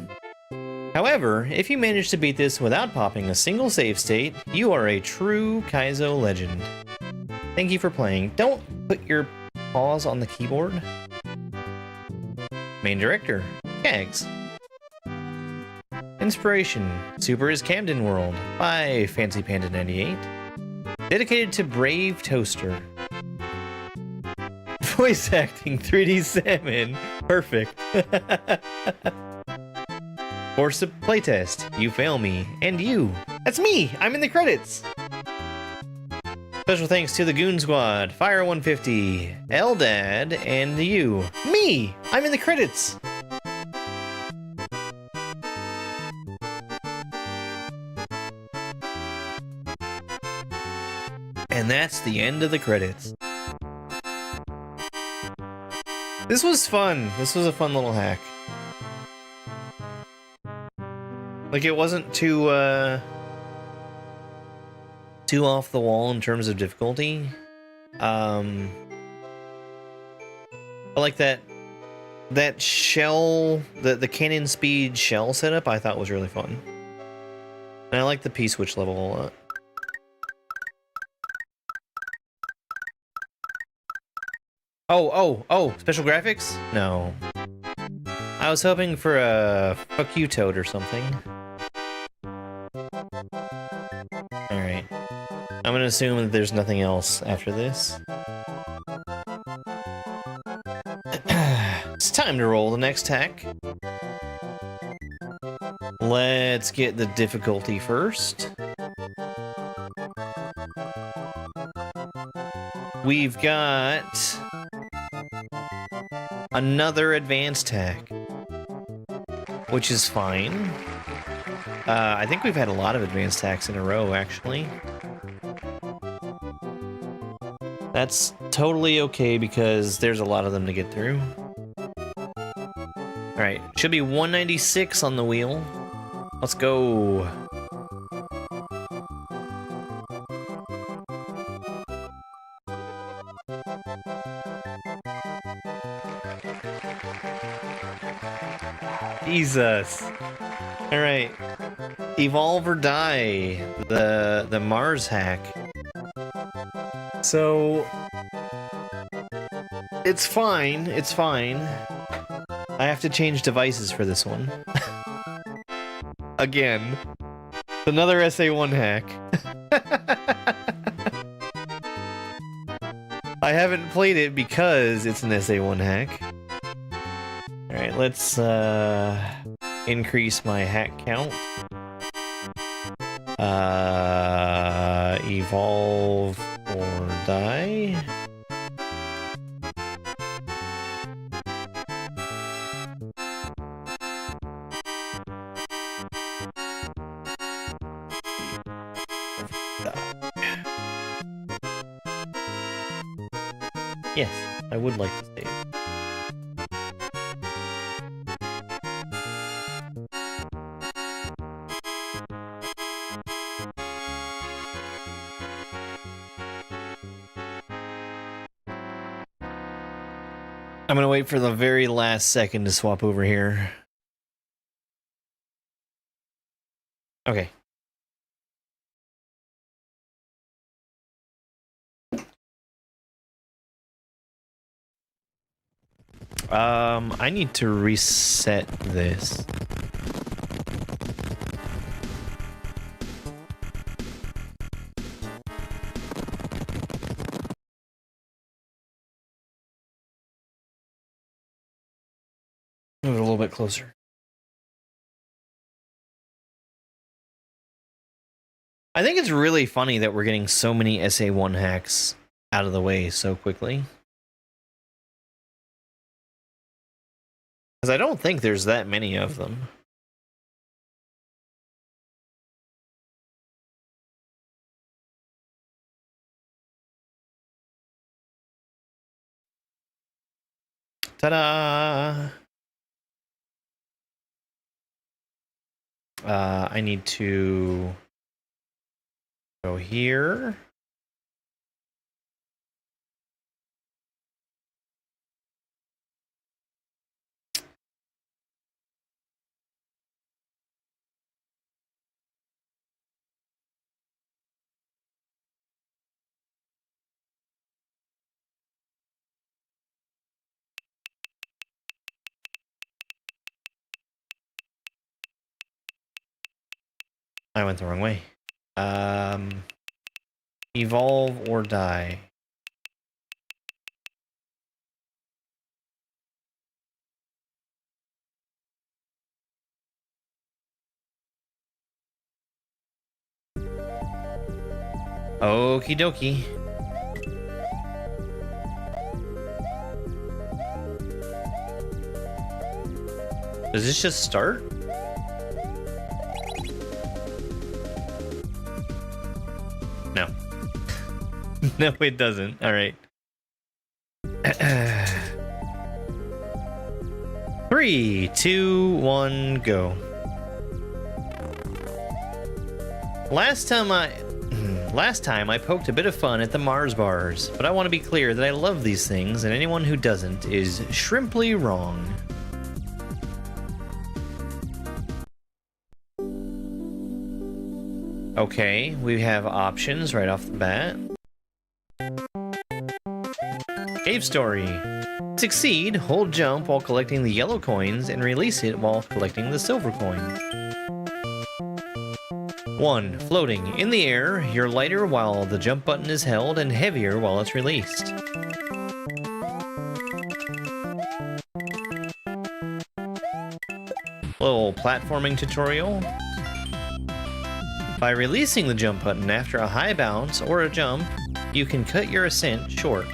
S1: However, if you manage to beat this without popping a single save state, you are a true Kaizo legend. Thank you for playing. Don't put your paws on the keyboard. Main director, Skags. Inspiration, Super is Camden World by Fancy Panda 98. Dedicated to Brave Toaster. Voice acting, 3D Salmon. Perfect. Force of playtest, You Fail Me, and you. That's me! I'm in the credits! Special thanks to the Goon Squad, Fire 150, Eldad, and you. Me! I'm in the credits! And that's the end of the credits. This was fun. This was a fun little hack. Like, it wasn't too off the wall in terms of difficulty. I like that shell, the cannon speed shell setup I thought was really fun. And I like the P-switch level a lot. Oh, special graphics? No. I was hoping for a fuck you Tote or something. Alright. I'm gonna assume that there's nothing else after this. It's time to roll the next hack. Let's get the difficulty first. We've got another advanced hack, which is fine. I think we've had a lot of advanced hacks in a row, actually. That's totally okay because there's a lot of them to get through. Alright, should be 196 on the wheel. Let's go. Jesus. Alright. Evolve or die. The Mars hack. So it's fine. It's fine. I have to change devices for this one. Again. Another SA1 hack. I haven't played it because it's an SA1 hack. Alright, let's increase my hack count. Evolve or die. Yes, I would like to save. I'm gonna wait for the very last second to swap over here. Okay. I need to reset this. Move it a little bit closer. I think it's really funny that we're getting so many SA1 hacks out of the way so quickly. Because I don't think there's that many of them. Ta-da! I need to go here. I went the wrong way. Evolve or die. Okie dokie. Does this just start? No. No, it doesn't. All right. 3, 2, 1, go. Last time I poked a bit of fun at the Mars bars, but I want to be clear that I love these things, and anyone who doesn't is shrimply wrong. Okay, we have options right off the bat. Cave story. Succeed, hold jump while collecting the yellow coins, and release it while collecting the silver coins. 1. Floating. In the air, you're lighter while the jump button is held and heavier while it's released. Little platforming tutorial. By releasing the jump button after a high bounce or a jump, you can cut your ascent short.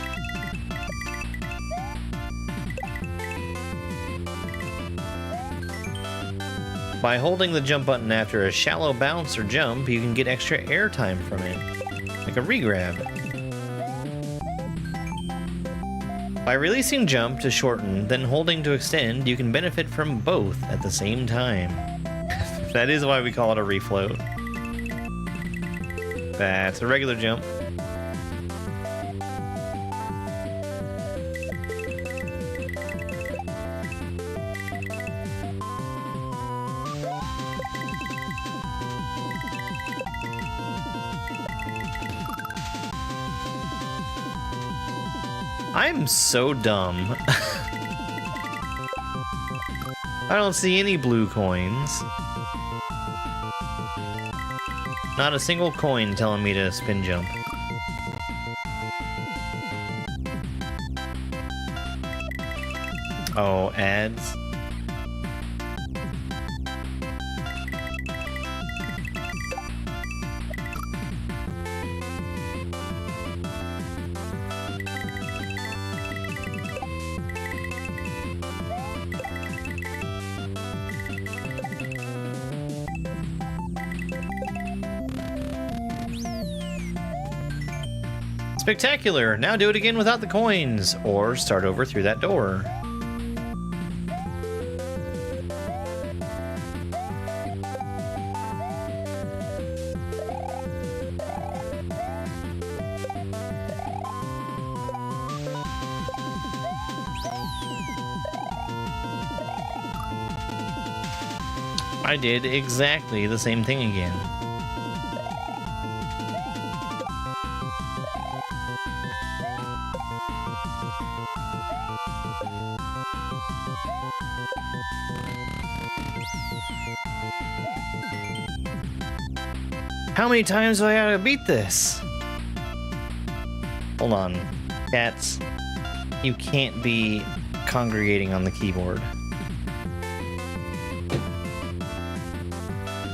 S1: By holding the jump button after a shallow bounce or jump, you can get extra air time from it, like a regrab. By releasing jump to shorten, then holding to extend, you can benefit from both at the same time. That is why we call it a refloat. That's a regular jump. I'm so dumb. I don't see any blue coins. Not a single coin telling me to spin jump. Oh, ads. Spectacular! Now do it again without the coins, or start over through that door. I did exactly the same thing again. How many times do I gotta beat this? Hold on. Cats, you can't be congregating on the keyboard.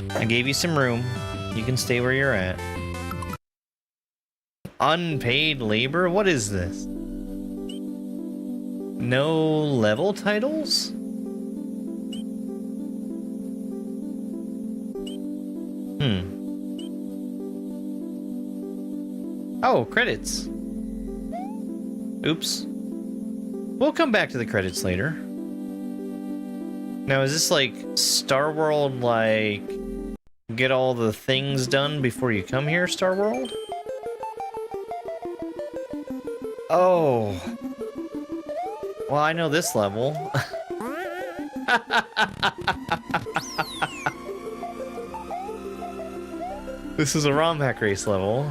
S1: I gave you some room. You can stay where you're at. Unpaid labor? What is this? No level titles? Oh, credits. Oops. We'll come back to the credits later. Now, is this like Star World, like, get all the things done before you come here, Star World? Oh. Well, I know this level. This is a ROM hack race level.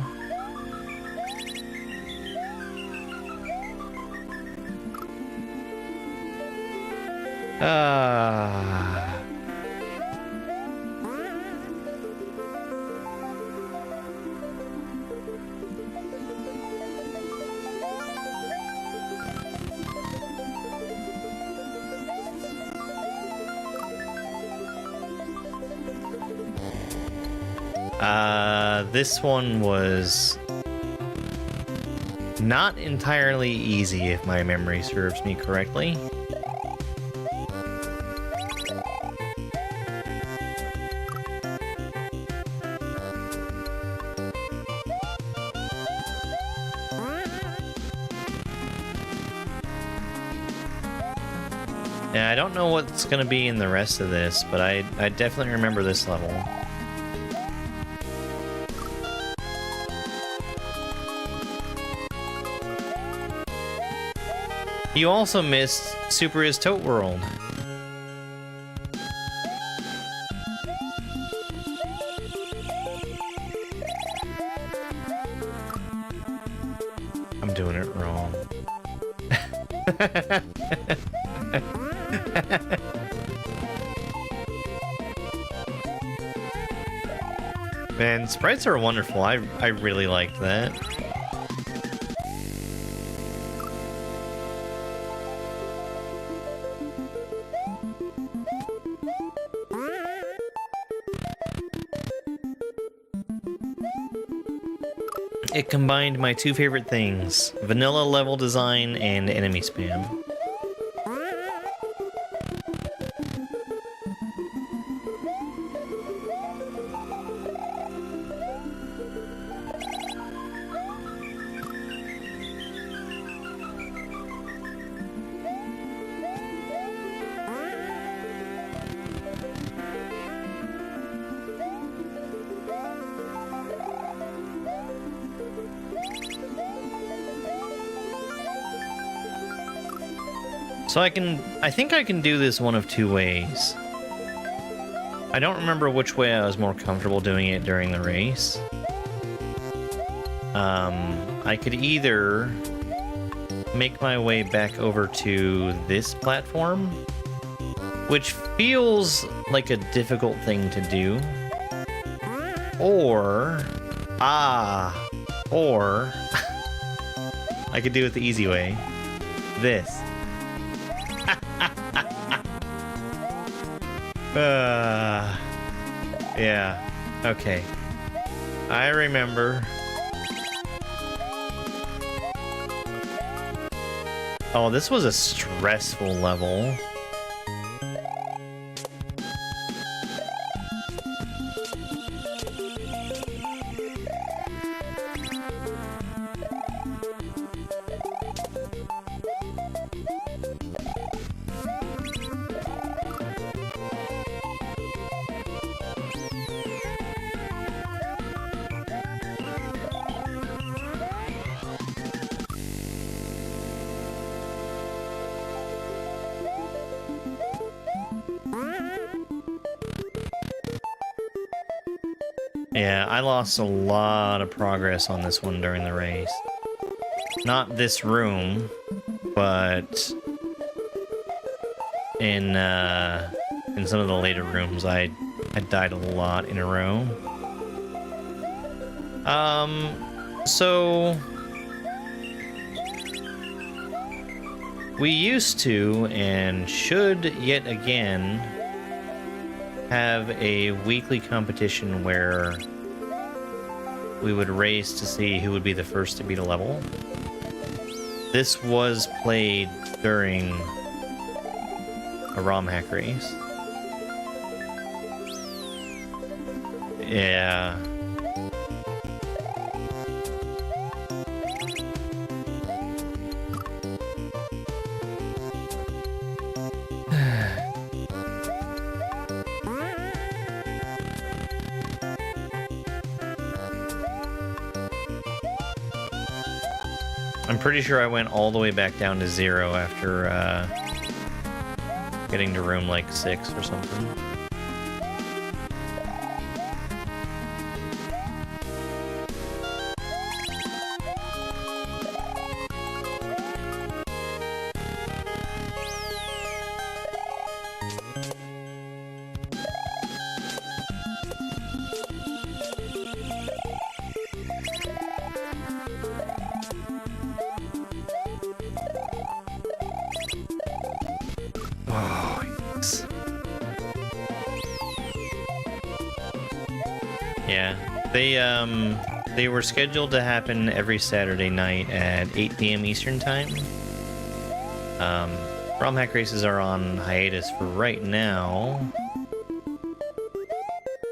S1: This one was not entirely easy, if my memory serves me correctly. Yeah, I don't know what's gonna be in the rest of this, but I definitely remember this level. You also missed Super Is Tote World. I'm doing it wrong. Man, sprites are wonderful. I really liked that. It combined my two favorite things, vanilla level design and enemy spam. So I think I can do this one of two ways. I don't remember which way I was more comfortable doing it during the race. I could either make my way back over to this platform, which feels like a difficult thing to do, or I could do it the easy way. This. Yeah. Okay. I remember. Oh, this was a stressful level. Yeah, I lost a lot of progress on this one during the race. Not this room, but in some of the later rooms, I died a lot in a row. So we used to and should yet again have a weekly competition where we would race to see who would be the first to beat a level. This was played during a ROM hack race. Yeah. I'm pretty sure I went all the way back down to 0 after getting to room like 6 or something. Yeah, they were scheduled to happen every Saturday night at 8 p.m. Eastern Time. ROM hack races are on hiatus for right now.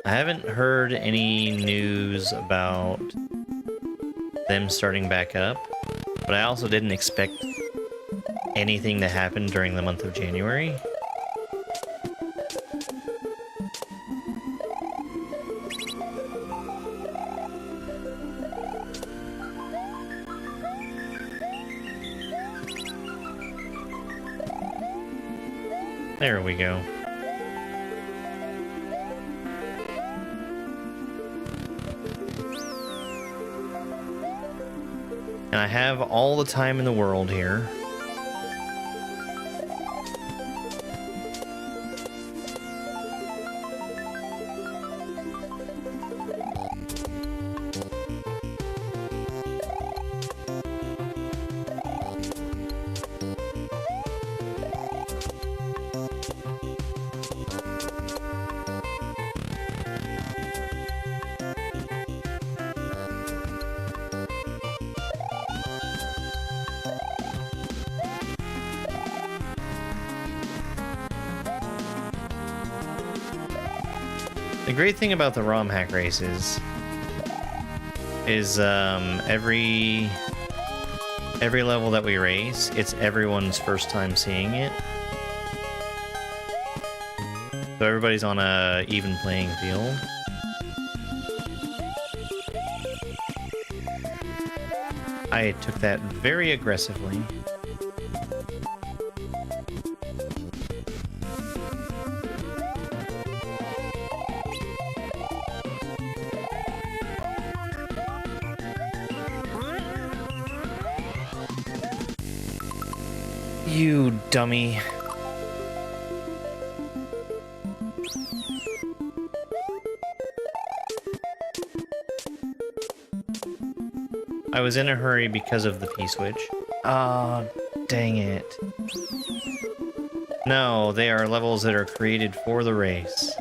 S1: I haven't heard any news about them starting back up, but I also didn't expect anything to happen during the month of January. There we go. And I have all the time in the world here. The great thing about the ROM hack races is every level that we race, it's everyone's first time seeing it. So everybody's on a even playing field. I took that very aggressively. You dummy. I was in a hurry because of the P-switch. Ah, dang it. No, they are levels that are created for the race.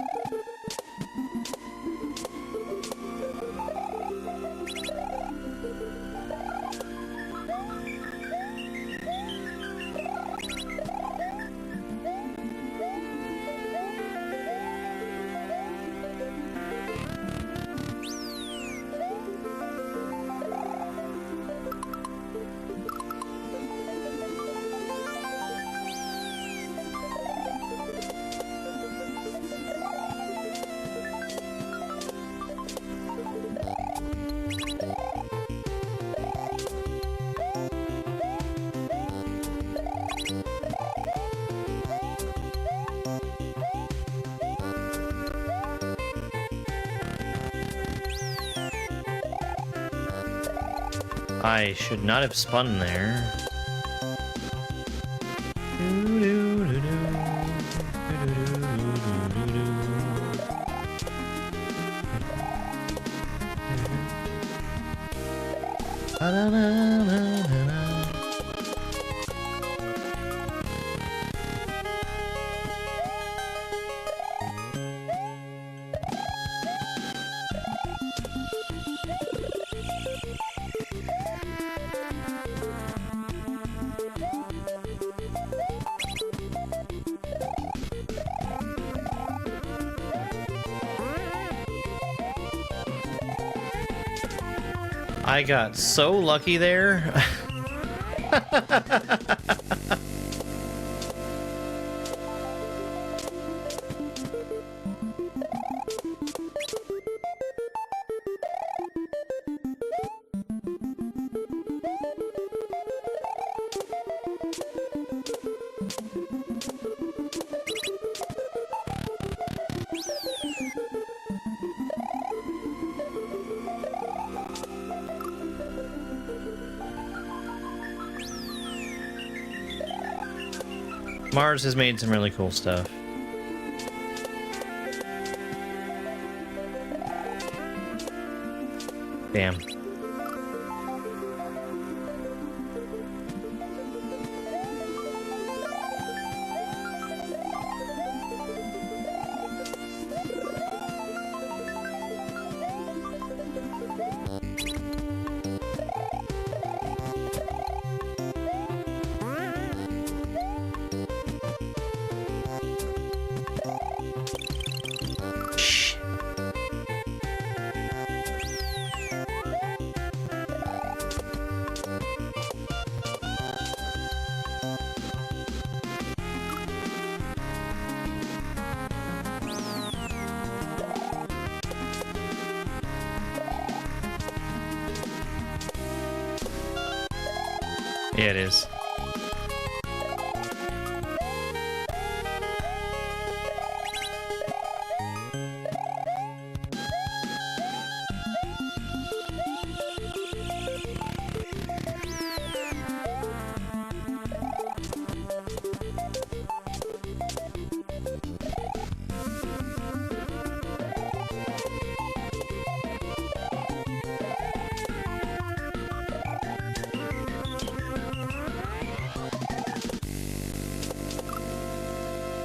S1: I should not have spun there. I got so lucky there. Mars has made some really cool stuff. Damn. Yeah, it is.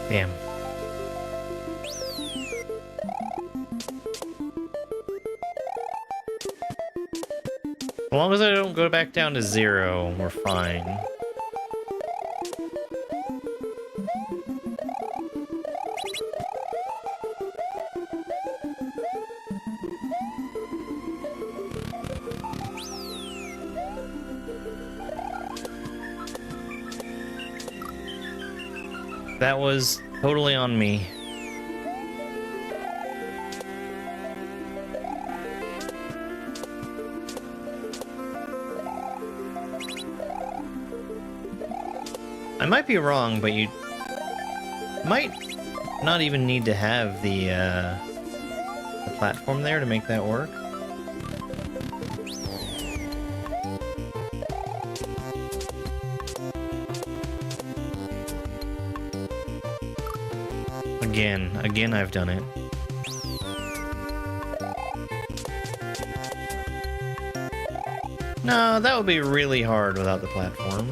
S1: Damn. As long as I don't go back down to 0, we're fine. That was totally on me. I might be wrong, but you might not even need to have the platform there to make that work. Again, I've done it. No, that would be really hard without the platform.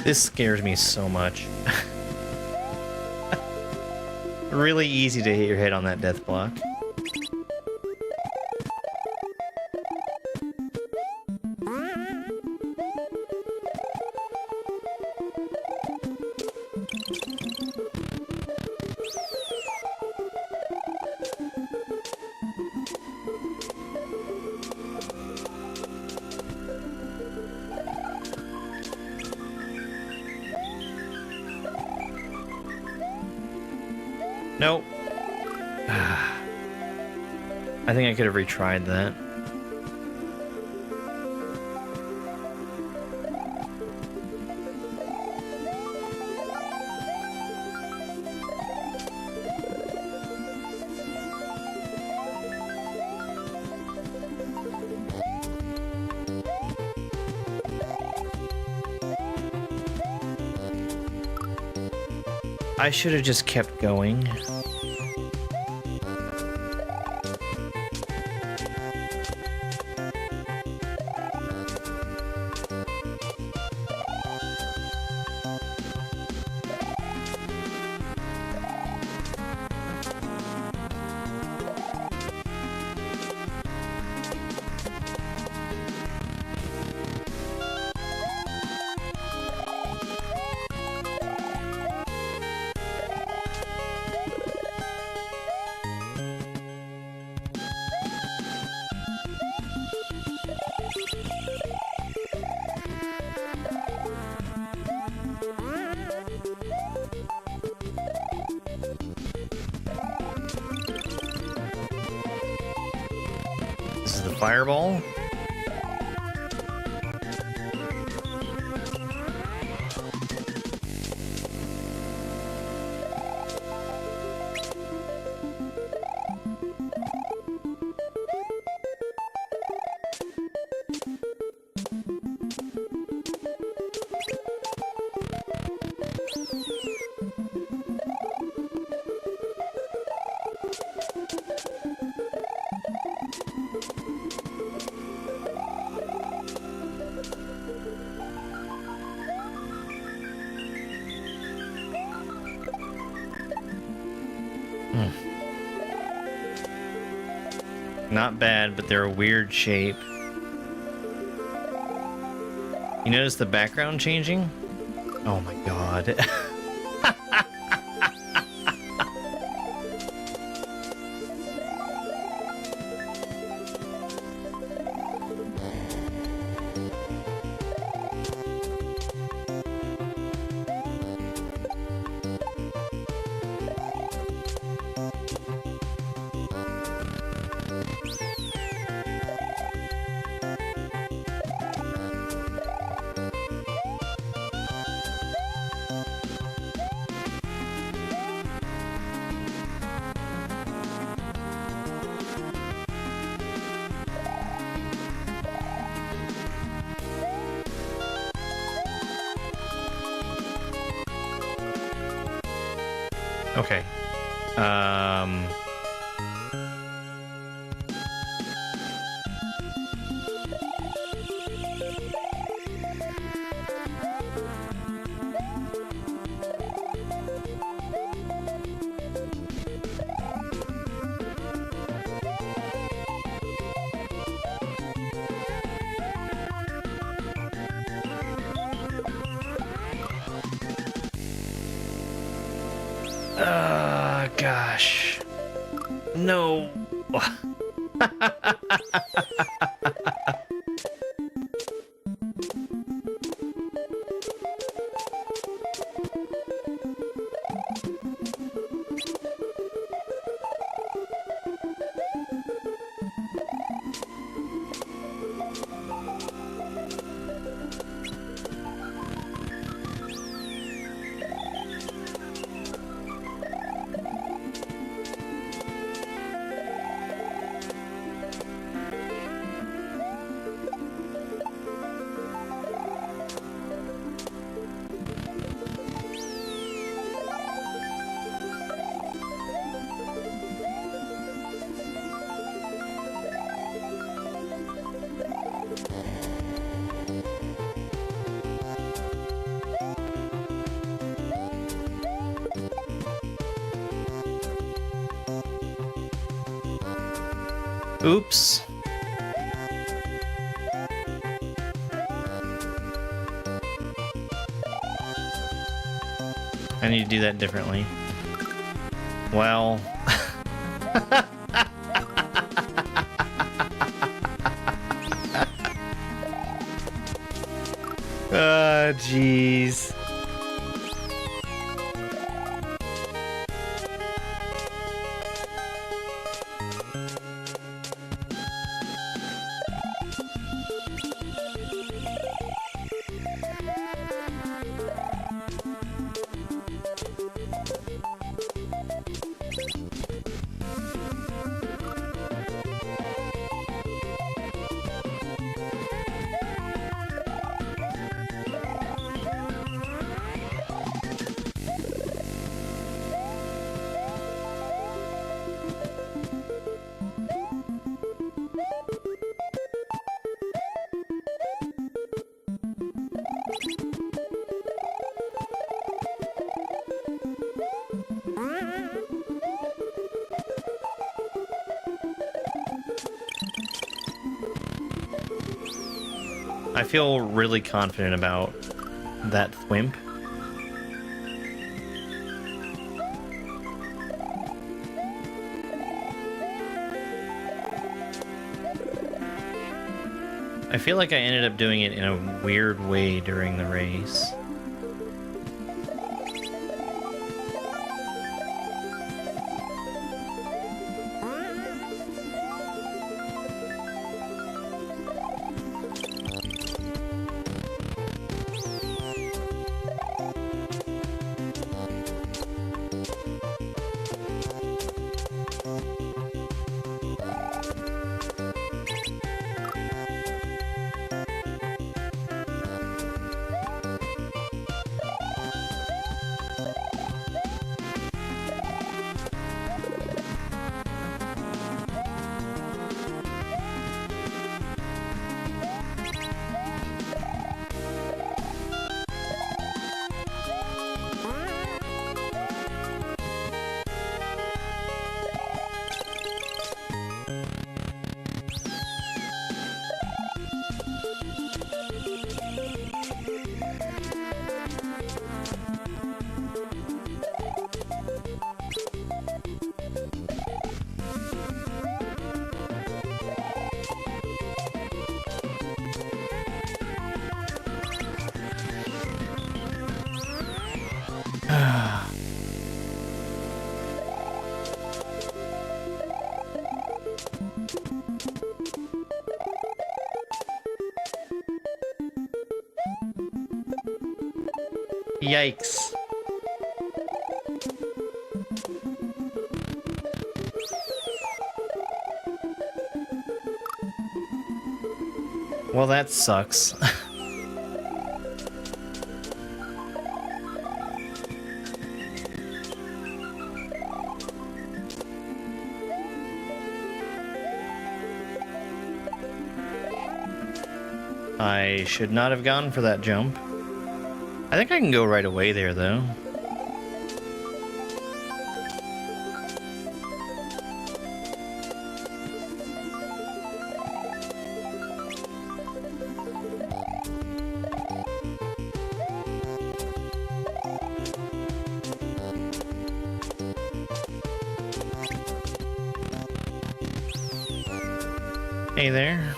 S1: This scares me so much. Really easy to hit your head on that death block. Nope. I think I could have retried that. I should have just kept going. This is the fireball. Not bad, but they're a weird shape. You notice the background changing? Oh my god. Okay. Gosh. No. Oops. I need to do that differently. Well... jeez. I feel really confident about that thwimp. I feel like I ended up doing it in a weird way during the race. Yikes. Well, that sucks. I should not have gone for that jump. I think I can go right away there, though. Hey there.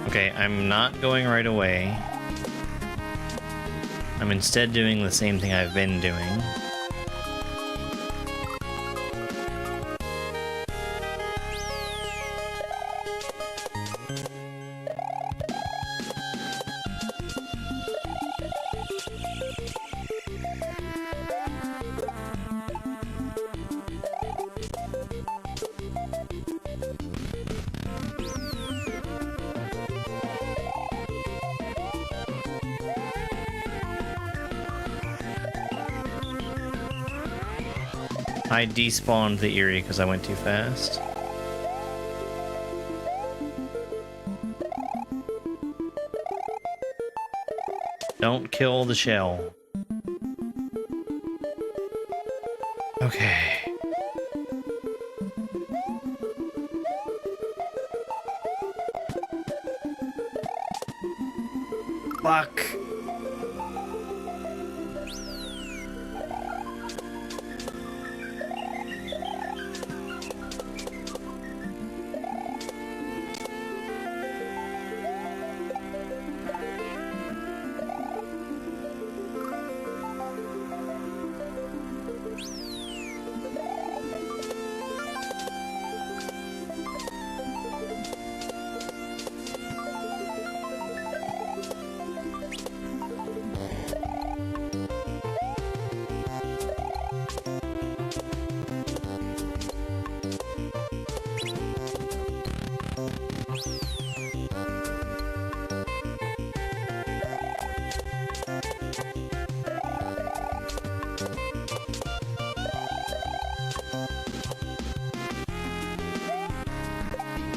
S1: Okay, I'm not going right away. I'm instead doing the same thing I've been doing. I despawned the Eerie because I went too fast. Don't kill the shell. Okay. Fuck.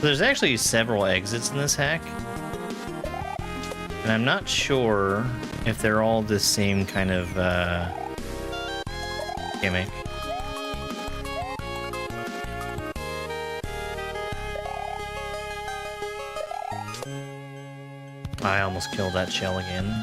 S1: There's actually several exits in this hack, and I'm not sure if they're all the same kind of gimmick. I almost killed that shell again.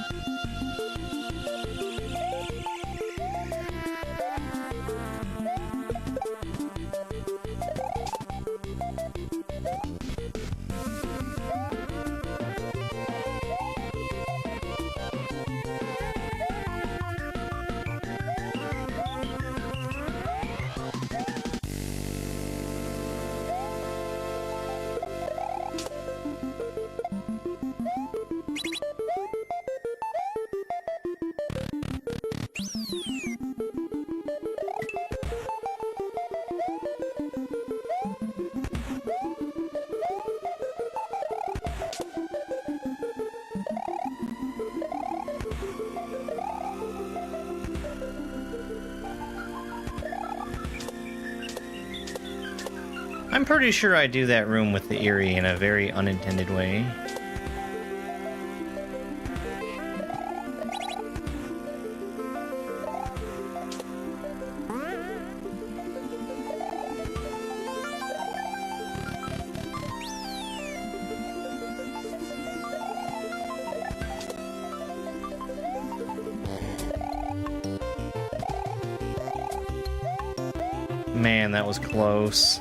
S1: I'm pretty sure I do that room with the Eerie in a very unintended way. Man, that was close.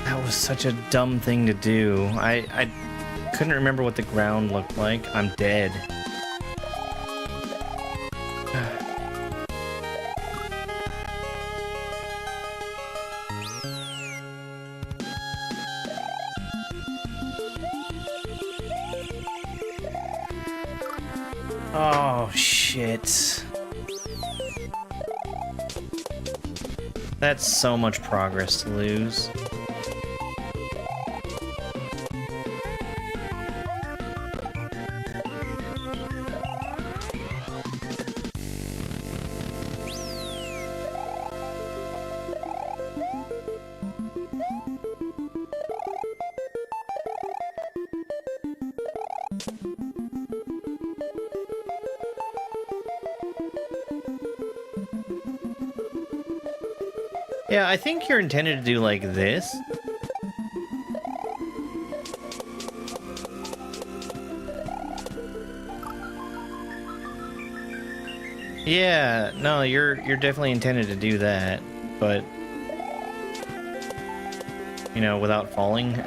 S1: That was such a dumb thing to do. I couldn't remember what the ground looked like. I'm dead. Oh, shit. That's so much progress to lose. Yeah, I think you're intended to do like this. Yeah, no, you're definitely intended to do that, but you know, without falling.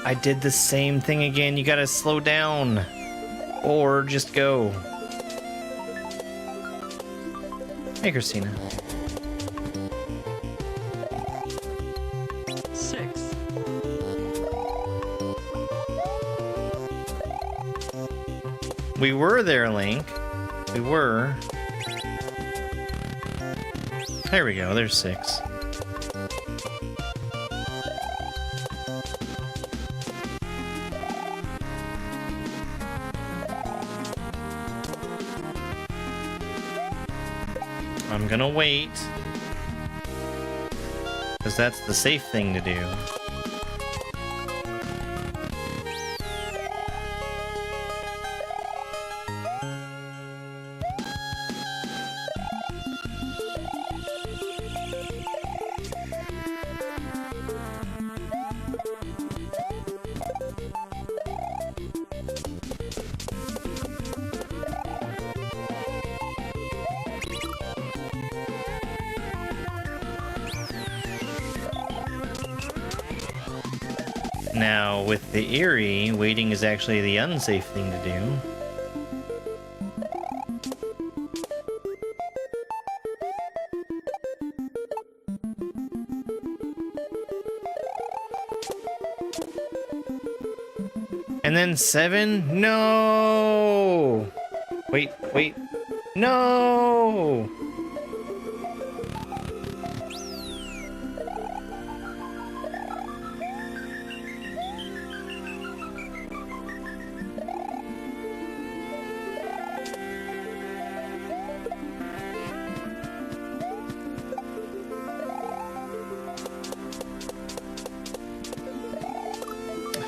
S1: I did the same thing again. You gotta slow down. Or just go. Hey, Christina.
S5: 6.
S1: We were there, Link. We were. There we go, there's 6. I'm gonna wait, because that's the safe thing to do. Now, with the Eerie, waiting is actually the unsafe thing to do. And then 7? No! Wait, wait. No!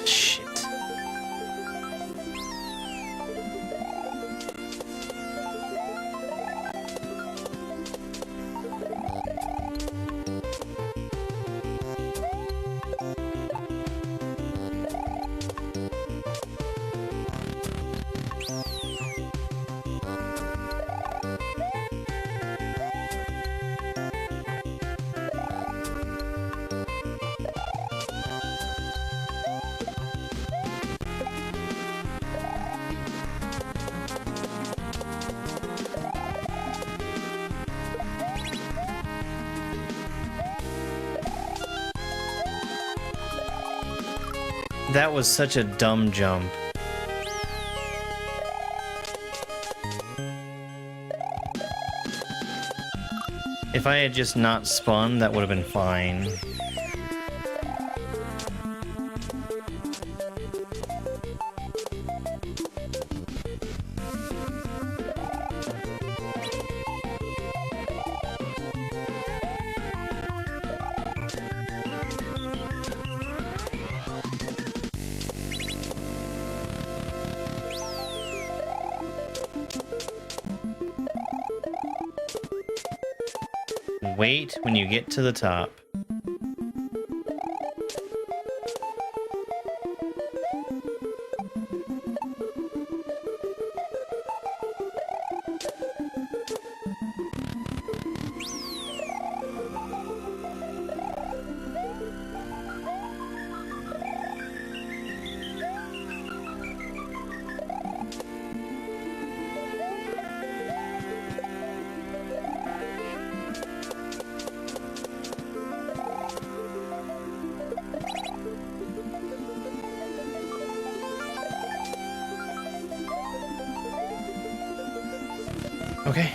S1: Shit. That was such a dumb jump. If I had just not spun, that would have been fine. Wait when you get to the top. Okay.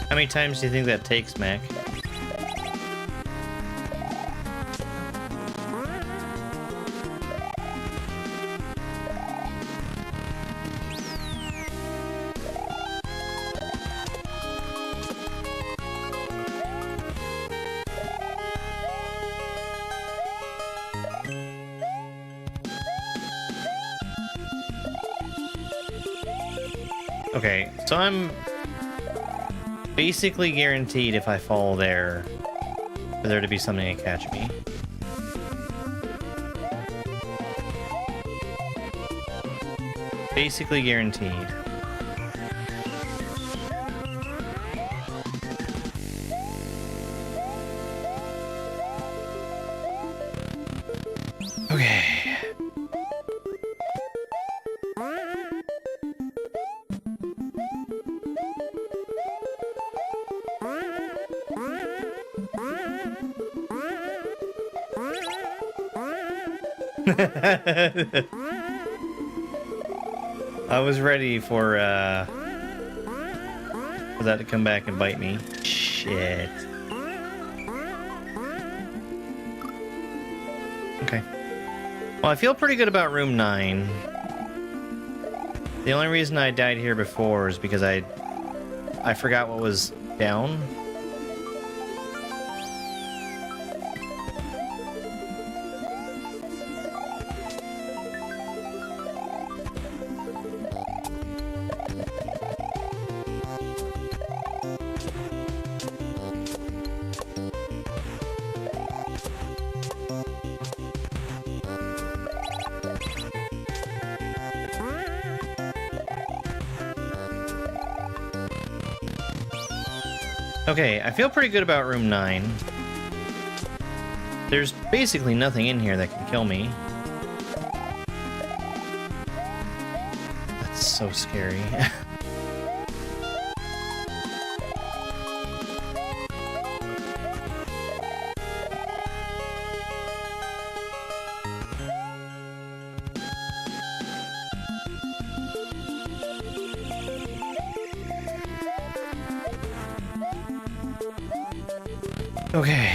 S1: How many times do you think that takes, Mac? Okay, so I'm basically guaranteed if I fall there, for there to be something to catch me. Basically guaranteed. Okay. I was ready for that to come back and bite me. Shit. Okay. Well, I feel pretty good about room 9. The only reason I died here before is because I forgot what was down. Okay, I feel pretty good about room 9. There's basically nothing in here that can kill me. That's so scary. Okay.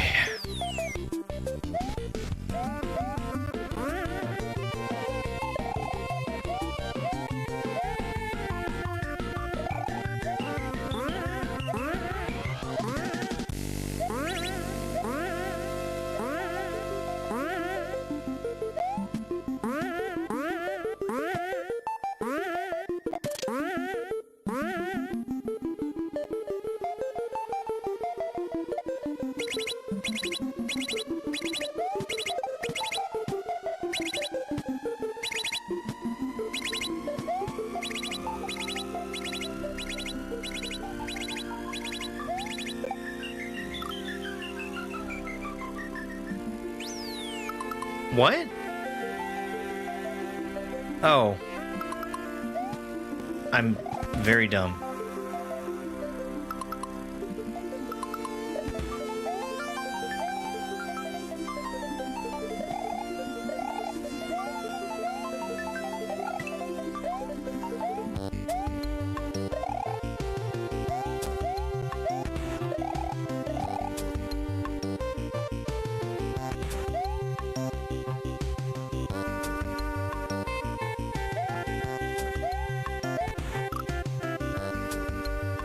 S1: What? Oh. I'm very dumb.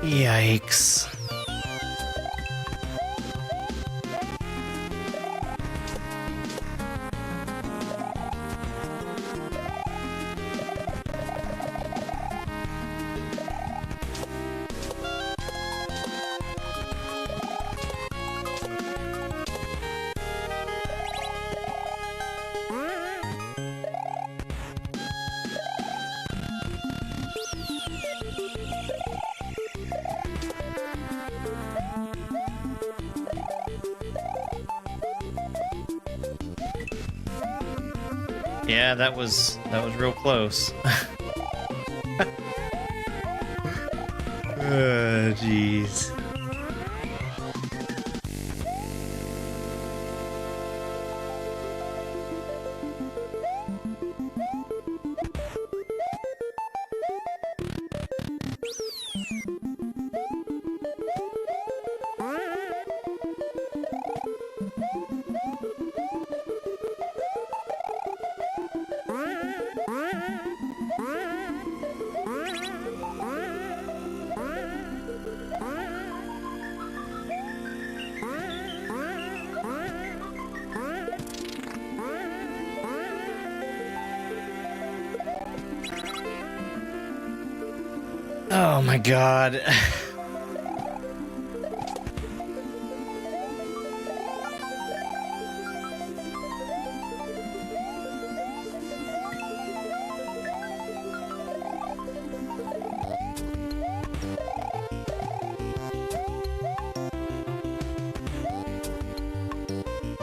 S1: Yikes. Yeah, that was real close. Jeez. Oh my god.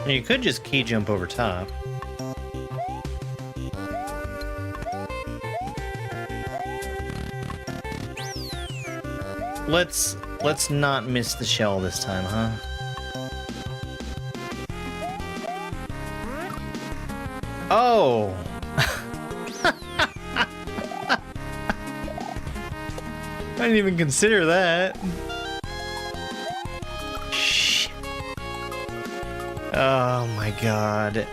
S1: You could just key jump over top. Let's not miss the shell this time, huh? Oh! I didn't even consider that. Shit. Oh my god.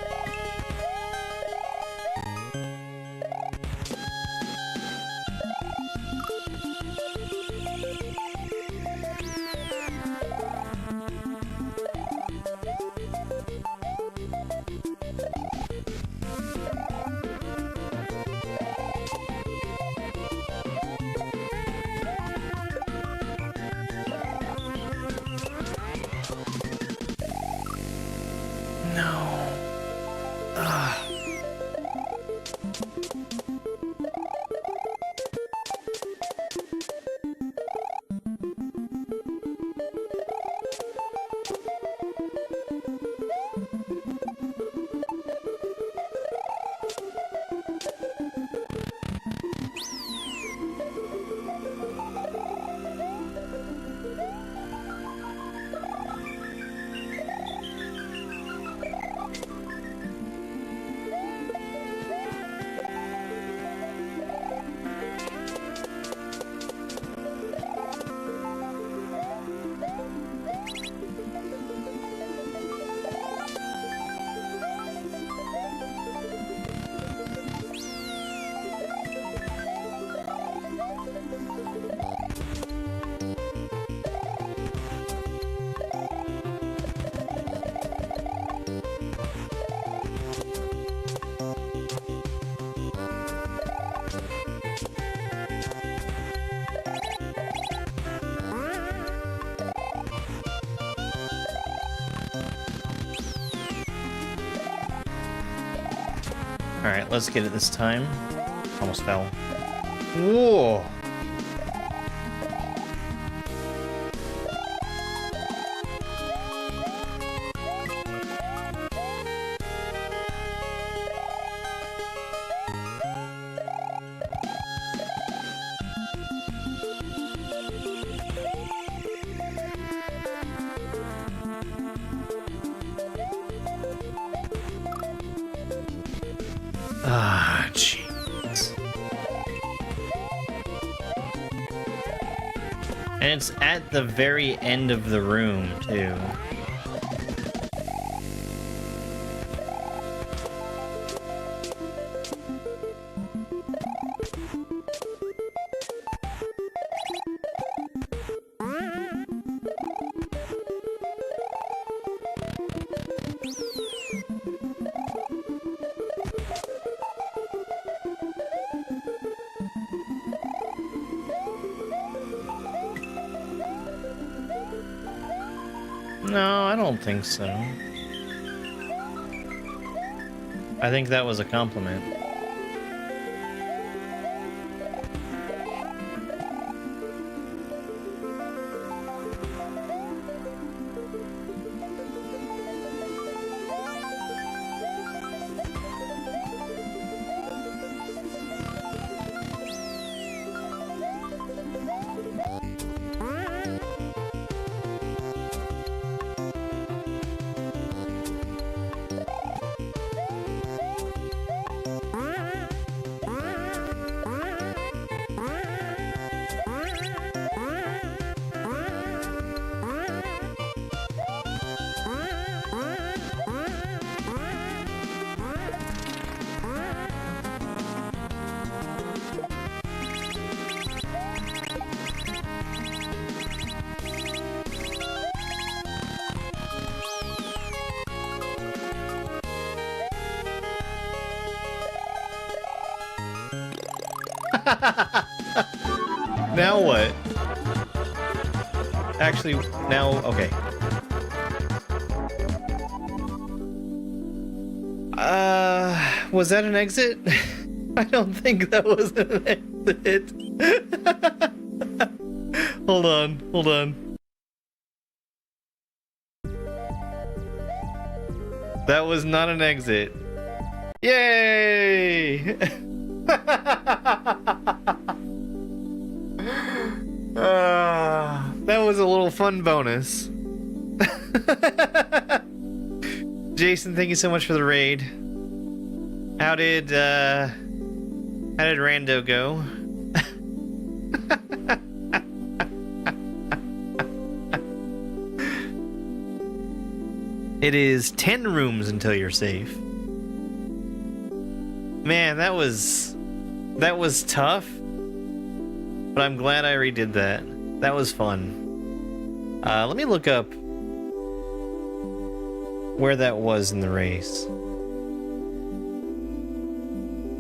S1: No. Ugh. Alright, let's get it this time. Almost fell. Whoa! Ah, jeez. And it's at the very end of the room, too. No, I don't think so. I think that was a compliment. Now what? Actually, now, okay. Was that an exit? I don't think that was an exit. Hold on, hold on. That was not an exit. Yay! That was a little fun bonus. Jason, thank you so much for the raid. How did Rando go? It is 10 rooms until you're safe. Man, that was tough. But I'm glad I redid that. That was fun. Let me look up where that was in the race.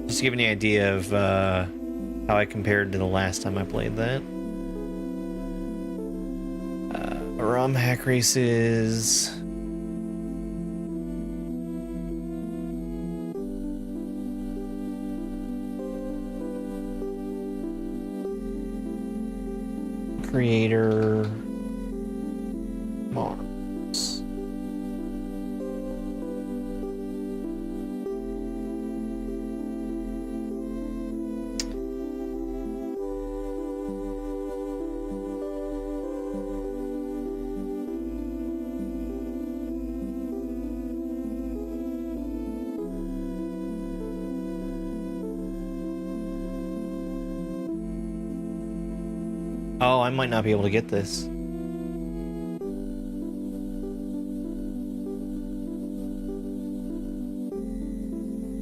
S1: Just to give you an idea of how I compared to the last time I played that. ROM hack races. Creator Mars. Oh, I might not be able to get this.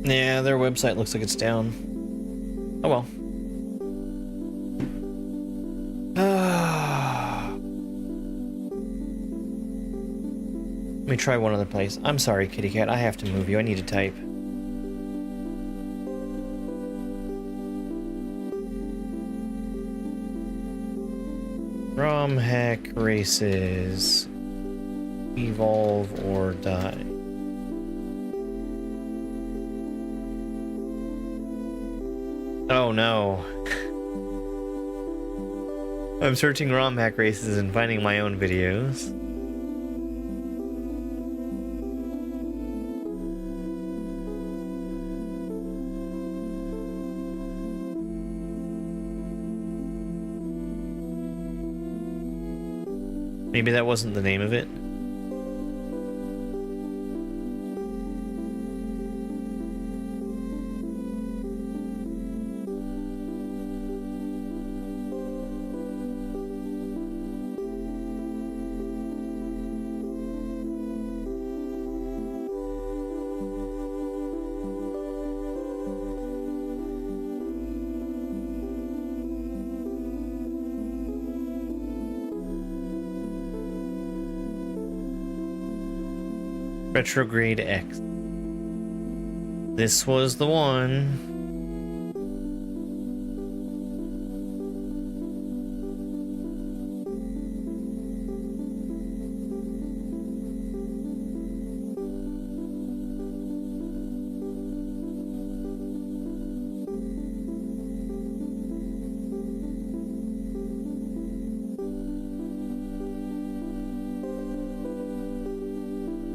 S1: Yeah, their website looks like it's down. Oh well. Let me try one other place. I'm sorry, kitty cat. I have to move you. I need to type. ROM hack races. Evolve or die. Oh no. I'm searching ROM hack races and finding my own videos. Maybe that wasn't the name of it. Retrograde X. This was the one.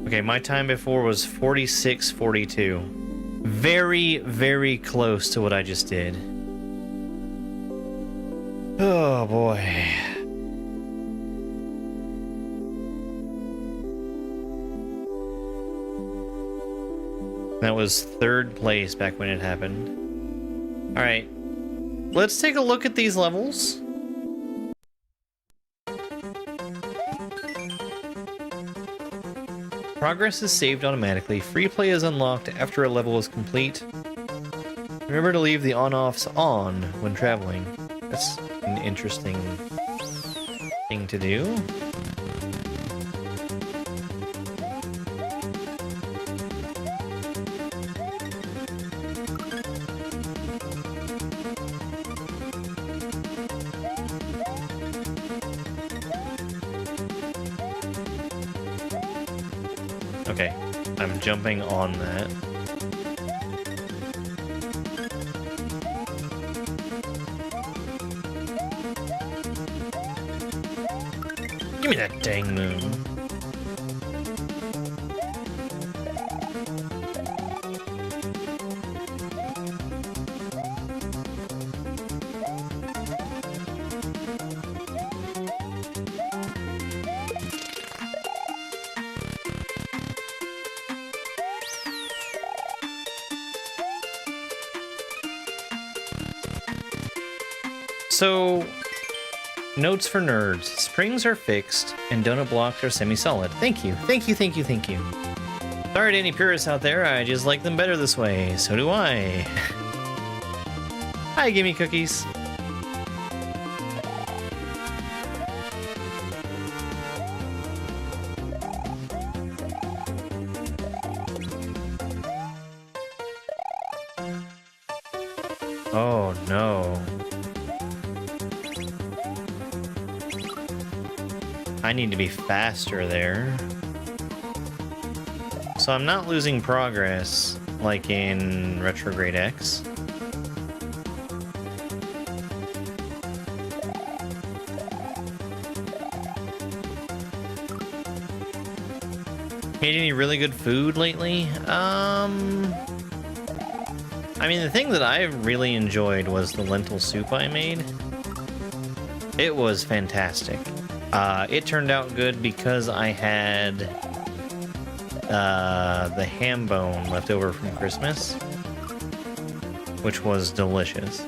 S1: Okay, my time before was 46:42. Very, very close to what I just did. Oh boy. That was third place back when it happened. Alright. Let's take a look at these levels. Progress is saved automatically. Free play is unlocked after a level is complete. Remember to leave the on-offs on when traveling. That's an interesting thing to do. Okay, I'm jumping on that. Give me that dang moon. So, notes for nerds. Springs are fixed and donut blocks are semi-solid. Thank you, thank you, thank you, thank you. Sorry to any purists out there, I just like them better this way. So do I. Hi, gimme cookies. Oh no. I need to be faster there. So I'm not losing progress like in Retrograde X. Made any really good food lately? I mean, the thing that I really enjoyed was the lentil soup I made. It was fantastic. It turned out good because I had the ham bone left over from Christmas, which was delicious.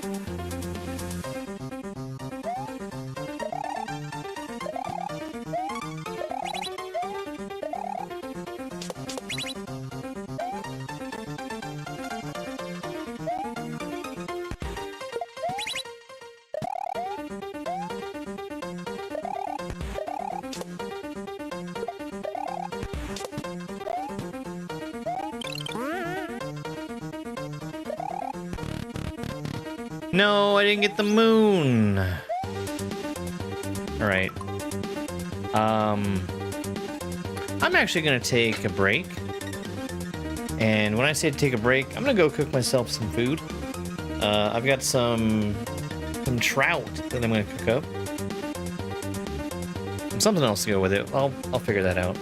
S1: No, I didn't get the moon. All right. I'm actually gonna take a break. And when I say take a break, I'm gonna go cook myself some food. I've got some trout that I'm gonna cook up. And something else to go with it. I'll figure that out.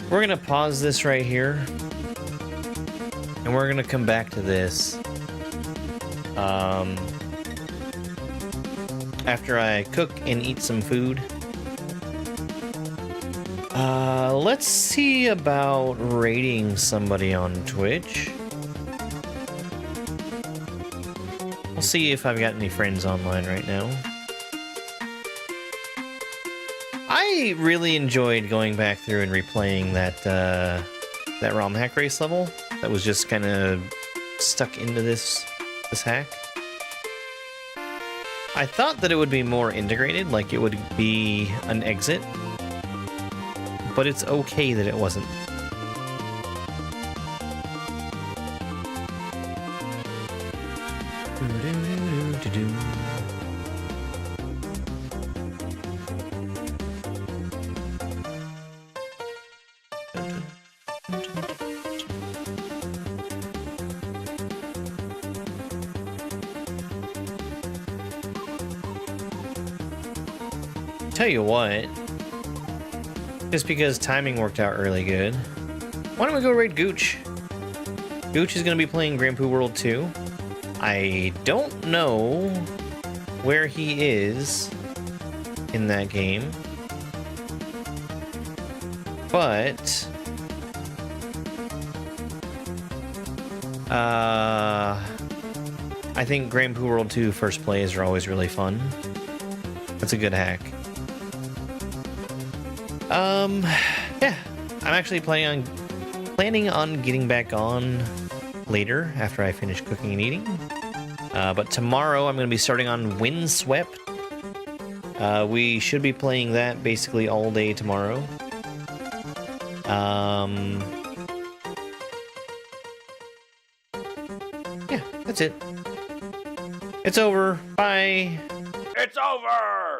S1: We're gonna pause this right here. And we're gonna come back to this after I cook and eat some food. Let's see about rating somebody on Twitch. We'll see if I've got any friends online right now. I really enjoyed going back through and replaying that ROM hack race level. That was just kind of stuck into this hack. I thought that it would be more integrated, like it would be an exit, but it's okay that it wasn't. Tell you what, just because timing worked out really good, why don't we go raid Gooch? Gooch is going to be playing Grand Poo World 2. I don't know where he is in that game, but I think Grand Poo World 2 first plays are always really fun. That's a good hack. Yeah, I'm actually planning on getting back on later after I finish cooking and eating. But tomorrow I'm going to be starting on Windswept. We should be playing that basically all day tomorrow. Yeah, that's it. It's over. Bye.
S3: It's over!